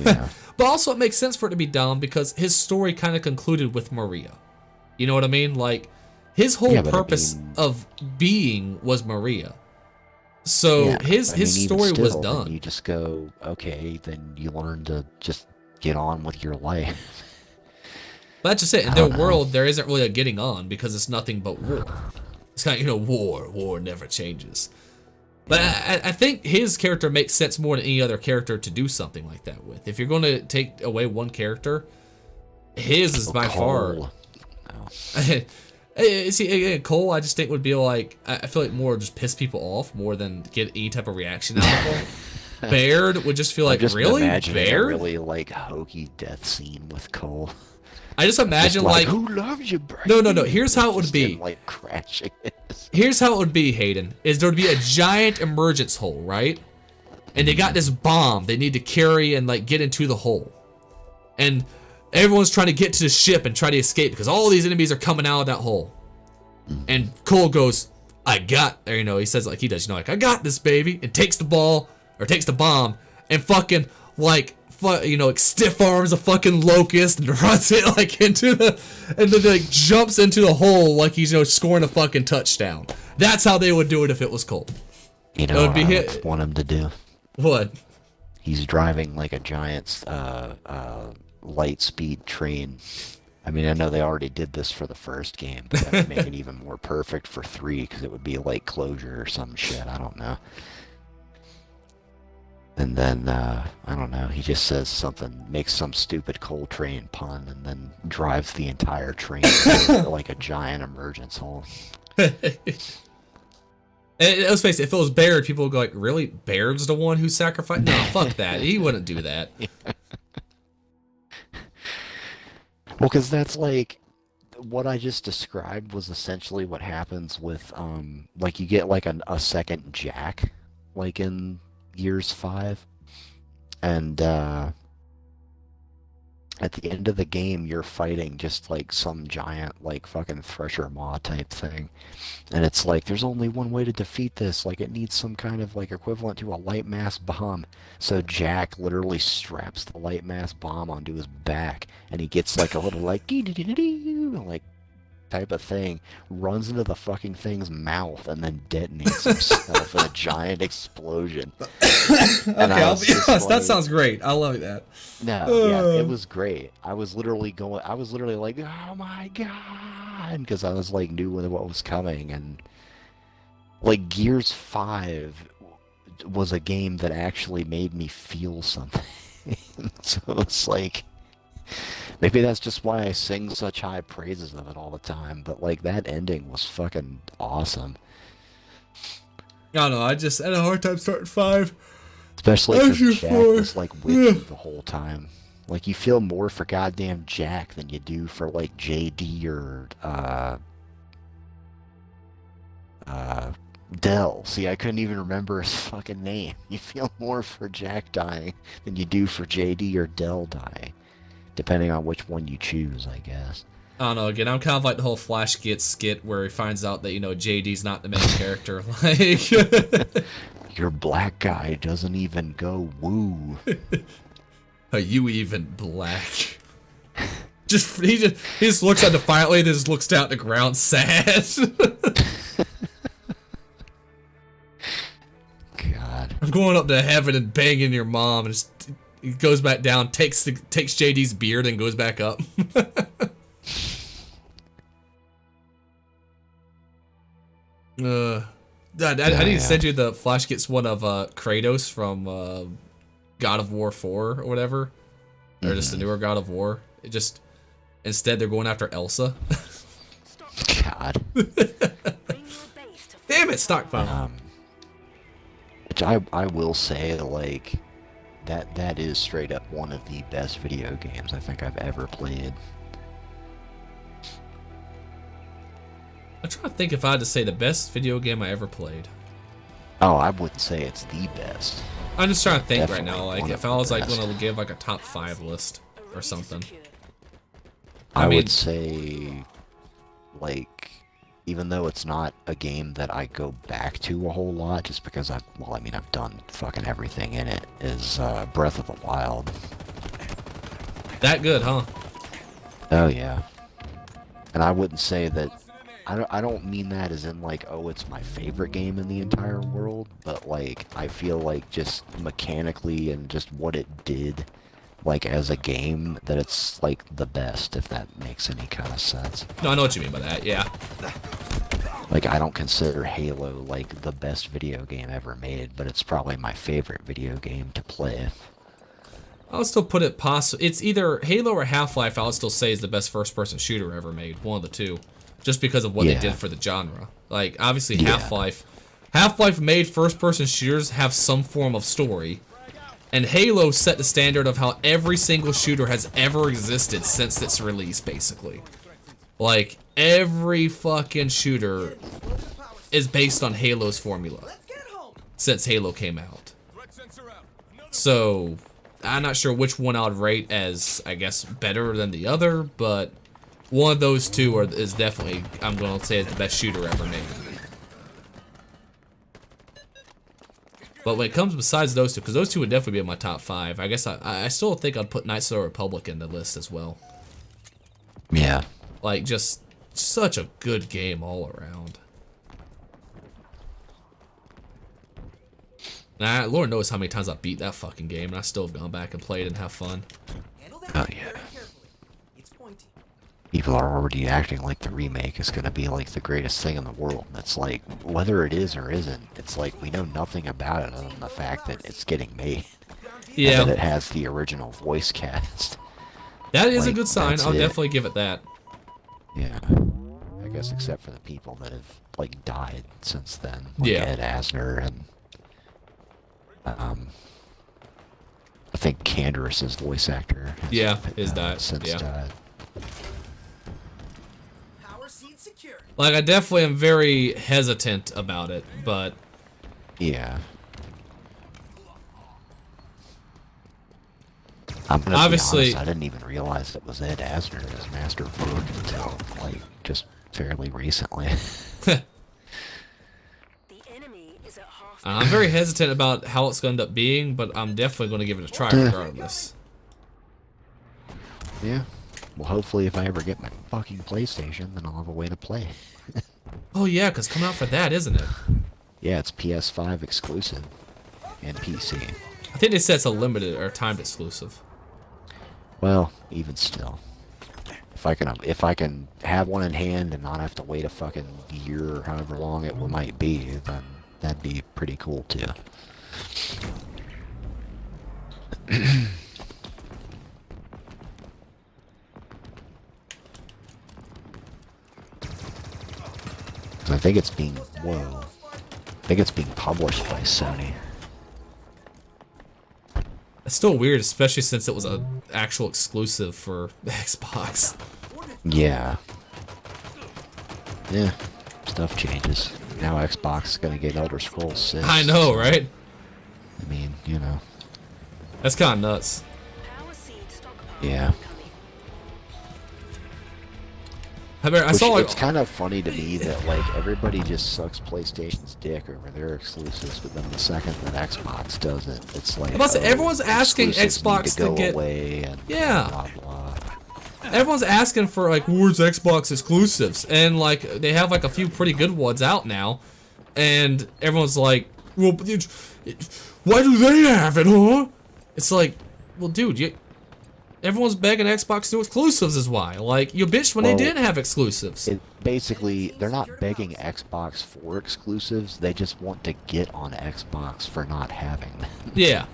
Speaker 1: Yeah.
Speaker 2: But also, it makes sense for it to be Dom because his story kind of concluded with Maria. You know what I mean? Like, his whole
Speaker 1: Yeah, but I
Speaker 2: purpose
Speaker 1: mean-
Speaker 2: of being was Maria. So
Speaker 1: Yeah,
Speaker 2: his
Speaker 1: I mean, even
Speaker 2: story was
Speaker 1: still, then
Speaker 2: done.
Speaker 1: You just go, okay, then you learn to just get on with your life.
Speaker 2: But that's just it. In
Speaker 1: I
Speaker 2: their
Speaker 1: don't know.
Speaker 2: world, there isn't really a getting on because it's nothing but war. It's kind of, war never changes. But I think his character makes sense more than any other character to do something like that with. If you're going to take away one character, his is by far.
Speaker 1: Cole. No.
Speaker 2: See, again, Cole, I just think would be like, I feel like more just piss people off more than get any type of reaction out of him. Baird would just feel like,
Speaker 1: I'm just
Speaker 2: really?
Speaker 1: imagining a
Speaker 2: Baird?
Speaker 1: really like hokey death scene with Cole.
Speaker 2: I just imagine
Speaker 1: Just
Speaker 2: like,
Speaker 1: who loves you, Brady?
Speaker 2: No, here's how it would
Speaker 1: Just
Speaker 2: be.
Speaker 1: him, like crashing.
Speaker 2: Here's how it would be, Hayden, is there would be a giant emergence hole, right? And they got this bomb they need to carry and like get into the hole. And everyone's trying to get to the ship and try to escape because all these enemies are coming out of that hole. And Cole goes, he says like he does, like, I got this, baby, and takes the bomb and fucking like stiff arms a fucking locust and runs it like into and then like jumps into the hole like he's scoring a fucking touchdown. That's how they would do it if it was Cole.
Speaker 1: You
Speaker 2: That
Speaker 1: know
Speaker 2: would
Speaker 1: what
Speaker 2: be
Speaker 1: I
Speaker 2: hit-
Speaker 1: want him to do?
Speaker 2: What?
Speaker 1: He's driving like a giant light speed train I mean, I know they already did this for the first game, but that would make it even more perfect for 3, because it would be like Closure or some shit, I don't know. And then, I don't know, he just says something, makes some stupid Coltrane pun, and then drives the entire train into, like a giant emergence hole.
Speaker 2: Let's face it, if it was Baird, people would go like, really? Baird's the one who sacrificed? No, fuck that. He wouldn't do that.
Speaker 1: Well, because that's like, what I just described was essentially what happens with, like you get like a second Jack, like in Gears 5, and at the end of the game you're fighting just like some giant like fucking Thresher Maw type thing, and it's like there's only one way to defeat this, like it needs some kind of like equivalent to a light mass bomb. So Jack literally straps the light mass bomb onto his back, and he gets like a little like like type of thing, runs into the fucking thing's mouth, and then detonates himself in a giant explosion.
Speaker 2: Okay, I'll be honest, that sounds great. I love that.
Speaker 1: No, yeah, it was great. I was literally like, oh my god, because I was like knew what was coming, and like Gears 5 was a game that actually made me feel something. So it's like, maybe that's just why I sing such high praises of it all the time, but like that ending was fucking awesome.
Speaker 2: I don't know, I just had a hard time starting 5.
Speaker 1: Especially
Speaker 2: As you
Speaker 1: because Jack
Speaker 2: for-
Speaker 1: was like with you the whole time. Like you feel more for goddamn Jack than you do for like JD or Dell. See, I couldn't even remember his fucking name. You feel more for Jack dying than you do for JD or Dell dying. Depending on which one you choose, I guess.
Speaker 2: I don't know, again, I'm kind of like the whole Flash Gets skit where he finds out that, you know, JD's not the main character. Like,
Speaker 1: Your black guy doesn't even go woo.
Speaker 2: are you even black? He just looks at defiantly, and just looks down at the ground sad.
Speaker 1: God.
Speaker 2: I'm going up to heaven and banging your mom, and just he goes back down, takes JD's beard, and goes back up. I need to send you the Flash Gets one of Kratos from God of War 4 or whatever, or just the newer God of War. It just instead they're going after Elsa.
Speaker 1: God.
Speaker 3: Bring your base to
Speaker 2: Damn it, stockpile.
Speaker 1: Which I will say, like, that is straight up one of the best video games I think I've ever played.
Speaker 2: I'm trying to think if I had to say the best video game I ever played.
Speaker 1: Oh, I wouldn't say it's the best.
Speaker 2: I'm just trying to think right
Speaker 1: Definitely
Speaker 2: now, like
Speaker 1: one
Speaker 2: if
Speaker 1: of
Speaker 2: I
Speaker 1: the
Speaker 2: was like
Speaker 1: best.
Speaker 2: gonna give like a top 5 list or something.
Speaker 3: secured.
Speaker 2: I
Speaker 1: I
Speaker 2: mean-
Speaker 1: would say, like, even though it's not a game that I go back to a whole lot, just because I've done fucking everything in it, is Breath of the Wild.
Speaker 2: That good, huh?
Speaker 1: Oh yeah. And I wouldn't say that. I don't mean that as in like, oh, it's my favorite game in the entire world, but like I feel like just mechanically and just what it did, like as a game, that it's like the best, if that makes any kind of sense.
Speaker 2: No, I know what you mean by that. Yeah.
Speaker 1: Like I don't consider Halo like the best video game ever made, but it's probably my favorite video game to play.
Speaker 2: I'll still put it it's either Halo or Half-Life. I'll still say is the best first-person shooter ever made. One of the two, just because of what they
Speaker 1: Yeah.
Speaker 2: did for the genre. Like obviously
Speaker 1: Yeah.
Speaker 2: Half-Life made first-person shooters have some form of story, and Halo set the standard of how every single shooter has ever existed since its release. Basically, like every fucking shooter is based on Halo's formula
Speaker 4: Let's get home.
Speaker 2: since Halo came out. So I'm not sure which one I would rate as, I guess, better than the other, but one of those two is definitely, I'm going to say, is the best shooter ever made. But when it comes besides those two, because those two would definitely be in my top 5, I guess I still think I'd put Knights of the Republic in the list as well.
Speaker 1: Yeah.
Speaker 2: Like, just such a good game all around. Nah, Lord knows how many times I beat that fucking game, and I still have gone back and played and have fun.
Speaker 4: Handle that
Speaker 1: Oh,
Speaker 4: very
Speaker 1: yeah.
Speaker 4: carefully. It's pointy.
Speaker 1: People are already acting like the remake is going to be like the greatest thing in the world. And it's like, whether it is or isn't, it's like we know nothing about it other than the fact that it's getting made. And
Speaker 2: Yeah,
Speaker 1: that it has the original voice cast.
Speaker 2: that is a
Speaker 1: like,
Speaker 2: good sign.
Speaker 1: that's
Speaker 2: I'll
Speaker 1: it.
Speaker 2: definitely give it that.
Speaker 1: Yeah. I guess except for the people that have, like, died since then. Like
Speaker 2: Yeah.
Speaker 1: Ed Asner and, I think Canderous' voice actor has,
Speaker 2: Yeah, is died,
Speaker 1: since
Speaker 2: yeah.
Speaker 1: died.
Speaker 4: Power seed secured.
Speaker 2: Like, I definitely am very hesitant about it, but
Speaker 1: Yeah. I'm gonna
Speaker 2: Obviously-
Speaker 1: be honest, I didn't even realize it was Ed Asner as Master Vogue until, like, just fairly recently.
Speaker 3: The enemy is at half.
Speaker 2: I'm very hesitant about how it's going to end up being, but I'm definitely going to give it a try regardless.
Speaker 1: Yeah. Well, hopefully if I ever get my fucking PlayStation, then I'll have a way to play.
Speaker 2: Oh yeah, because coming out for that, isn't it?
Speaker 1: Yeah, it's PS5 exclusive and PC.
Speaker 2: I think they said it's a limited or timed exclusive.
Speaker 1: Well, even still, if I can have one in hand and not have to wait a fucking year or however long it might be, then that'd be pretty cool too. I think it's being published by Sony.
Speaker 2: It's still weird, especially since it was an actual exclusive for Xbox.
Speaker 1: Yeah. Yeah. Stuff changes. Now Xbox is gonna get Elder Scrolls 6.
Speaker 2: I know, right?
Speaker 1: I mean, you know.
Speaker 2: That's kind of nuts.
Speaker 3: Power seed stockpile
Speaker 1: Yeah.
Speaker 3: incoming.
Speaker 2: I saw like
Speaker 1: It's kind of funny to me that, like, everybody just sucks PlayStation's dick over their exclusives, but then the second that Xbox does it, it's like,
Speaker 2: about to say, everyone's asking
Speaker 1: exclusives
Speaker 2: Xbox
Speaker 1: need
Speaker 2: to
Speaker 1: go
Speaker 2: get-
Speaker 1: away and
Speaker 2: Yeah.
Speaker 1: blah blah.
Speaker 2: everyone's asking for like where's Xbox exclusives, and like they have like a few pretty good ones out now, and everyone's like, well, why do they have it, huh? It's like, well, dude, everyone's begging Xbox to do exclusives is why. Like, you bitched when
Speaker 1: Well,
Speaker 2: they didn't have exclusives.
Speaker 1: Basically, they're not begging Xbox for exclusives. They just want to get on Xbox for not having them.
Speaker 2: Yeah,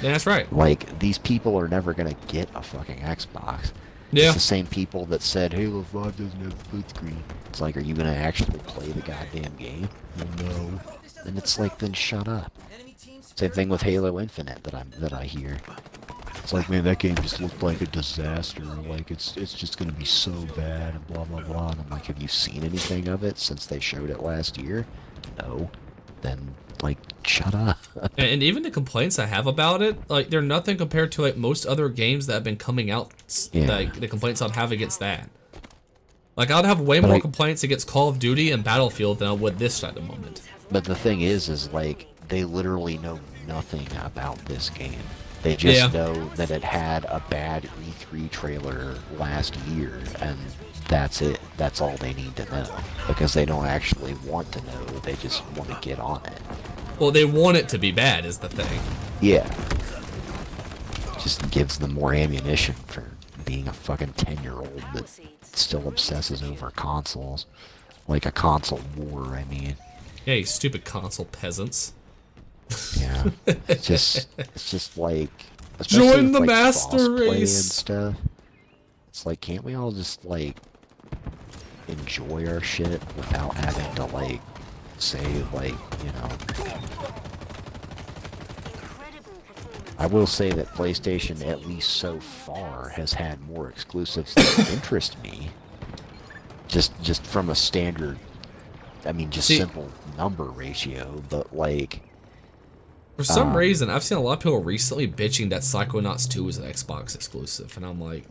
Speaker 2: that's right.
Speaker 1: Like, these people are never gonna get a fucking Xbox.
Speaker 2: Yeah.
Speaker 1: It's the same people that said Halo 5 doesn't have split screen. It's like, are you gonna actually play the goddamn game? Well, no. And it's like, then shut up.
Speaker 4: Enemy team
Speaker 1: Same
Speaker 4: secured.
Speaker 1: thing with Halo Infinite that I hear. It's like, man, that game just looked like a disaster. Like, it's just gonna be so bad and blah blah blah. And I'm like, have you seen anything of it since they showed it last year? No. Then, like, shut up.
Speaker 2: And even the complaints I have about it, like, they're nothing compared to like most other games that have been coming out.
Speaker 1: Yeah.
Speaker 2: Like the complaints I'd have against that. Like, I'd have way
Speaker 1: But
Speaker 2: more
Speaker 1: I-
Speaker 2: complaints against Call of Duty and Battlefield than I would this at the moment.
Speaker 1: But the thing is like, they literally know nothing about this game. They just
Speaker 2: Yeah.
Speaker 1: know that it had a bad E3 trailer last year, and that's it. That's all they need to know. Because they don't actually want to know, they just want to get on it.
Speaker 2: Well, they want it to be bad, is the thing.
Speaker 1: Yeah. Just gives them more ammunition for being a fucking 10-year-old
Speaker 3: Power
Speaker 1: that
Speaker 3: seeds.
Speaker 1: still obsesses over consoles. Like a console war, I mean.
Speaker 2: Yeah, you stupid console peasants.
Speaker 1: Yeah, it's just like, especially
Speaker 2: Join
Speaker 1: with,
Speaker 2: the
Speaker 1: like,
Speaker 2: master
Speaker 1: crossplay
Speaker 2: race.
Speaker 1: and stuff. It's like, can't we all just like enjoy our shit without having to like say like, you know?
Speaker 3: Incredible performance.
Speaker 1: I will say that PlayStation, at least so far, has had more exclusives that interest me. Just from a standard, I mean, just
Speaker 2: See-
Speaker 1: simple number ratio, but like.
Speaker 2: For some reason, I've seen a lot of people recently bitching that Psychonauts 2 is an Xbox exclusive, and I'm like,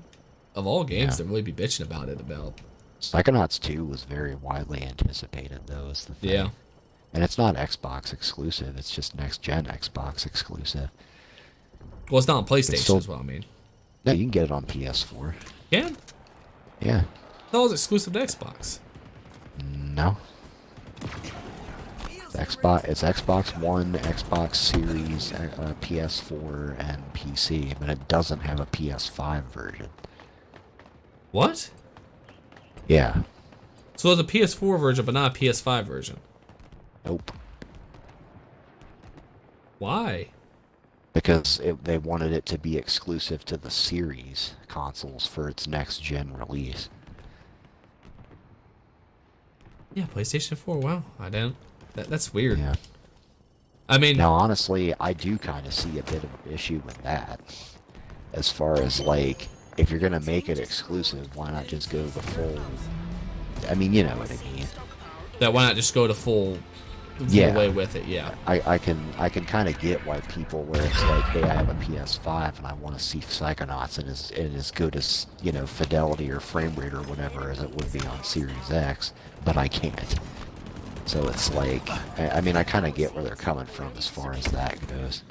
Speaker 2: of all games
Speaker 1: Yeah.
Speaker 2: to really be bitching about it about.
Speaker 1: Psychonauts 2 was very widely anticipated, though, is the thing.
Speaker 2: Yeah.
Speaker 1: And it's not Xbox exclusive, it's just next-gen Xbox exclusive.
Speaker 2: Well, it's not on PlayStation,
Speaker 1: still-
Speaker 2: is what I mean.
Speaker 1: No, you can get it on PS4.
Speaker 2: Yeah?
Speaker 1: Yeah.
Speaker 2: That was exclusive to Xbox.
Speaker 1: No. It's Xbox One, Xbox Series, PS4, and PC, but it doesn't have a PS5 version.
Speaker 2: What?
Speaker 1: Yeah.
Speaker 2: So there's a PS4 version, but not a PS5 version.
Speaker 1: Nope.
Speaker 2: Why?
Speaker 1: Because they wanted it to be exclusive to the series consoles for its next gen release.
Speaker 2: Yeah, PlayStation 4. Wow, I don't. That's weird.
Speaker 1: Yeah.
Speaker 2: I mean,
Speaker 1: Now, honestly, I do kind of see a bit of an issue with that. As far as, like, if you're going to make it exclusive, why not just go the full... I mean, you know what I mean.
Speaker 2: that why not just go to full
Speaker 1: Yeah.
Speaker 2: way with it? Yeah.
Speaker 1: I can kind of get why people, where it's like, hey, I have a PS5 and I want to see Psychonauts and it's as good as, you know, fidelity or frame rate or whatever as it would be on Series X, but I can't. So it's like, I mean, I kind of get where they're coming from as far as that goes.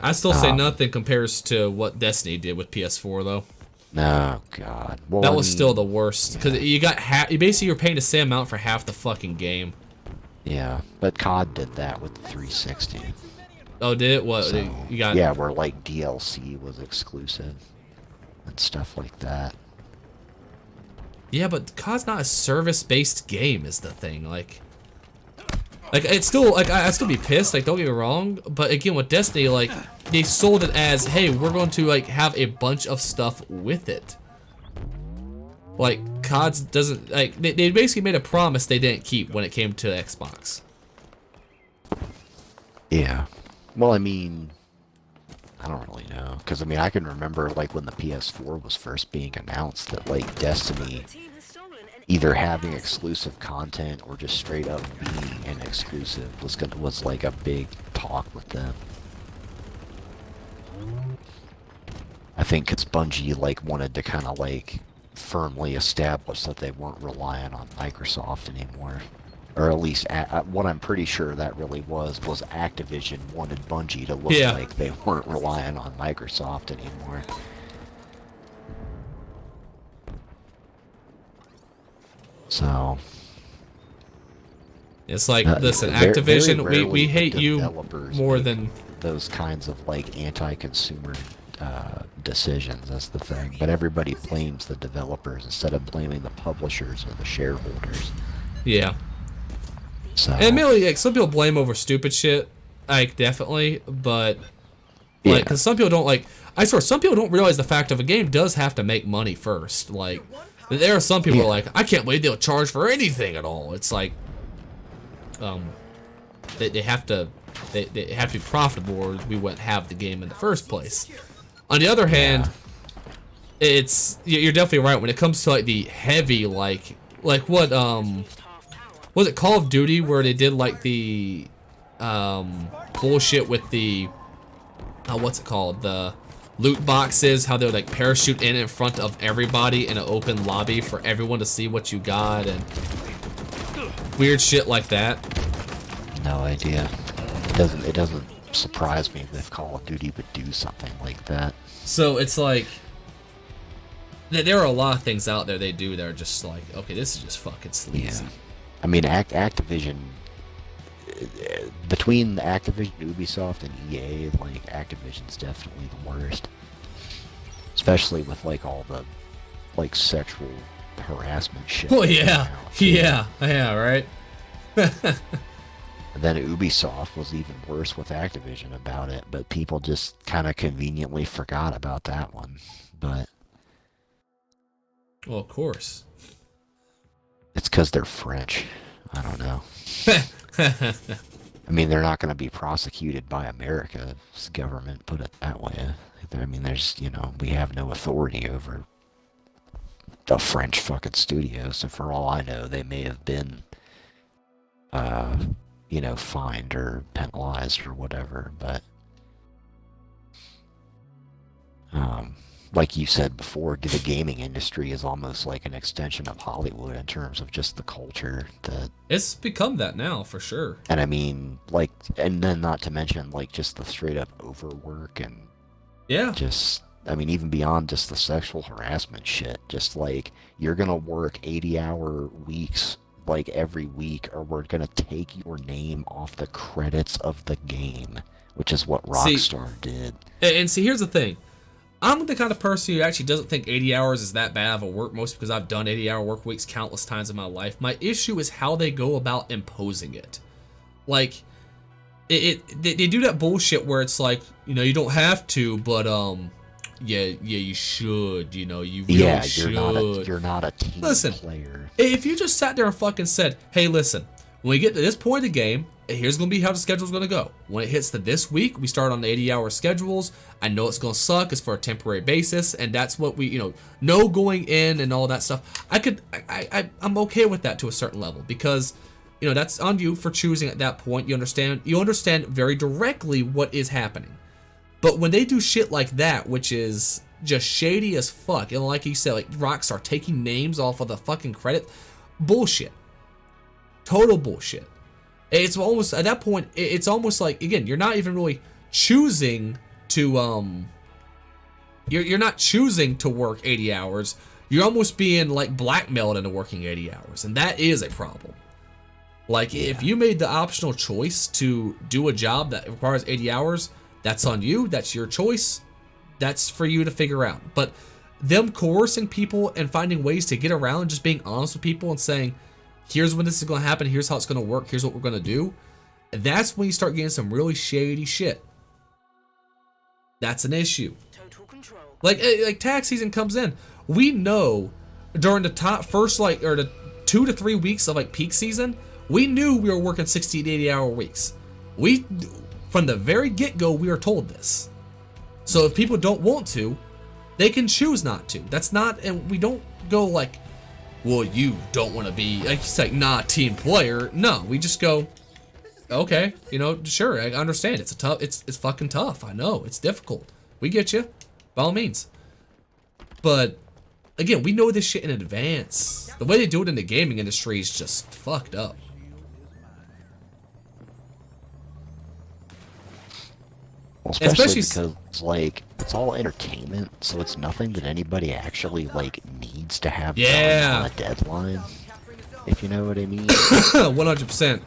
Speaker 2: I still say nothing compares to what Destiny did with PS4 though.
Speaker 1: No, God. Well,
Speaker 2: That
Speaker 1: I
Speaker 2: was
Speaker 1: mean,
Speaker 2: still the worst because you got you basically you're paying the same amount for half the fucking game.
Speaker 1: Yeah, but COD did that with the 360.
Speaker 2: Oh, did it? What
Speaker 1: So,
Speaker 2: you got?
Speaker 1: yeah, where like DLC was exclusive and stuff like that.
Speaker 2: Yeah, but COD's not a service-based game is the thing. Like it's still like I'd still be pissed. Like don't get me wrong, but again with Destiny, like they sold it as, hey, we're going to like have a bunch of stuff with it. Like COD's doesn't like they basically made a promise they didn't keep when it came to Xbox.
Speaker 1: Yeah. Well, I mean, I don't really know, because I mean I can remember like when the PS4 was first being announced that like Destiny
Speaker 3: Team has stolen an
Speaker 1: either having exclusive content or just straight up being an exclusive was like a big talk with them. I think because Bungie like wanted to kind of like firmly establish that they weren't relying on Microsoft anymore, or at least what I'm pretty sure that really was Activision wanted Bungie to look
Speaker 2: Yeah.
Speaker 1: like they weren't relying on Microsoft anymore. So
Speaker 2: It's like, listen,
Speaker 1: very
Speaker 2: Activision,
Speaker 1: rarely
Speaker 2: we hate you
Speaker 1: developers
Speaker 2: more
Speaker 1: make
Speaker 2: than
Speaker 1: those kinds of like anti-consumer decisions. That's the thing. But everybody blames the developers instead of blaming the publishers or the shareholders.
Speaker 2: yeah.
Speaker 1: So
Speaker 2: And admittedly, like, some people blame over stupid shit, like definitely, but like,
Speaker 1: yeah,
Speaker 2: because some people don't like. I swear, some people don't realize the fact of a game does have to make money first. Like, there are some people who are like, I can't believe they'll charge for anything at all. It's like, they have to they have to be profitable, or we wouldn't have the game in the first place. On the other hand, it's you're definitely right when it comes to like the heavy like what was it Call of Duty where they did like the bullshit with the what's it called, the loot boxes, how they would like parachute in front of everybody in an open lobby for everyone to see what you got, and weird shit like that.
Speaker 1: no idea. It doesn't surprise me if Call of Duty would do something like that.
Speaker 2: So it's like there are a lot of things out there they do that are just like, okay, this is just fucking sleazy.
Speaker 1: Yeah. I mean, Activision, between Activision, Ubisoft, and EA, like, Activision's definitely the worst. Especially with, like, all the, like, sexual harassment shit.
Speaker 2: Oh
Speaker 1: that's
Speaker 2: yeah,
Speaker 1: coming out, too.
Speaker 2: yeah, right.
Speaker 1: And then Ubisoft was even worse with Activision about it, but people just kind of conveniently forgot about that one. But
Speaker 2: Well, of course.
Speaker 1: it's because they're French. I don't know. I mean, they're not going to be prosecuted by America's government, put it that way. I mean, there's, you know, we have no authority over the French fucking studio, so for all I know, they may have been, you know, fined or penalized or whatever, but, like you said before, the gaming industry is almost like an extension of Hollywood in terms of just the culture,
Speaker 2: It's become that now for sure.
Speaker 1: and I mean, like, and then not to mention, like, just the straight up overwork and
Speaker 2: Yeah.
Speaker 1: just, I mean, even beyond just the sexual harassment shit, just like, you're gonna work 80-hour weeks, like, every week, or we're gonna take your name off the credits of the game, which is what
Speaker 2: See-
Speaker 1: Rockstar did.
Speaker 2: And see, here's the thing. I'm the kind of person who actually doesn't think 80 hours is that bad of a work, mostly because I've done 80-hour work weeks countless times in my life. My issue is how they go about imposing it. Like, they do that bullshit where it's like, you know, you don't have to, but yeah, you should, you know, you really
Speaker 1: Yeah,
Speaker 2: should.
Speaker 1: you're not a team
Speaker 2: Listen,
Speaker 1: player.
Speaker 2: if you just sat there and fucking said, hey, listen, when we get to this point of the game, here's going to be how the schedule's going to go. When it hits to this week, we start on the 80-hour schedules. I know it's going to suck. It's for a temporary basis, and that's what we, you know going in and all that stuff. I'm okay with that to a certain level because, you know, that's on you for choosing at that point. You understand very directly what is happening. But when they do shit like that, which is just shady as fuck, and like you said, like Rockstar taking names off of the fucking credit, bullshit. Total bullshit. It's almost, at that point, it's almost like, again, you're not even really choosing to, you're not choosing to work 80 hours. You're almost being, like, blackmailed into working 80 hours, and that is a problem. Like, if you made the optional choice to do a job that requires 80 hours, that's on you, that's your choice, that's for you to figure out. But them coercing people and finding ways to get around, just being honest with people and saying, here's when this is going to happen, here's how it's going to work, here's what we're going to do, that's when you start getting some really shady shit. That's an issue.
Speaker 3: Total control.
Speaker 2: Like tax season comes in. We know during the first, like, or the 2 to 3 weeks of, like, peak season, we knew we were working 60 to 80 hour weeks. From the very get-go, we were told this. So if people don't want to, they can choose not to. That's not, and we don't go like, well, you don't want to be, like, it's like, nah, team player. No, we just go, okay, you know, sure, I understand. It's it's fucking tough. I know, it's difficult. We get you, by all means. But, again, we know this shit in advance. The way they do it in the gaming industry is just fucked up.
Speaker 1: Well, especially
Speaker 2: Especially
Speaker 1: because, like, it's all entertainment, so it's nothing that anybody actually, like, needs to have done on a deadline, if you know what I mean.
Speaker 2: 100%.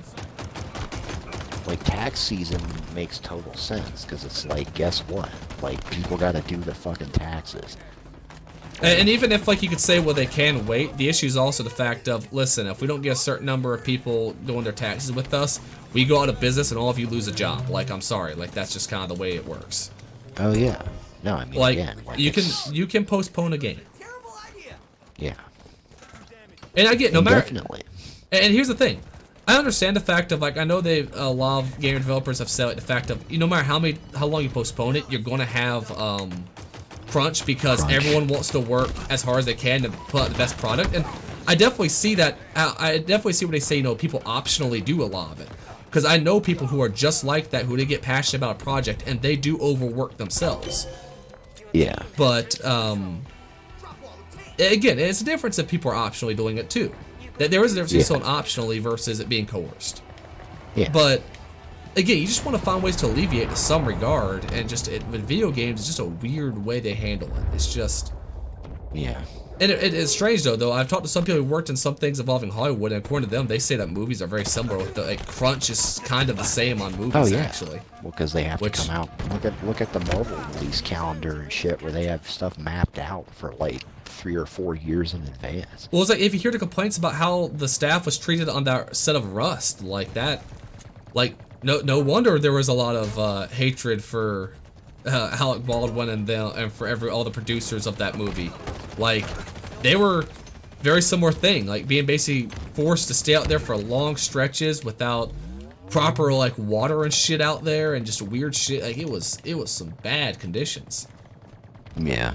Speaker 1: Like, tax season makes total sense, because it's like, guess what? Like, people gotta do the fucking taxes.
Speaker 2: And even if, like, you could say, well, they can wait, the issue is also the fact of, listen, if we don't get a certain number of people doing their taxes with us, we go out of business and all of you lose a job. Like, I'm sorry, like, that's just kind of the way it works.
Speaker 1: Oh, yeah. No, I mean,
Speaker 2: Like,
Speaker 1: again, like,
Speaker 2: you can postpone a game.
Speaker 4: Terrible idea.
Speaker 1: yeah.
Speaker 2: And I get, no matter,
Speaker 1: Definitely.
Speaker 2: and here's the thing. I understand the fact of, like, I know a lot of game developers have said, like, the fact of, no matter how long you postpone it, you're going to have, crunch because everyone wants to work as hard as they can to put out the best product. And I definitely see that. I definitely see what they say, you know, people optionally do a lot of it. Because I know people who are just like that, who they get passionate about a project and they do overwork themselves.
Speaker 1: Yeah.
Speaker 2: But, again, it's a difference if people are optionally doing it too. There is a difference on optionally versus it being coerced.
Speaker 1: Yeah.
Speaker 2: But, again, you just want to find ways to alleviate to some regard, and just, with video games, it's just a weird way they handle it. It's just...
Speaker 1: Yeah.
Speaker 2: And it's strange, though. I've talked to some people who worked in some things involving Hollywood, and according to them, they say that movies are very similar. With the, like, crunch is kind of the same on movies,
Speaker 1: Oh, yeah.
Speaker 2: actually.
Speaker 1: Well, because they have to come out. Look at the Marvel release calendar and shit, where they have stuff mapped out for, like, 3 or 4 years in advance.
Speaker 2: Well, it's like, if you hear the complaints about how the staff was treated on that set of Rust, like that, like, no wonder there was a lot of hatred for Alec Baldwin and for all the producers of that movie. Like, they were very similar thing, like being basically forced to stay out there for long stretches without proper, like, water and shit out there, and just weird shit. Like, it was some bad conditions.
Speaker 1: Yeah.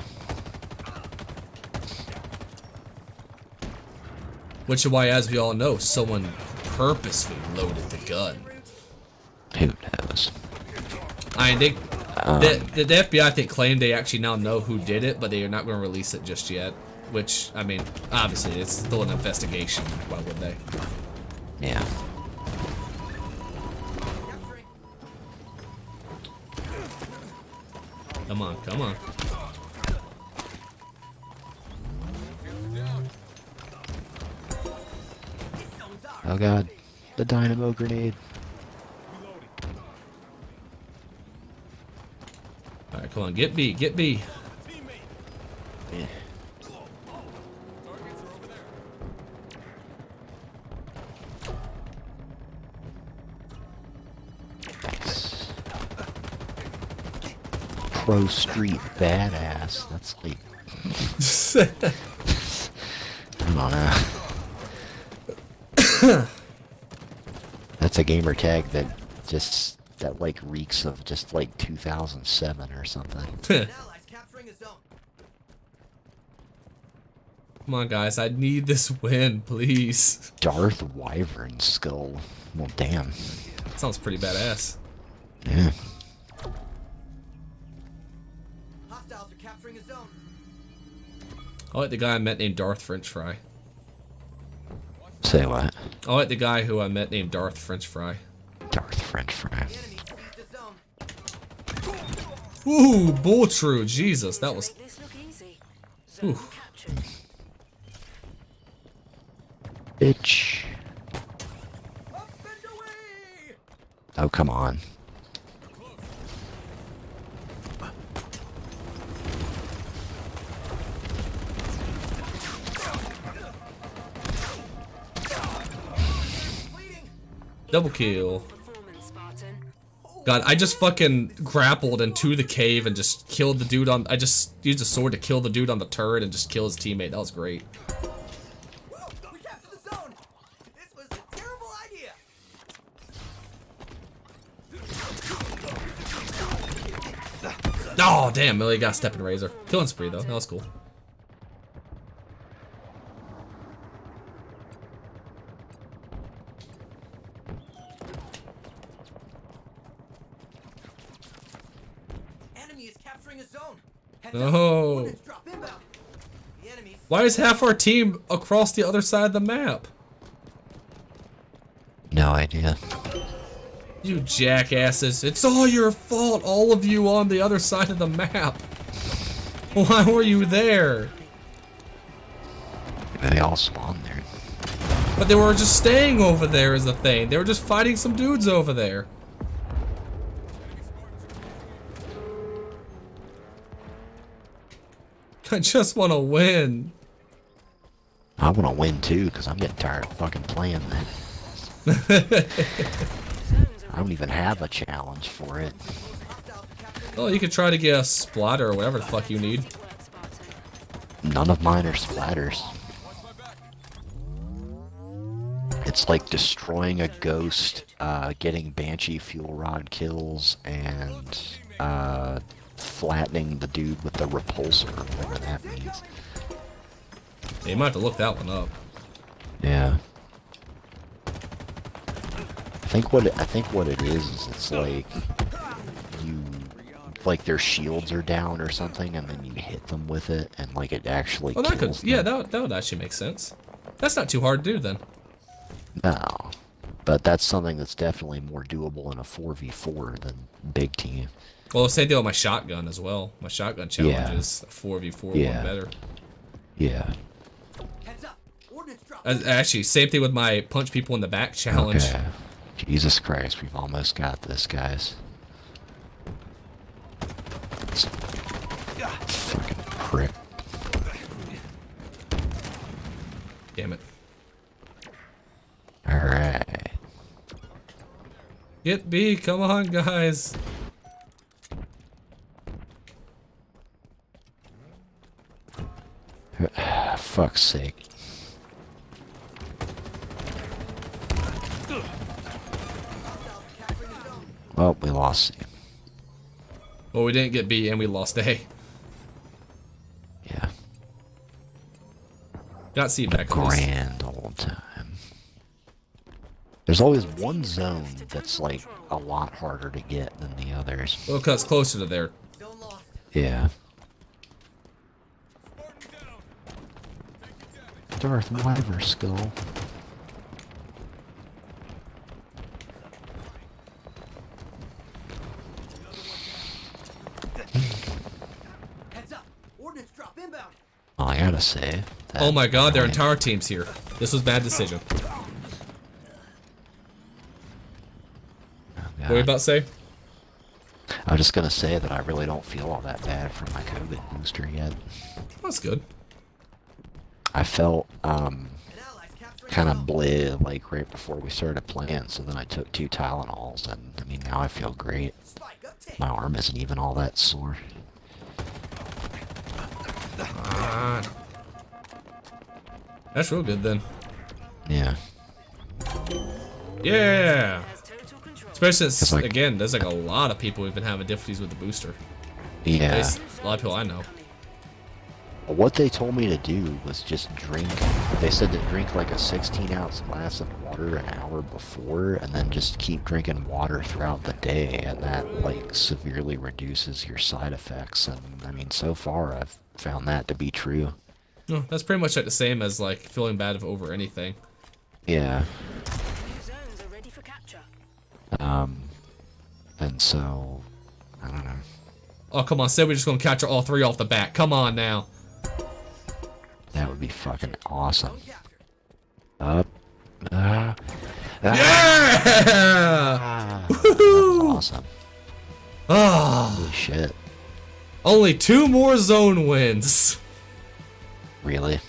Speaker 2: Which is why, as we all know, someone purposely loaded the gun.
Speaker 1: Who knows?
Speaker 2: I mean, the FBI, I think, claimed they actually now know who did it, but they are not going to release it just yet. Which, I mean, obviously, it's still an investigation. Why would they?
Speaker 1: Yeah.
Speaker 2: Come on, come on.
Speaker 1: Oh god. The dynamo grenade.
Speaker 2: Alright, come on, get B, get B.
Speaker 1: Yeah. Nice. Pro Street Badass. That's like, I don't know. That's a gamer tag that like reeks of just like 2007 or something.
Speaker 4: Allies capturing a zone.
Speaker 2: Come on, guys. I need this win, please.
Speaker 1: Darth Wyvern skull. Well, damn.
Speaker 2: Sounds pretty badass.
Speaker 1: Yeah.
Speaker 4: Hostiles are capturing a zone.
Speaker 2: I like the guy I met named Darth French Fry.
Speaker 1: Say what?
Speaker 2: I like the guy who I met named Darth French Fry.
Speaker 1: Darth French fry.
Speaker 4: The enemy seized a zone.
Speaker 2: Ooh, bull true. Jesus, that was.
Speaker 3: Make this look easy. Zone
Speaker 2: Ooh.
Speaker 3: captured.
Speaker 1: Bitch.
Speaker 4: Up and away!
Speaker 1: Oh, come on.
Speaker 4: Bleeding.
Speaker 2: Double kill.
Speaker 3: Performance, Spartan.
Speaker 2: God, I just fucking grappled into the cave and just killed the dude on. I just used a sword to kill the dude on the turret and just kill his teammate. That was great.
Speaker 4: Whoa, we captured the zone. This was a terrible idea.
Speaker 2: Oh, damn, Millie got step and razor. Killing spree, though. That was cool.
Speaker 4: Enemy is capturing a zone. Heads
Speaker 2: No.
Speaker 4: up. Ordnance drop inbound. The enemy's
Speaker 2: Why is half our team across the other side of the map?
Speaker 1: No idea.
Speaker 2: You jackasses. It's all your fault, all of you on the other side of the map. Why were you there?
Speaker 1: They all spawned there.
Speaker 2: But they were just staying over there is the thing. They were just fighting some dudes over there. I just want to win.
Speaker 1: I want to win too, because I'm getting tired of fucking playing this.
Speaker 3: Zones
Speaker 1: I don't even have a challenge for it.
Speaker 2: Oh, you could try to get a splatter or whatever the fuck you need.
Speaker 3: work, Spartan.
Speaker 1: None of mine are splatters. It's like destroying a ghost, getting Banshee fuel rod kills, and flattening the dude with the repulsor, whatever that means.
Speaker 2: Yeah, you might have to look that one up.
Speaker 1: Yeah. I think what it is it's like you like their shields are down or something, and then you hit them with it, and like it actually
Speaker 2: Oh, that
Speaker 1: kills
Speaker 2: could, yeah,
Speaker 1: them.
Speaker 2: that would actually make sense. That's not too hard to do then.
Speaker 1: No, but that's something that's definitely more doable in a 4v4 than big team.
Speaker 2: Well, same deal with my shotgun as well. My shotgun challenge
Speaker 1: Yeah.
Speaker 2: is a 4v4
Speaker 1: Yeah.
Speaker 2: one better.
Speaker 1: Yeah.
Speaker 4: heads up. Ordnance drop.
Speaker 2: Actually, same thing with my punch people in the back challenge.
Speaker 1: Okay. Jesus Christ, we've almost got this, guys. Fucking prick.
Speaker 2: Damn it.
Speaker 1: Alright.
Speaker 2: Get B, come on, guys.
Speaker 1: Fuck's sake. Well, we lost C.
Speaker 2: Well, we didn't get B and we lost A.
Speaker 1: Yeah.
Speaker 2: Got C back. at least.
Speaker 1: Grand old time. There's always one zone that's like a lot harder to get than the others.
Speaker 2: Well, because it's closer to there.
Speaker 4: Zone lost.
Speaker 1: Yeah. Darth Wyver skull.
Speaker 4: Heads up. Ordnance drop inbound.
Speaker 1: Well, I gotta say. That
Speaker 2: Oh my god, their
Speaker 1: giant-
Speaker 2: entire team's here. This was bad decision.
Speaker 1: Oh,
Speaker 2: What were you about to say?
Speaker 1: I was just gonna say that I really don't feel all that bad from my COVID booster yet.
Speaker 2: That's good.
Speaker 1: I felt
Speaker 4: An ally's capturing
Speaker 1: kind
Speaker 4: a
Speaker 1: of
Speaker 4: zone.
Speaker 1: bleh like right before we started playing, so then I took 2 Tylenols, and I mean now I feel great.
Speaker 4: Spike uptake.
Speaker 1: My arm isn't even all that sore.
Speaker 2: That's real good then.
Speaker 1: Yeah.
Speaker 2: Yeah.
Speaker 3: Has total control.
Speaker 2: Especially since,
Speaker 1: It's like-
Speaker 2: again, there's like a lot of people who've been having difficulties with the booster. At
Speaker 1: Yeah.
Speaker 2: least a lot of people I know.
Speaker 1: What they told me to do was just drink. They said to drink like a 16-ounce glass of water an hour before, and then just keep drinking water throughout the day, and that like severely reduces your side effects. And I mean, so far I've found that to be true.
Speaker 2: No, that's pretty much like the same as like feeling bad over anything.
Speaker 1: Yeah.
Speaker 3: New zones are ready for capture.
Speaker 1: And so I don't know.
Speaker 2: Oh, come on, say we're just gonna capture all 3 off the bat. Come on now.
Speaker 1: That would be fucking awesome.
Speaker 4: Zone captured.
Speaker 1: Up. Ah.
Speaker 2: Yeah!
Speaker 1: Ah. That's awesome.
Speaker 2: Ah,
Speaker 1: Holy shit.
Speaker 2: only 2 more zone wins.
Speaker 1: Really?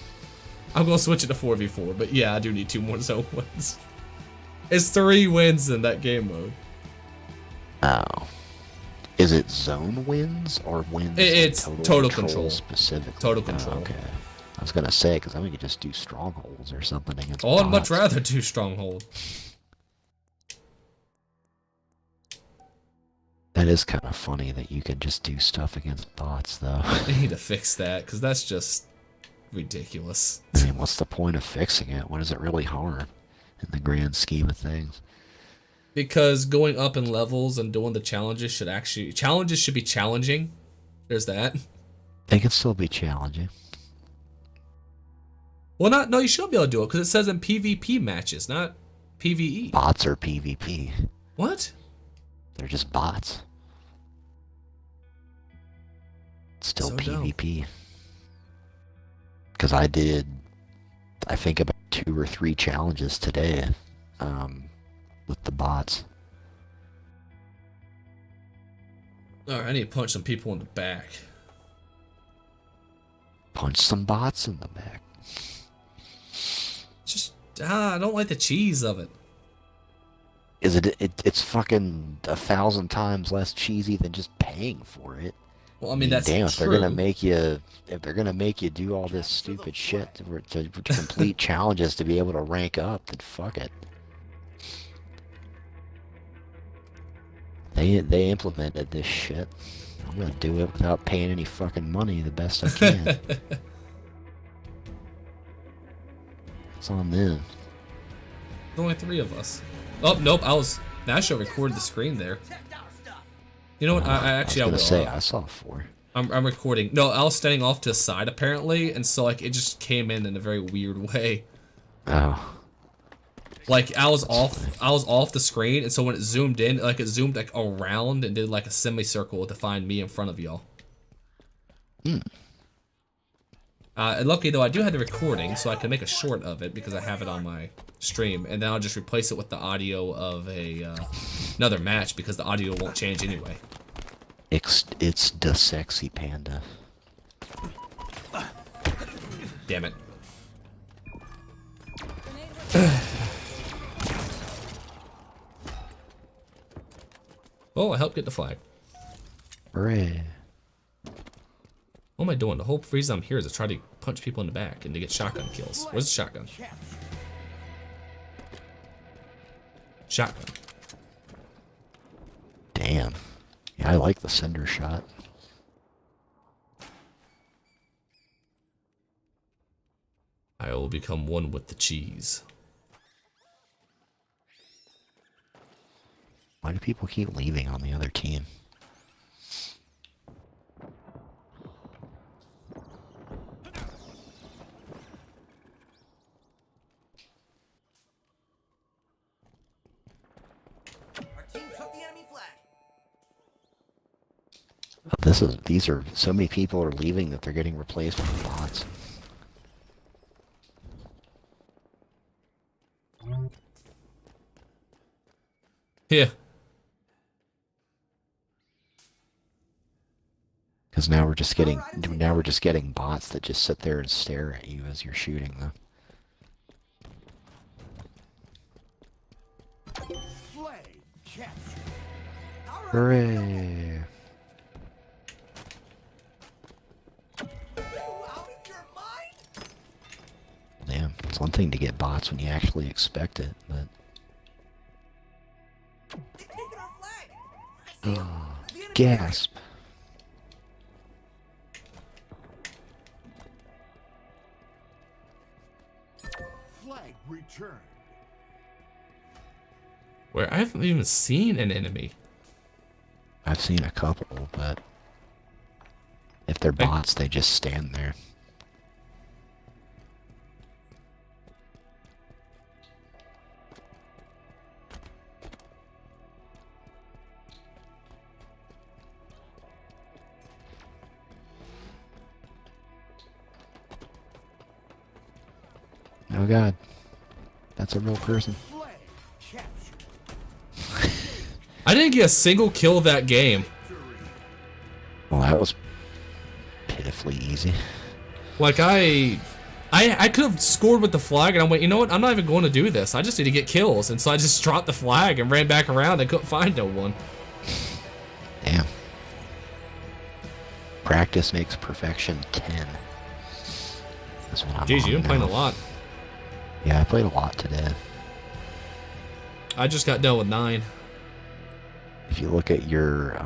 Speaker 2: I'm gonna switch it to 4v4, but yeah, I do need 2 more zone wins. It's 3 wins in that game mode.
Speaker 1: Oh. Is it zone wins or wins?
Speaker 2: It's
Speaker 1: in
Speaker 2: total control.
Speaker 1: Specifically.
Speaker 2: Total
Speaker 1: Oh,
Speaker 2: control.
Speaker 1: okay. I was gonna say because then we could just do strongholds or something against.
Speaker 2: Oh, I'd much
Speaker 1: bots.
Speaker 2: rather do Stronghold.
Speaker 1: That is kind of funny that you can just do stuff against bots, though.
Speaker 2: They need to fix that, because that's just ridiculous.
Speaker 1: I mean, what's the point of fixing it? What does it really harm in the grand scheme of things?
Speaker 2: Because going up in levels and doing the challenges should be challenging. There's that.
Speaker 1: They can still be challenging.
Speaker 2: Well, no, you should be able to do it, because it says in PvP matches, not PvE.
Speaker 1: Bots are PvP.
Speaker 2: What?
Speaker 1: They're just bots. It's still
Speaker 2: So dumb.
Speaker 1: PvP. Because I did, I think about 2 or 3 challenges today, with the bots.
Speaker 2: Alright, I need to punch some people in the back.
Speaker 1: Punch some bots in the back.
Speaker 2: Just, I don't like the cheese of it.
Speaker 1: Is it's fucking 1,000 times less cheesy than just paying for it.
Speaker 2: Well, I mean, that's
Speaker 1: damn, if
Speaker 2: true.
Speaker 1: they're gonna make you do all this stupid shit to complete challenges to be able to rank up, then fuck it. They implemented this shit. I'm gonna do it without paying any fucking money the best I can. It's on them.
Speaker 2: There's only 3 of us. Oh, nope, I should record the screen there.
Speaker 4: Protect our stuff.
Speaker 2: You know what, I
Speaker 1: I was
Speaker 2: will.
Speaker 1: gonna say I saw 4.
Speaker 2: I'm recording. No, I was standing off to the side apparently, and so like it just came in a very weird way.
Speaker 1: Oh,
Speaker 2: Like I was off the screen, and so when it zoomed in, like it zoomed like around and did like a semicircle to find me in front of y'all. And luckily though, I do have the recording, so I can make a short of it because I have it on my stream, and then I'll just replace it with the audio of another match because the audio won't change anyway.
Speaker 1: it's the sexy panda.
Speaker 2: Damn it. Oh, I helped get the flag.
Speaker 1: Hooray!
Speaker 2: What am I doing? The whole reason I'm here is to try to punch people in the back and to get shotgun kills. Where's the shotgun? Shotgun.
Speaker 1: Damn. Yeah, I like the cinder shot.
Speaker 2: I will become one with the cheese.
Speaker 1: Why do people keep leaving on the other team?
Speaker 4: Our team took the enemy flag.
Speaker 1: These are so many people are leaving that they're getting replaced with bots.
Speaker 2: Here.
Speaker 1: Because now we're just getting bots that just sit there and stare at you as you're shooting them.
Speaker 4: Flag captured. All right.
Speaker 1: Hooray!
Speaker 4: You out of your mind?
Speaker 1: Damn, it's one thing to get bots when you actually expect it, but
Speaker 4: They're taking our flag. I see 'em. The enemy
Speaker 1: gasp.
Speaker 4: flag returned.
Speaker 2: Where I haven't even seen an enemy.
Speaker 1: I've seen a couple, but if they're bots, they just stand there. Oh god, that's a real person.
Speaker 4: Flag captured.
Speaker 2: I didn't get a single kill that game.
Speaker 1: Well, that was pitifully easy.
Speaker 2: Like I could have scored with the flag, and I went, you know what? I'm not even going to do this. I just need to get kills, and so I just dropped the flag and ran back around. I couldn't find no one.
Speaker 1: Damn. Practice makes perfection 10. That's what I'm
Speaker 2: Jeez,
Speaker 1: on
Speaker 2: you've been playing
Speaker 1: now.
Speaker 2: a lot.
Speaker 1: Yeah, I played a lot today.
Speaker 2: I just got done with 9.
Speaker 1: If you look at your,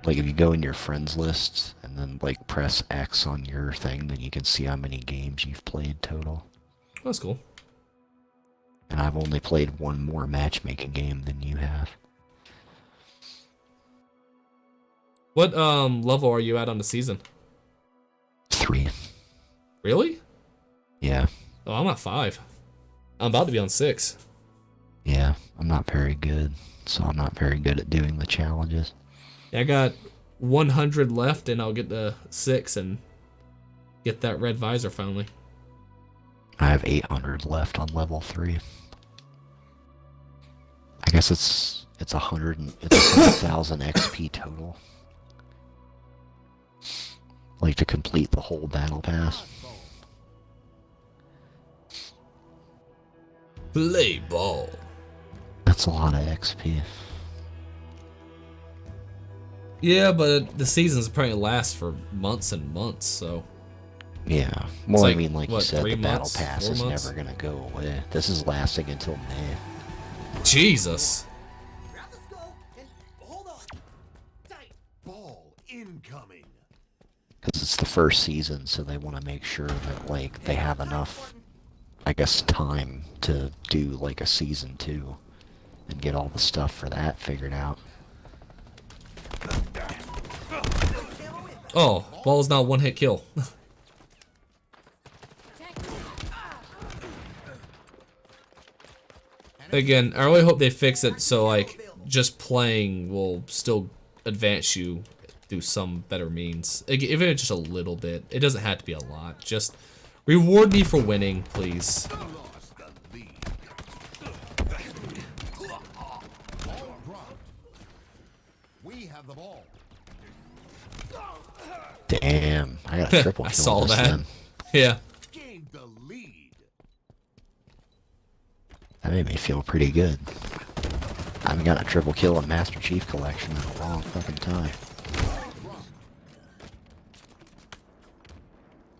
Speaker 1: like if you go in your friends list and then like press X on your thing, then you can see how many games you've played total.
Speaker 2: That's cool.
Speaker 1: And I've only played one more matchmaking game than you have.
Speaker 2: What level are you at on the season?
Speaker 1: 3.
Speaker 2: Really?
Speaker 1: Yeah.
Speaker 2: Oh, I'm at 5. I'm about to be on 6.
Speaker 1: Yeah, I'm not very good, so I'm not very good at doing the challenges.
Speaker 2: I got 100 left, and I'll get to 6 and get that red visor finally.
Speaker 1: I have 800 left on level 3. I guess it's 100,000 XP total. Like to complete the whole battle pass.
Speaker 2: Play ball.
Speaker 1: That's a lot of XP.
Speaker 2: Yeah, but the seasons probably last for months and months, so.
Speaker 1: Yeah. Well,
Speaker 2: like,
Speaker 1: I mean, like
Speaker 2: what,
Speaker 1: you said,
Speaker 2: 3
Speaker 1: the battle
Speaker 2: months,
Speaker 1: pass
Speaker 2: 4
Speaker 1: is
Speaker 2: months?
Speaker 1: never gonna go away. This is lasting until May.
Speaker 2: Jesus.
Speaker 4: Grab the skull and hold on. Tight. Ball incoming.
Speaker 1: Because it's the first season, so they want to make sure that, like, they have enough, I guess, time to do, like, a season 2. And get all the stuff for that figured out.
Speaker 2: Oh, ball is now 1-hit kill. Again, I really hope they fix it so, like, just playing will still advance you through some better means. Even if it's just a little bit. It doesn't have to be a lot. Just reward me for winning, please.
Speaker 4: Lost the lead. Ball dropped. We have the ball.
Speaker 1: Damn, I got a triple
Speaker 2: I
Speaker 1: kill
Speaker 2: saw
Speaker 1: this
Speaker 2: that.
Speaker 1: then.
Speaker 2: Yeah.
Speaker 4: Gained the lead.
Speaker 1: That made me feel pretty good. I haven't got a triple kill in Master Chief Collection in a long fucking time.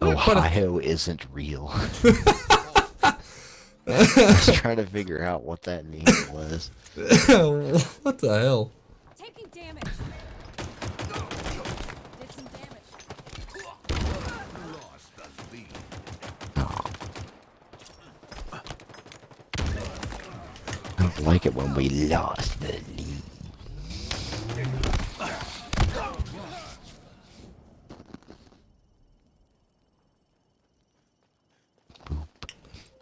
Speaker 1: Ohio isn't real. I was trying to figure out what that name was.
Speaker 2: What the hell?
Speaker 8: Taking damage. Did some damage.
Speaker 4: Lost the lead.
Speaker 1: Oh. I don't like it when we lost the lead.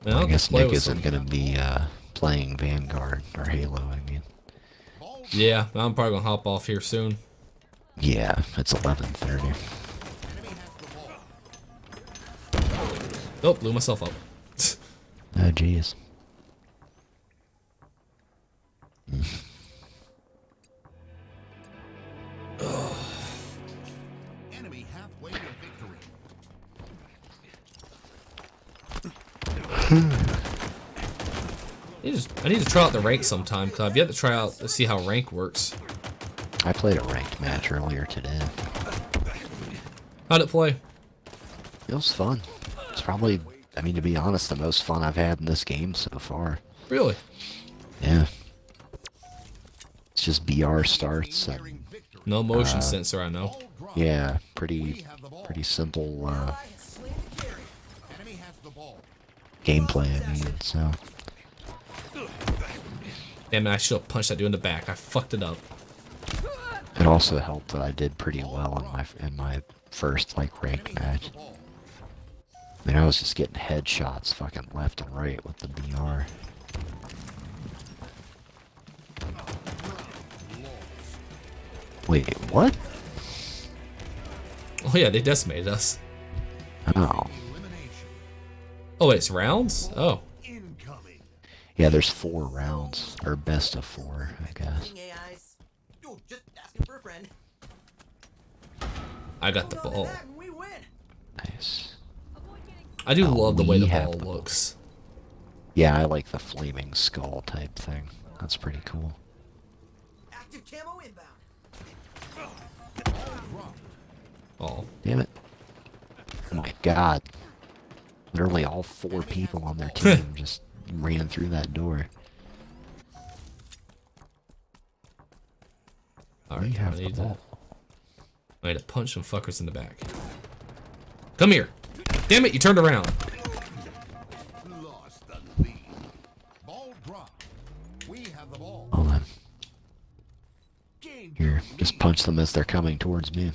Speaker 2: Well,
Speaker 1: I guess
Speaker 2: play
Speaker 1: Nick
Speaker 2: with
Speaker 1: isn't
Speaker 2: some-
Speaker 1: gonna be playing Vanguard or Halo, I mean.
Speaker 2: Yeah, I'm probably gonna hop off here soon.
Speaker 1: Yeah, it's 11:30.
Speaker 2: Oh, blew myself up.
Speaker 1: Oh jeez.
Speaker 2: I need to try out the rank sometime, because I've yet to try out to see how rank works.
Speaker 1: I played a ranked match earlier today.
Speaker 2: How'd it play?
Speaker 1: It was fun. It's probably, I mean, to be honest, the most fun I've had in this game so far.
Speaker 2: Really?
Speaker 1: Yeah. It's just BR starts and
Speaker 2: No motion sensor, I know.
Speaker 1: yeah, pretty simple gameplay. I mean, so
Speaker 2: Damn it, I should have punched that dude in the back. I fucked it up.
Speaker 1: it also helped that I did pretty well in my first like ranked match. I mean, I was just getting headshots fucking left and right with the BR. Wait, what?
Speaker 2: Oh yeah, they decimated us.
Speaker 1: Oh.
Speaker 2: Oh wait, it's rounds? Oh.
Speaker 4: Incoming.
Speaker 1: Yeah, there's 4 rounds, or best of 4, I guess.
Speaker 4: AIs. Ooh, just asking for a friend.
Speaker 2: I got the ball.
Speaker 4: We win.
Speaker 1: Nice.
Speaker 2: I do
Speaker 1: Oh,
Speaker 2: love the way the
Speaker 1: we have
Speaker 2: ball
Speaker 1: the ball.
Speaker 2: looks.
Speaker 1: Yeah, I like the flaming skull type thing. That's pretty cool.
Speaker 4: Active camo inbound.
Speaker 2: Oh.
Speaker 1: Damn it. Oh my god. Literally all 4 people on their team just ran through that door.
Speaker 2: Alright,
Speaker 1: We
Speaker 2: I
Speaker 1: have the
Speaker 2: need to
Speaker 1: ball.
Speaker 2: punch some fuckers in the back. Come here. Damn it, you turned around.
Speaker 4: Lost the lead. Ball dropped. We have the ball.
Speaker 1: Hold on.
Speaker 4: Gained
Speaker 1: Here, just punch them as they're coming towards me.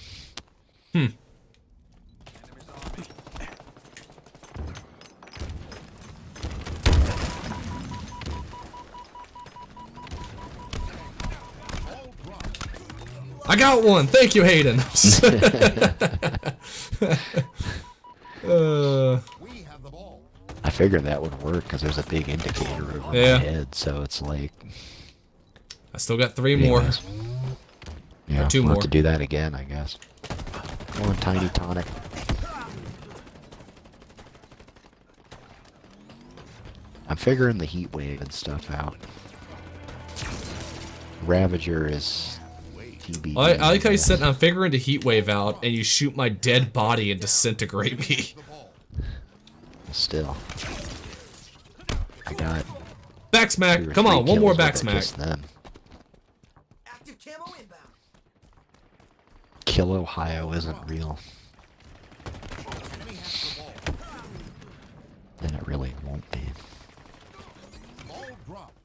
Speaker 2: I got one. Thank you, Hayden.
Speaker 4: We have the ball.
Speaker 1: I figured that would work because there's a big indicator over
Speaker 2: Yeah.
Speaker 1: my head, so it's like...
Speaker 2: I still got 3 more.
Speaker 1: Anyways. Yeah,
Speaker 2: 2
Speaker 1: we'll
Speaker 2: more.
Speaker 1: have to do that again, I guess. Come on, Tiny Tonic. I'm figuring the heat wave and stuff out. Ravager is TBD.
Speaker 2: I like how you
Speaker 1: guess.
Speaker 2: said I'm figuring the heat wave out, and you shoot my dead body and disintegrate me.
Speaker 1: Still. I got...
Speaker 2: Back
Speaker 1: 2
Speaker 2: smack.
Speaker 1: or
Speaker 2: Come
Speaker 1: 3
Speaker 2: on, one more
Speaker 1: kills
Speaker 2: back
Speaker 1: with it
Speaker 2: smack.
Speaker 1: just then.
Speaker 4: Active camo inbound.
Speaker 1: Kill Ohio isn't real.
Speaker 4: Enemy has the ball.
Speaker 1: Then it really won't be.
Speaker 4: Ball dropped.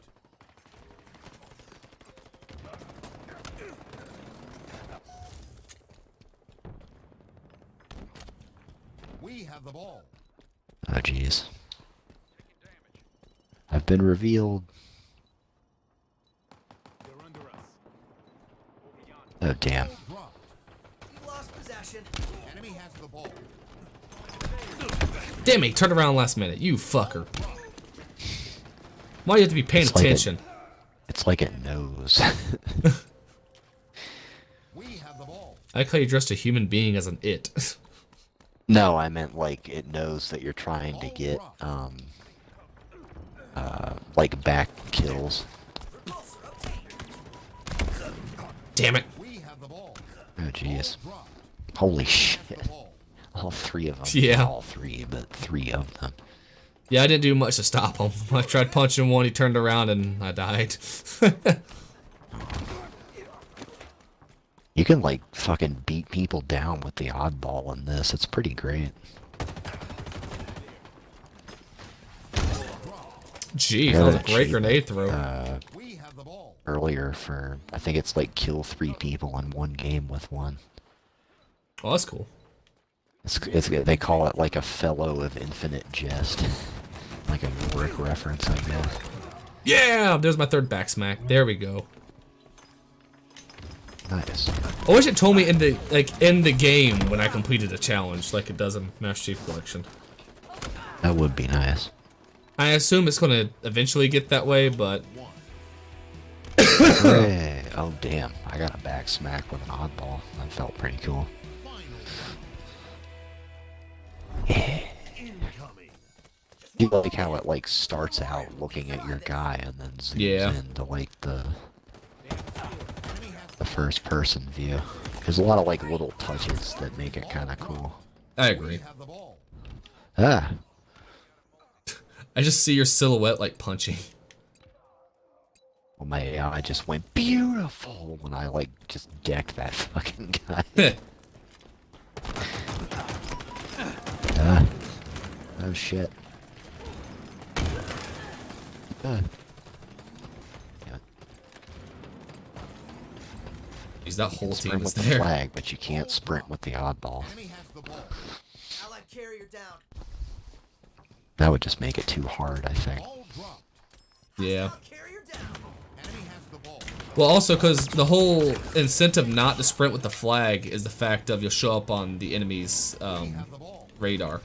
Speaker 4: We have the ball.
Speaker 1: Oh jeez. I've been revealed. Oh damn.
Speaker 4: Ball dropped. We lost possession. Enemy has the ball.
Speaker 2: Damn it, turned around last minute. You fucker. Why do you have to be paying
Speaker 1: It's like it-
Speaker 2: attention?
Speaker 1: It's like it knows.
Speaker 4: We have the ball.
Speaker 2: I like how you dressed a human being as an it.
Speaker 1: No, I meant like it knows that you're trying to get like back kills.
Speaker 2: Damn it.
Speaker 4: We have the ball.
Speaker 1: Oh jeez.
Speaker 4: Dropped.
Speaker 1: Holy shit.
Speaker 4: The ball.
Speaker 1: All 3 of them.
Speaker 2: Yeah.
Speaker 1: Not all 3, but 3 of them.
Speaker 2: Yeah, I didn't do much to stop him. I tried punching one, he turned around, and I died.
Speaker 1: You can like fucking beat people down with the oddball in this. It's pretty great.
Speaker 2: Jeez,
Speaker 1: Yeah,
Speaker 2: that was a
Speaker 1: that
Speaker 2: great
Speaker 1: cheap.
Speaker 2: grenade throw.
Speaker 4: We have the ball.
Speaker 1: Earlier for I think it's like kill 3 people in one game with one.
Speaker 2: Oh, that's cool.
Speaker 1: It's they call it like a fellow of infinite jest. Like a Yorick reference, I guess.
Speaker 2: Yeah, there's my 3rd back smack. There we go.
Speaker 1: Nice.
Speaker 2: I wish it told me in the game when I completed a challenge, like it does in Master Chief Collection.
Speaker 1: That would be nice.
Speaker 2: I assume it's gonna eventually get that way, but
Speaker 1: Hooray. Oh damn, I got a back smack with an oddball. That felt pretty cool.
Speaker 4: Incoming.
Speaker 1: You like how it like starts out looking at your guy and then zooms
Speaker 2: Yeah.
Speaker 1: into like the first person view. There's a lot of like little touches that make it kind of cool.
Speaker 2: I agree.
Speaker 4: Have the ball.
Speaker 1: Ah,
Speaker 2: I just see your silhouette like punching.
Speaker 1: well, my AI just went beautiful when I like just decked that fucking guy. Ah. Oh shit. Ah. Yeah.
Speaker 2: Jeez, that
Speaker 1: You can
Speaker 2: whole
Speaker 1: sprint
Speaker 2: team
Speaker 1: with
Speaker 2: is
Speaker 1: the
Speaker 2: there.
Speaker 1: flag, but you can't sprint with the oddball.
Speaker 4: Enemy has the ball. Allied carrier down.
Speaker 1: That would just make it too hard, I think.
Speaker 4: Ball dropped.
Speaker 2: Yeah.
Speaker 4: Carrier down. Enemy has the ball.
Speaker 2: Well, also because the whole incentive not to sprint with the flag is the fact of you'll show up on the enemy's
Speaker 4: Have the ball.
Speaker 2: radar.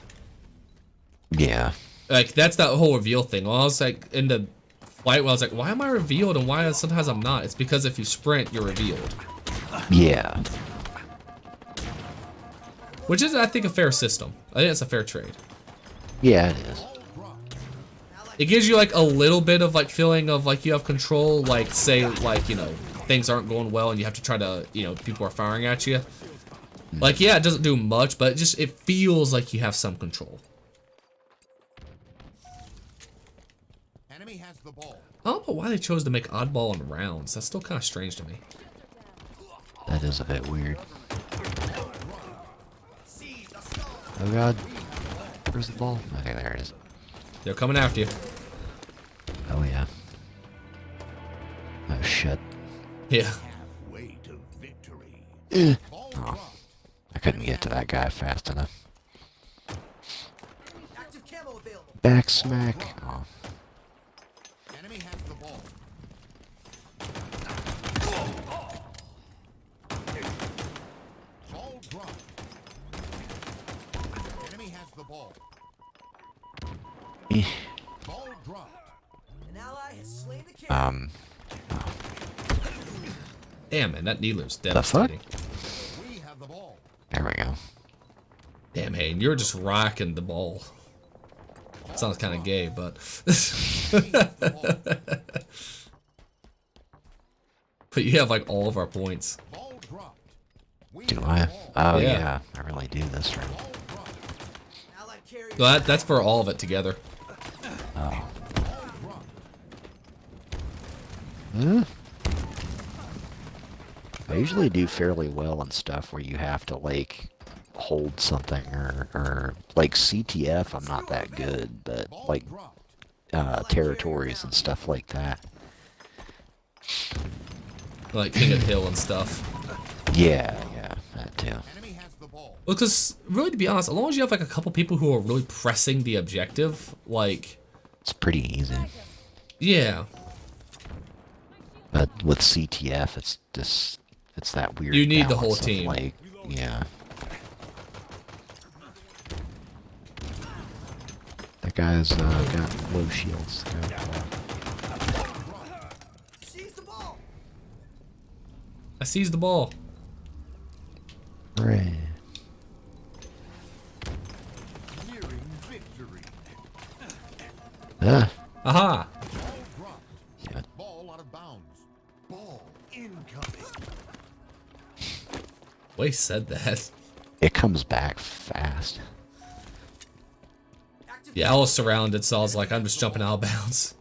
Speaker 1: Yeah.
Speaker 2: Like that's that whole reveal thing. Well, I was like in the flight, where I was like, why am I revealed and why sometimes I'm not? It's because if you sprint, you're revealed,
Speaker 1: Yeah.
Speaker 2: which is I think a fair system. I think it's a fair trade.
Speaker 1: Yeah, it is.
Speaker 2: It gives you like a little bit of like feeling of like you have control. Like say like things aren't going well and you have to try to people are firing at you. Like yeah, it doesn't do much, but it feels like you have some control.
Speaker 4: Enemy has the ball.
Speaker 2: I don't know why they chose to make oddball in rounds. That's still kind of strange to me.
Speaker 1: That is a bit weird. Oh god. Where's the ball? Okay, there it is.
Speaker 2: They're coming after you.
Speaker 1: Oh yeah. Oh shit.
Speaker 2: Yeah.
Speaker 4: Way to victory.
Speaker 1: Oh. I couldn't get to that guy fast enough.
Speaker 4: Active camo available.
Speaker 1: Back smack. Oh.
Speaker 4: Enemy has the ball. Ball dropped. Enemy has the ball.
Speaker 1: Eh.
Speaker 4: Ball dropped. An ally has slain the king.
Speaker 2: Damn man, that Needler's
Speaker 1: The fuck?
Speaker 2: devastating.
Speaker 4: We have the ball.
Speaker 1: There we go.
Speaker 2: Damn, Hayden, you're just rocking the ball. Sounds kind of gay, but but you have like all of our points.
Speaker 4: Ball dropped. We
Speaker 1: Do
Speaker 4: have
Speaker 1: I?
Speaker 4: the ball.
Speaker 1: Oh
Speaker 2: Yeah.
Speaker 1: yeah. I really do this right.
Speaker 4: Ball dropped. Allied carrier
Speaker 2: So that's for all of it together.
Speaker 1: Oh.
Speaker 4: dropped.
Speaker 1: Huh? I usually do fairly well in stuff where you have to like hold something or like CTF I'm not that good, but
Speaker 4: Ball
Speaker 1: like
Speaker 4: dropped.
Speaker 1: territories and stuff like that.
Speaker 2: Like King of the Hill and stuff.
Speaker 1: Yeah, that too.
Speaker 4: Enemy has the ball.
Speaker 2: Well, because really, to be honest, as long as you have like a couple people who are really pressing the objective, like,
Speaker 1: It's pretty easy.
Speaker 2: yeah,
Speaker 1: But with CTF it's just it's that weird
Speaker 2: You need the
Speaker 1: balance
Speaker 2: whole
Speaker 1: of,
Speaker 2: team.
Speaker 1: like, yeah. That guy's got low shields.
Speaker 4: Seize the ball.
Speaker 2: I seized the ball.
Speaker 1: Hooray.
Speaker 4: Nearing victory.
Speaker 1: Ah,
Speaker 2: Aha!
Speaker 4: Ball dropped.
Speaker 1: yeah.
Speaker 4: Ball out of bounds. Ball incoming.
Speaker 2: Way said that.
Speaker 1: It comes back fast.
Speaker 4: Active
Speaker 2: Yeah, I was surrounded, so I was like, I'm just jumping out of bounds.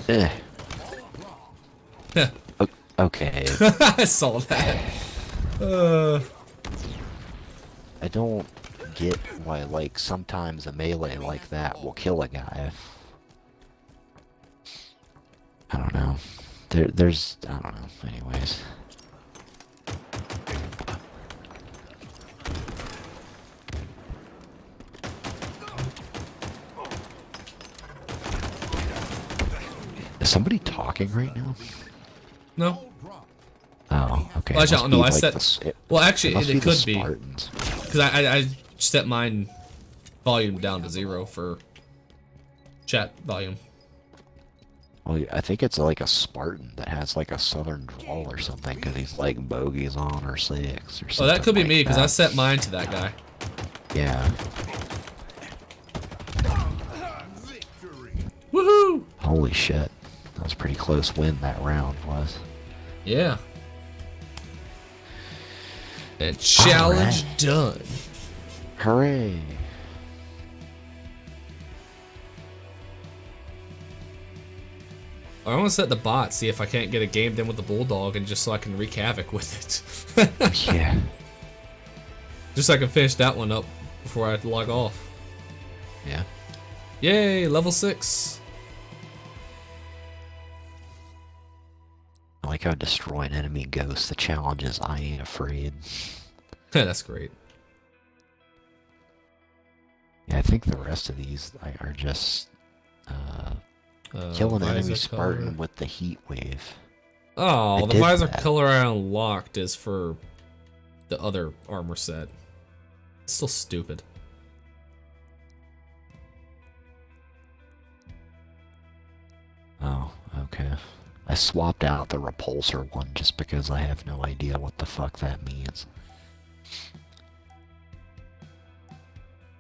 Speaker 1: Eh.
Speaker 2: Heh.
Speaker 1: Okay.
Speaker 2: I saw that.
Speaker 1: I don't get why, like, sometimes a melee like that will kill a guy. I don't know. There's, I don't know. Anyways. Is somebody talking right now?
Speaker 2: No.
Speaker 4: ball dropped.
Speaker 1: Oh, okay.
Speaker 2: Well, actually, I
Speaker 1: Must
Speaker 2: don't know.
Speaker 1: be,
Speaker 2: I
Speaker 1: like,
Speaker 2: set.
Speaker 1: the s- it
Speaker 2: Well, actually,
Speaker 1: must
Speaker 2: it
Speaker 1: be the
Speaker 2: could be
Speaker 1: Spartans.
Speaker 2: because I set mine volume down to 0 for chat volume.
Speaker 1: Well, I think it's like a Spartan that has like a southern drawl or something, because he's like bogeys on or 6 or something.
Speaker 2: Oh, that could be
Speaker 1: like
Speaker 2: me because I
Speaker 1: that.
Speaker 2: set mine to that guy.
Speaker 1: Yeah.
Speaker 2: Woohoo!
Speaker 1: Holy shit. That was a pretty close win that round was.
Speaker 2: Yeah. And challenge
Speaker 1: Alright.
Speaker 2: done.
Speaker 1: Hooray.
Speaker 2: I want to set the bot, see if I can't get a game done with the Bulldog, and just so I can wreak havoc with it.
Speaker 1: Yeah.
Speaker 2: Just so I can finish that one up before I log off.
Speaker 1: Yeah.
Speaker 2: Yay, level 6.
Speaker 1: I like how destroy an enemy ghost. The challenge is I ain't afraid.
Speaker 2: That's great.
Speaker 1: Yeah, I think the rest of these are just kill an enemy
Speaker 2: visor
Speaker 1: Spartan
Speaker 2: color.
Speaker 1: with the heat wave.
Speaker 2: Oh,
Speaker 1: I
Speaker 2: the
Speaker 1: did
Speaker 2: visor
Speaker 1: that.
Speaker 2: color I unlocked is for the other armor set. It's still stupid.
Speaker 1: Oh, okay. I swapped out the repulsor one just because I have no idea what the fuck that means.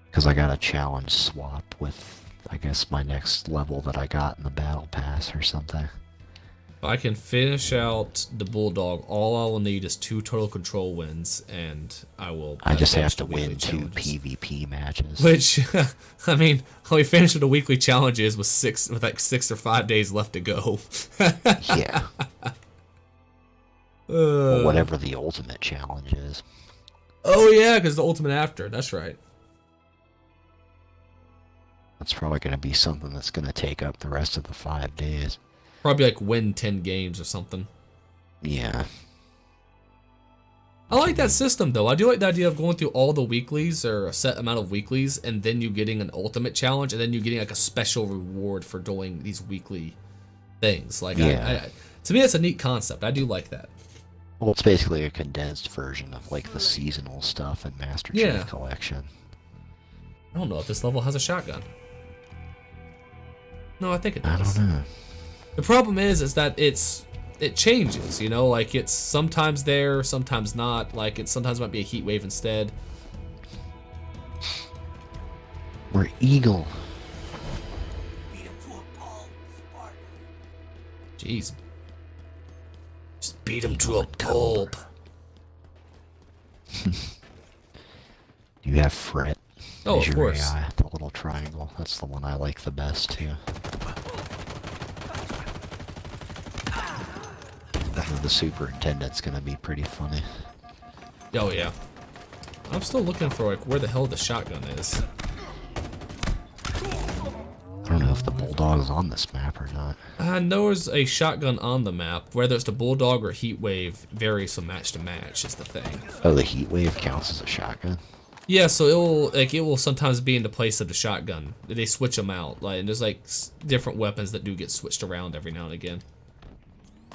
Speaker 1: Because I got a challenge swap with, I guess, my next level that I got in the battle pass or something.
Speaker 2: If I can finish out the Bulldog, all I will need is 2 total control wins, and I will.
Speaker 1: I just
Speaker 2: finish
Speaker 1: have to
Speaker 2: the weekly
Speaker 1: win 2
Speaker 2: challenges.
Speaker 1: PvP matches.
Speaker 2: Which, I mean, we finished with the weekly challenges with like 6 or 5 days left to go.
Speaker 1: Yeah. Or whatever the ultimate challenge is.
Speaker 2: Oh yeah, because the ultimate after. That's right.
Speaker 1: That's probably going to be something that's going to take up the rest of the 5 days.
Speaker 2: Probably like win 10 games or something.
Speaker 1: Yeah.
Speaker 2: I like that system though. I do like the idea of going through all the weeklies or a set amount of weeklies, and then you getting an ultimate challenge, and then you getting like a special reward for doing these weekly things. Like,
Speaker 1: Yeah.
Speaker 2: to me, that's a neat concept. I do like that.
Speaker 1: Well, it's basically a condensed version of like the seasonal stuff in Master Chief
Speaker 2: Yeah.
Speaker 1: Collection.
Speaker 2: I don't know if this level has a shotgun. No, I think it
Speaker 1: I
Speaker 2: does.
Speaker 1: don't know.
Speaker 2: The problem is that it changes, you know, like it's sometimes there, sometimes not, like it sometimes might be a heat wave instead.
Speaker 1: We're Eagle.
Speaker 2: Jeez. Just beat him to a pulp.
Speaker 1: You have Fret.
Speaker 2: Oh,
Speaker 1: as
Speaker 2: of
Speaker 1: your
Speaker 2: course.
Speaker 1: AI, the little triangle. That's the one I like the best too. The superintendent's gonna be pretty funny.
Speaker 2: Oh yeah. I'm still looking for like where the hell the shotgun is.
Speaker 1: I don't know if the Bulldog's on this map or not.
Speaker 2: I know there's a shotgun on the map. Whether it's the Bulldog or Heat Wave varies from match to match is the thing.
Speaker 1: Oh, the heat wave counts as a shotgun?
Speaker 2: Yeah, so it will sometimes be in the place of the shotgun. They switch them out. Like, and there's like different weapons that do get switched around every now and again.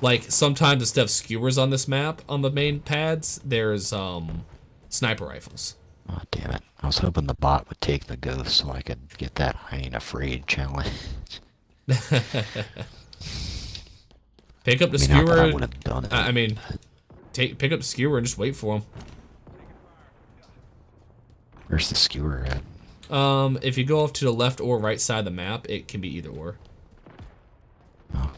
Speaker 2: Like sometimes instead of skewers on this map on the main pads, there's sniper rifles.
Speaker 1: Oh, damn it. I was hoping the bot would take the ghost so I could get that I ain't afraid challenge.
Speaker 2: Pick up the
Speaker 1: I mean, not that I
Speaker 2: skewer.
Speaker 1: would have done it.
Speaker 2: I mean, pick up the skewer and just wait for him.
Speaker 1: Where's the skewer at?
Speaker 2: If you go off to the left or right side of the map, it can be either or.
Speaker 1: Oh.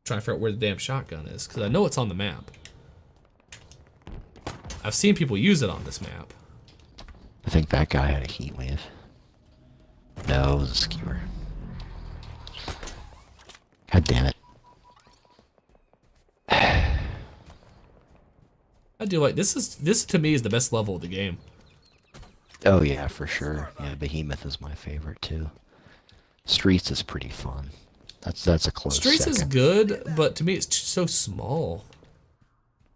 Speaker 2: Trying to figure out where the damn shotgun is, because I know it's on the map. I've seen people use it on this map.
Speaker 1: I think that guy had a heat wave. No, it was a skewer. God damn it.
Speaker 2: I do like this to me is the best level of the game.
Speaker 1: Oh yeah, for sure. Yeah, Behemoth is my favorite too. Streets is pretty fun. That's a close
Speaker 2: Streets is
Speaker 1: second.
Speaker 2: good, but to me it's so small.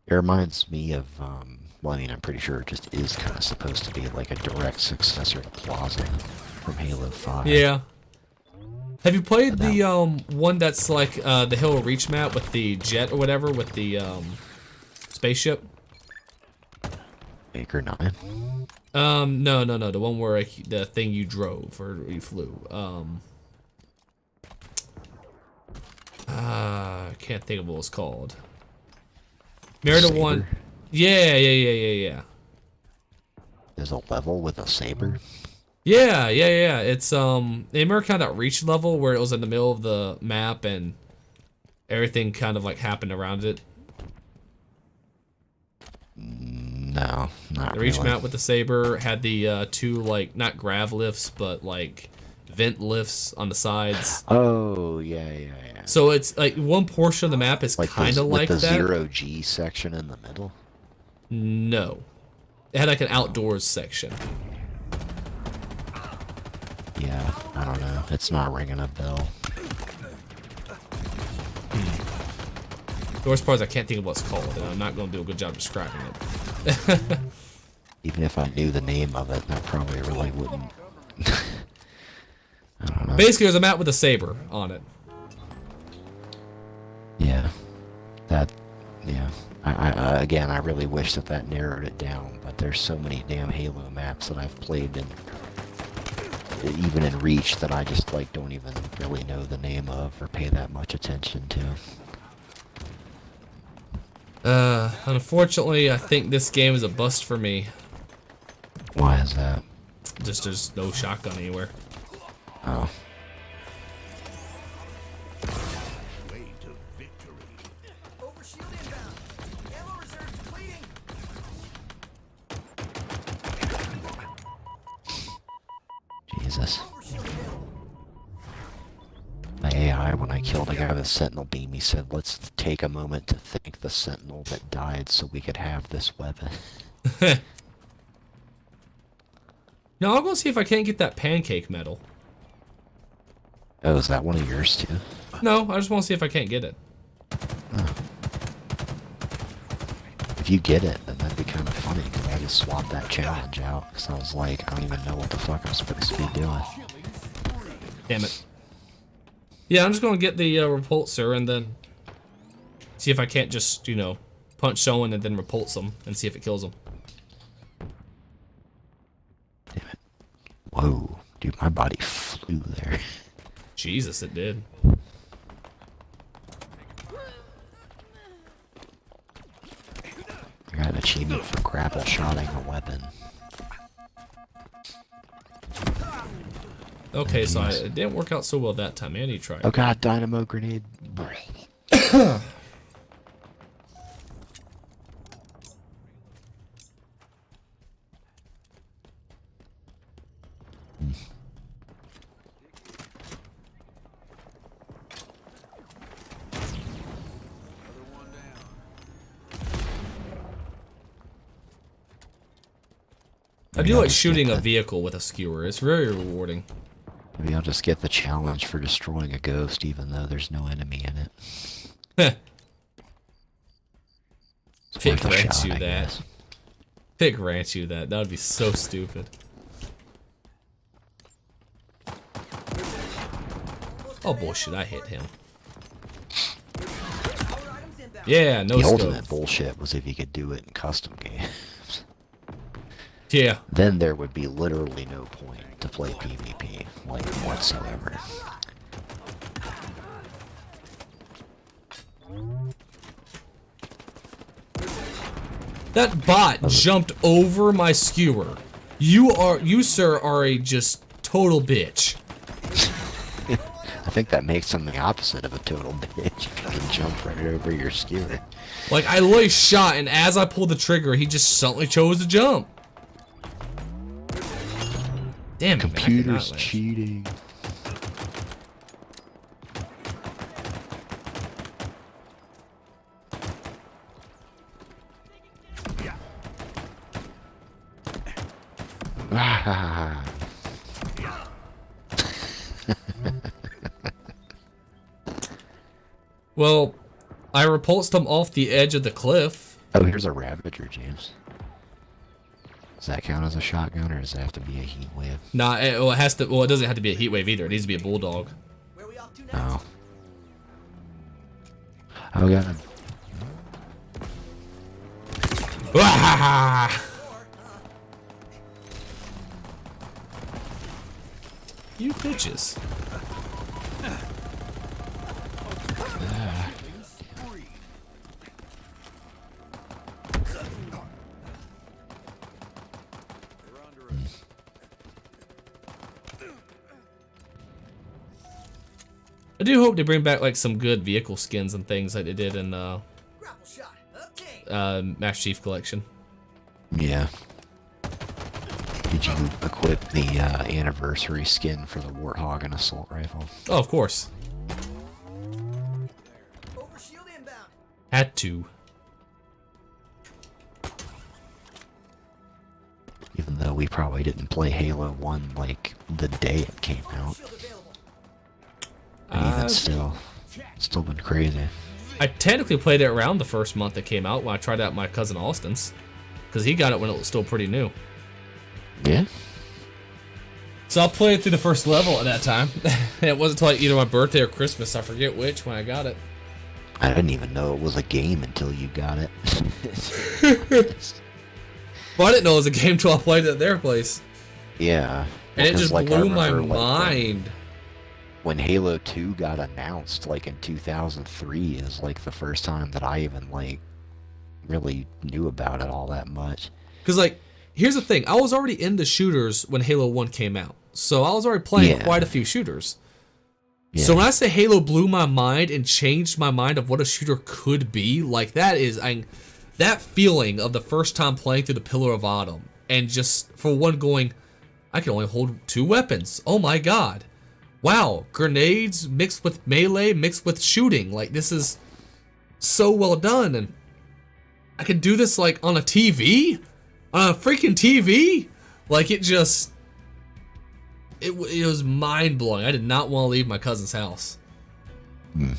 Speaker 1: It reminds me of, well, I mean, I'm pretty sure it just is kind of supposed to be like a direct successor to Plaza from Halo 5.
Speaker 2: Yeah. Have you played the one that's like the Halo Reach map with the jet or whatever with the spaceship?
Speaker 1: Maker 9?
Speaker 2: No, the one where like, the thing you drove or you flew. I can't think of what it's called. Merida one.
Speaker 1: Saber?
Speaker 2: Yeah.
Speaker 1: There's a level with a saber.
Speaker 2: Yeah. It's they remember kind of that reach level where it was in the middle of the map and everything kind of like happened around it.
Speaker 1: No, not
Speaker 2: The reach
Speaker 1: really.
Speaker 2: map with the saber had the two like not grav lifts but like vent lifts on the sides.
Speaker 1: Oh, yeah.
Speaker 2: So it's like one portion of the map is
Speaker 1: Like
Speaker 2: kind of
Speaker 1: with
Speaker 2: like
Speaker 1: the
Speaker 2: that.
Speaker 1: 0G section in the middle.
Speaker 2: No, it had like an outdoors section.
Speaker 1: Yeah, I don't know. It's not ringing a bell.
Speaker 2: The worst part is I can't think of what it's called, and I'm not going to do a good job describing it.
Speaker 1: Even if I knew the name of it, that probably really wouldn't. I don't know.
Speaker 2: Basically, there's a map with a saber on it.
Speaker 1: Yeah. Yeah. Again, I really wish that narrowed it down, but there's so many damn Halo maps that I've played in, even in Reach, that I just, like, don't even really know the name of or pay that much attention to.
Speaker 2: Unfortunately, I think this game is a bust for me.
Speaker 1: Why is that?
Speaker 2: Just there's no shotgun anywhere.
Speaker 1: Oh.
Speaker 4: Way to victory. Overshield inbound. Ammo reserve depleting.
Speaker 1: Jesus. My AI, when I killed a guy with a sentinel beam, he said, let's take a moment to thank the sentinel that died so we could have this weapon.
Speaker 2: Now I'll go see if I can't get that pancake medal.
Speaker 1: Oh, is that one of yours too?
Speaker 2: No, I just want to see if I can't get it.
Speaker 1: If you get it, then that'd be kind of funny, because I just swapped that challenge out, because I was like, I don't even know what the fuck I'm supposed to be doing.
Speaker 2: Damn it. Yeah, I'm just going to get the repulsor and then see if I can't just, you know, punch someone and then repulse them and see if it kills them.
Speaker 1: Damn it. Whoa. Dude, my body flew there.
Speaker 2: Jesus, it did.
Speaker 1: I got an achievement for grapple shotting a weapon.
Speaker 2: Okay, so it didn't work out so well that time. I need to try it.
Speaker 1: Oh god, dynamo grenade.
Speaker 2: I do like shooting a vehicle with a skewer. It's very rewarding.
Speaker 1: Maybe I'll just get the challenge for destroying a ghost even though there's no enemy in it.
Speaker 2: Heh.
Speaker 1: It's
Speaker 2: Pit
Speaker 1: worth a
Speaker 2: grants
Speaker 1: shot,
Speaker 2: you
Speaker 1: I
Speaker 2: that.
Speaker 1: guess.
Speaker 2: Pit grants you that. That would be so stupid. Oh bullshit, I hit him. Yeah, no
Speaker 1: The
Speaker 2: scope.
Speaker 1: ultimate bullshit was if you could do it in custom games.
Speaker 2: Yeah.
Speaker 1: Then there would be literally no point to play PvP, like, whatsoever.
Speaker 2: That bot jumped over my skewer. You sir are a just total bitch.
Speaker 1: I think that makes him the opposite of a total bitch. You can jump right over your skewer.
Speaker 2: Like I literally shot and as I pulled the trigger, he just suddenly chose to jump. Damn it, man, I
Speaker 1: Computer's
Speaker 2: cannot laugh.
Speaker 1: cheating. Ah.
Speaker 2: Well, I repulsed him off the edge of the cliff.
Speaker 1: Oh, here's a Ravager, James. Does that count as a shotgun, or does it have to be a heat wave?
Speaker 2: Nah, well, it has to. Well, it doesn't have to be a heat wave either. It needs to be a bulldog.
Speaker 4: Where we off to next?
Speaker 1: No. Oh god.
Speaker 2: Wahaha! You bitches.
Speaker 4: Spree. They're under us.
Speaker 2: I do hope they bring back like some good vehicle skins and things like they did in
Speaker 4: Grapple shot. Okay.
Speaker 2: Master Chief Collection.
Speaker 1: Yeah. Did you equip the anniversary skin for the Warthog and assault rifle?
Speaker 2: Oh, of course.
Speaker 4: Overshield inbound.
Speaker 2: Had to.
Speaker 1: Even though we probably didn't play Halo 1 like the day it came out.
Speaker 4: Shield available.
Speaker 1: And even still, it's still been crazy.
Speaker 2: I technically played it around the first month it came out when I tried out my cousin Austin's. Because he got it when it was still pretty new.
Speaker 1: Yeah?
Speaker 2: So I played through the first level at that time. And it wasn't until like either my birthday or Christmas, I forget which, when I got it.
Speaker 1: I didn't even know it was a game until you got it.
Speaker 2: Well, I didn't know it was a game till I played it at their place.
Speaker 1: Yeah.
Speaker 2: And it
Speaker 1: 'cause,
Speaker 2: just
Speaker 1: I
Speaker 2: blew my
Speaker 1: remember,
Speaker 2: mind.
Speaker 1: When Halo 2 got announced, like in 2003, is like the first time that I even like really knew about it all that much.
Speaker 2: Because, like, here's the thing. I was already into shooters when Halo 1 came out. So I was already playing
Speaker 1: Yeah.
Speaker 2: quite a few shooters.
Speaker 1: Yeah.
Speaker 2: So when I say Halo blew my mind and changed my mind of what a shooter could be, like, that is, that feeling of the first time playing through the Pillar of Autumn. And just, for one, going, I can only hold 2 weapons. Oh my god. Wow. Grenades mixed with melee, mixed with shooting. Like, this is so well done. And I can do this like on a TV, on a freaking TV. Like it just, it was mind blowing. I did not want to leave my cousin's house.
Speaker 1: And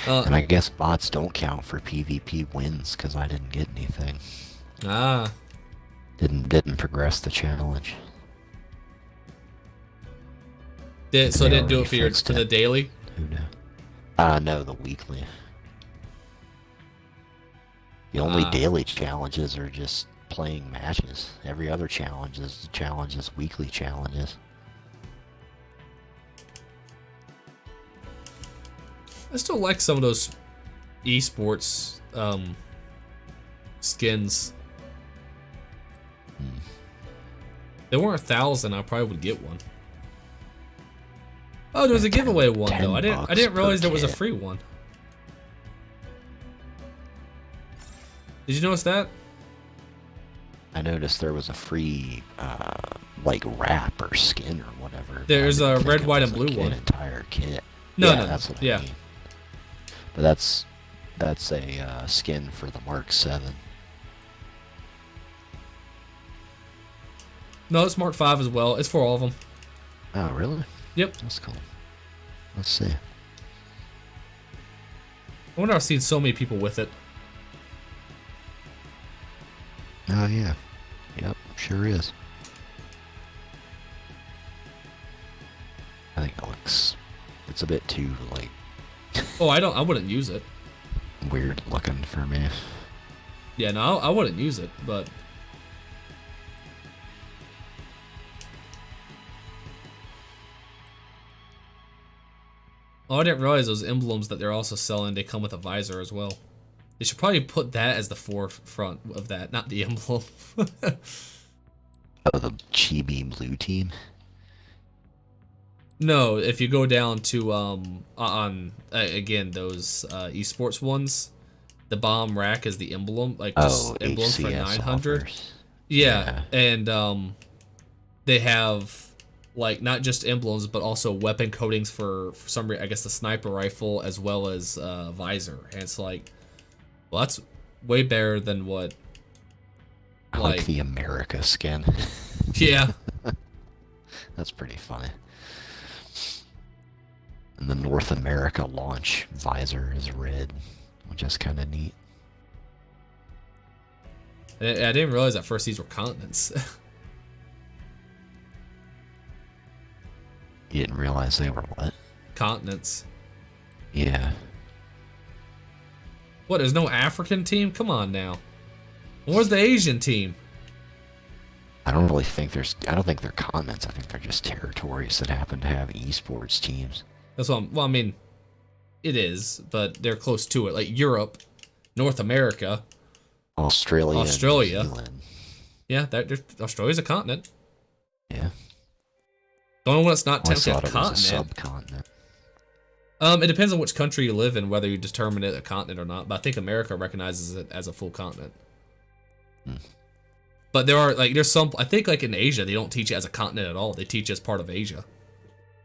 Speaker 1: I guess bots don't count for PvP wins because I didn't get anything.
Speaker 2: Ah,
Speaker 1: Didn't progress the challenge.
Speaker 2: so I didn't do it
Speaker 1: already
Speaker 2: for the daily.
Speaker 1: Who knew? No, the weekly. The only daily challenges are just playing matches. Every other challenge is weekly challenges.
Speaker 2: I still like some of those esports skins. If they weren't 1,000, I probably would get one. Oh, there was a giveaway one though. I didn't
Speaker 1: $10
Speaker 2: realize
Speaker 1: per
Speaker 2: there was a
Speaker 1: kit.
Speaker 2: free one. Did you notice that?
Speaker 1: I noticed there was a free, like wrap or skin or whatever.
Speaker 2: There's
Speaker 1: I
Speaker 2: a
Speaker 1: didn't
Speaker 2: red,
Speaker 1: think it
Speaker 2: white,
Speaker 1: was
Speaker 2: and blue
Speaker 1: like
Speaker 2: one.
Speaker 1: An entire kit.
Speaker 2: No,
Speaker 1: Yeah,
Speaker 2: no,
Speaker 1: that's what
Speaker 2: yeah.
Speaker 1: I mean. But that's a skin for the Mark 7.
Speaker 2: No, it's Mark 5 as well. It's for all of them.
Speaker 1: Oh, really?
Speaker 2: Yep.
Speaker 1: That's cool. Let's see.
Speaker 2: I wonder I've seen so many people with it.
Speaker 1: Oh, yeah. Yep, sure is. I think it's a bit too, like,
Speaker 2: Oh, I wouldn't use it.
Speaker 1: weird looking for me.
Speaker 2: Yeah, no, I wouldn't use it, but oh, I didn't realize those emblems that they're also selling, they come with a visor as well. They should probably put that as the forefront of that, not the emblem.
Speaker 1: Oh, the chibi blue team?
Speaker 2: No, if you go down to again those esports ones, the bomb rack is the emblem, like just
Speaker 1: Oh,
Speaker 2: emblem for
Speaker 1: HCS
Speaker 2: 900.
Speaker 1: offers.
Speaker 2: Yeah, and they have like not just emblems but also weapon coatings for some reason. I guess the sniper rifle as well as visor, and it's like, well, that's way better than what.
Speaker 1: I like the America skin.
Speaker 2: Yeah.
Speaker 1: That's pretty funny. And the North America launch visor is red, which is kind of neat.
Speaker 2: I didn't realize at first these were continents.
Speaker 1: You didn't realize they were what?
Speaker 2: Continents.
Speaker 1: Yeah.
Speaker 2: What? There's no African team? Come on now. Where's the Asian team?
Speaker 1: I don't think they're continents. I think they're just territories that happen to have esports teams.
Speaker 2: That's what well, I mean, It is, but they're close to it. Like Europe, North America,
Speaker 1: Australia. and
Speaker 2: Australia.
Speaker 1: New Zealand.
Speaker 2: yeah, Australia's a continent.
Speaker 1: Yeah.
Speaker 2: The only one that's not
Speaker 1: I
Speaker 2: technically
Speaker 1: thought
Speaker 2: a
Speaker 1: it was a
Speaker 2: continent.
Speaker 1: subcontinent.
Speaker 2: It depends on which country you live in, whether you determine it a continent or not. But I think America recognizes it as a full continent.
Speaker 1: Hmm.
Speaker 2: But there's some, I think like in Asia, they don't teach it as a continent at all. They teach it as part of Asia.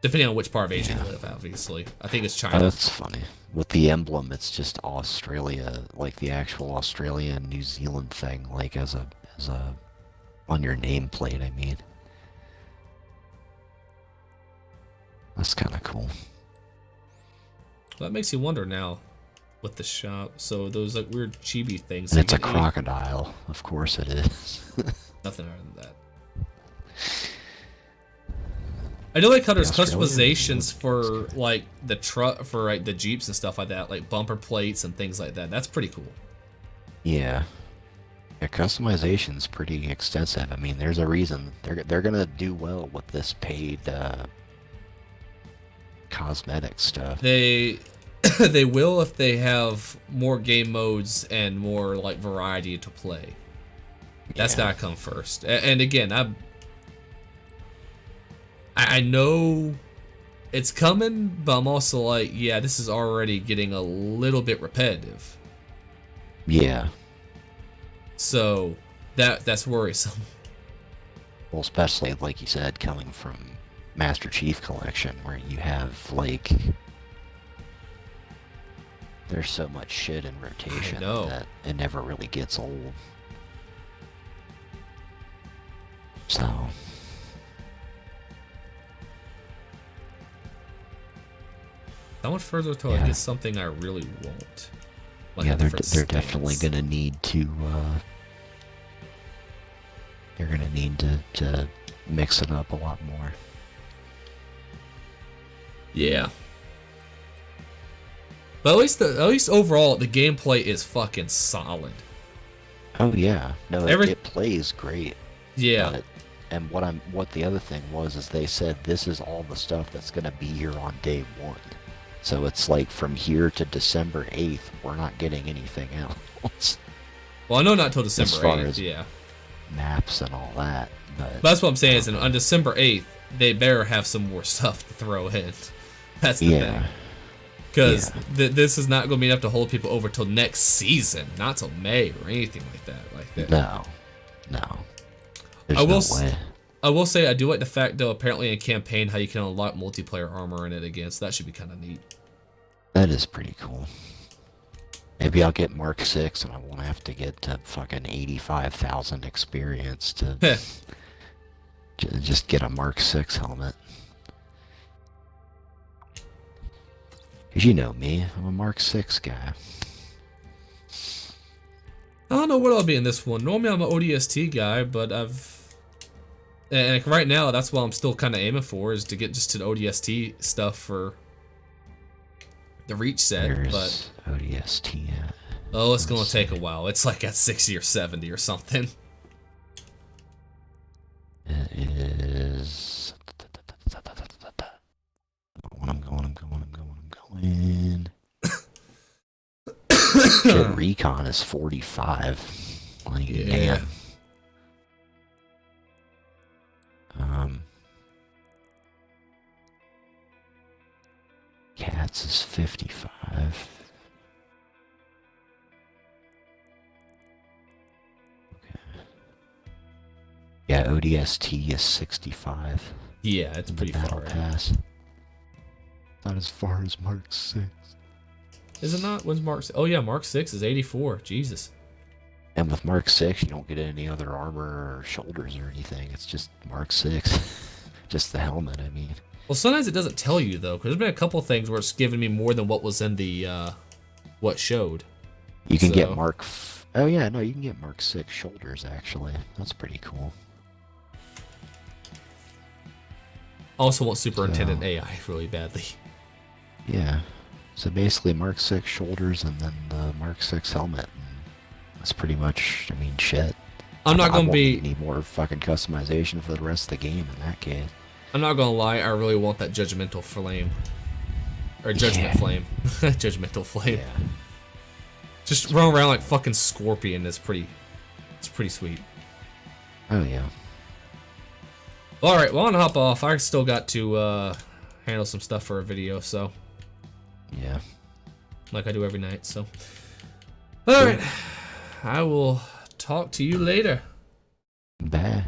Speaker 2: Depending on which part of Asia you live, obviously. I think it's
Speaker 1: Oh,
Speaker 2: China.
Speaker 1: that's funny. With the emblem, it's just Australia, like the actual Australia and New Zealand thing, like as a on your nameplate. I mean, that's kind of cool.
Speaker 2: Well, that makes you wonder now with the shop. So those like weird chibi things.
Speaker 1: And
Speaker 2: that
Speaker 1: it's a
Speaker 2: you can eat.
Speaker 1: crocodile, of course it is.
Speaker 2: Nothing other than that. I do like how there's
Speaker 1: The Australian
Speaker 2: customizations for like the truck, for like the Jeeps and stuff like that, like bumper plates and things like that. That's pretty cool.
Speaker 1: Yeah. Yeah, customization's pretty extensive. I mean, there's a reason they're gonna do well with this paid cosmetic stuff.
Speaker 2: They they will if they have more game modes and more like variety to play. That's
Speaker 1: Yeah.
Speaker 2: gotta come first. And again, I know it's coming, but I'm also like, yeah, this is already getting a little bit repetitive.
Speaker 1: Yeah.
Speaker 2: So that's worrisome.
Speaker 1: Well, especially like you said, coming from Master Chief Collection, where you have like there's so much shit in rotation
Speaker 2: know.
Speaker 1: that it never really gets old. So
Speaker 2: How much further till I
Speaker 1: Yeah.
Speaker 2: get something I really want? Like
Speaker 1: yeah,
Speaker 2: a
Speaker 1: they're
Speaker 2: different
Speaker 1: definitely
Speaker 2: stance.
Speaker 1: gonna need to they're gonna need to mix it up a lot more.
Speaker 2: Yeah. But at least overall the gameplay is fucking solid.
Speaker 1: Oh yeah, no,
Speaker 2: Every-
Speaker 1: it plays great.
Speaker 2: Yeah.
Speaker 1: But, and what the other thing was is they said this is all the stuff that's gonna be here on day one. So it's like from here to December 8th, we're not getting anything else.
Speaker 2: Well, I know not till December
Speaker 1: far
Speaker 2: 8th,
Speaker 1: as-
Speaker 2: yeah.
Speaker 1: Maps and all that.
Speaker 2: But that's what I'm saying is on December 8th, they better have some more stuff to throw in. That's the
Speaker 1: Yeah.
Speaker 2: thing. Because this is not going to be enough to hold people over till next season, not till May or anything like that.
Speaker 1: No. There's
Speaker 2: I will
Speaker 1: no
Speaker 2: s-
Speaker 1: way.
Speaker 2: I will say I do like the fact though apparently in campaign how you can unlock multiplayer armor in it again, so that should be kind of neat.
Speaker 1: That is pretty cool. Maybe I'll get Mark 6 and I won't have to get to fucking 85,000 experience to just get a Mark 6 helmet. Because you know me, I'm a Mark 6 guy.
Speaker 2: I don't know what I'll be in this one. Normally I'm an ODST guy, but and like right now that's what I'm still kind of aiming for is to get just to the ODST stuff for the Reach set.
Speaker 1: There's
Speaker 2: But
Speaker 1: ODST at.
Speaker 2: oh, it's gonna
Speaker 1: Let's
Speaker 2: take a
Speaker 1: see.
Speaker 2: while. It's like at 60 or 70 or something.
Speaker 1: It is. I'm going. Jet Recon is 45. Like,
Speaker 2: Yeah.
Speaker 1: damn. Cats is 55. Okay. Yeah, ODST is 65.
Speaker 2: Yeah, it's
Speaker 1: The
Speaker 2: pretty
Speaker 1: Battle
Speaker 2: far.
Speaker 1: Pass. Not as far as Mark 6.
Speaker 2: Is it not? When's Mark? Oh yeah, Mark 6 is 84. Jesus.
Speaker 1: And with Mark 6, you don't get any other armor or shoulders or anything. It's just Mark 6. Just the helmet, I mean.
Speaker 2: Well, sometimes it doesn't tell you though, because there's been a couple things where it's given me more than what was in the what showed.
Speaker 1: You can get
Speaker 2: So-
Speaker 1: Mark... Oh yeah, no, you can get Mark 6 shoulders, actually. That's pretty cool.
Speaker 2: Also want Superintendent
Speaker 1: So-
Speaker 2: AI really badly.
Speaker 1: Yeah. So basically Mark 6 shoulders and then the Mark 6 helmet. And that's pretty much, I mean, shit.
Speaker 2: I'm not
Speaker 1: I
Speaker 2: gonna
Speaker 1: won't
Speaker 2: be.
Speaker 1: need any more fucking customization for the rest of the game in that case.
Speaker 2: I'm not gonna lie. I really want that judgmental flame. Or Judgment
Speaker 1: Yeah.
Speaker 2: Flame. Judgmental Flame.
Speaker 1: Yeah.
Speaker 2: Just run around like fucking Scorpion is pretty. It's pretty sweet.
Speaker 1: Oh yeah.
Speaker 2: Alright, well, I'm gonna hop off. I still got to handle some stuff for a video, so.
Speaker 1: Yeah.
Speaker 2: Like I do every night, so. Alright. I will talk to you later.
Speaker 1: Bye.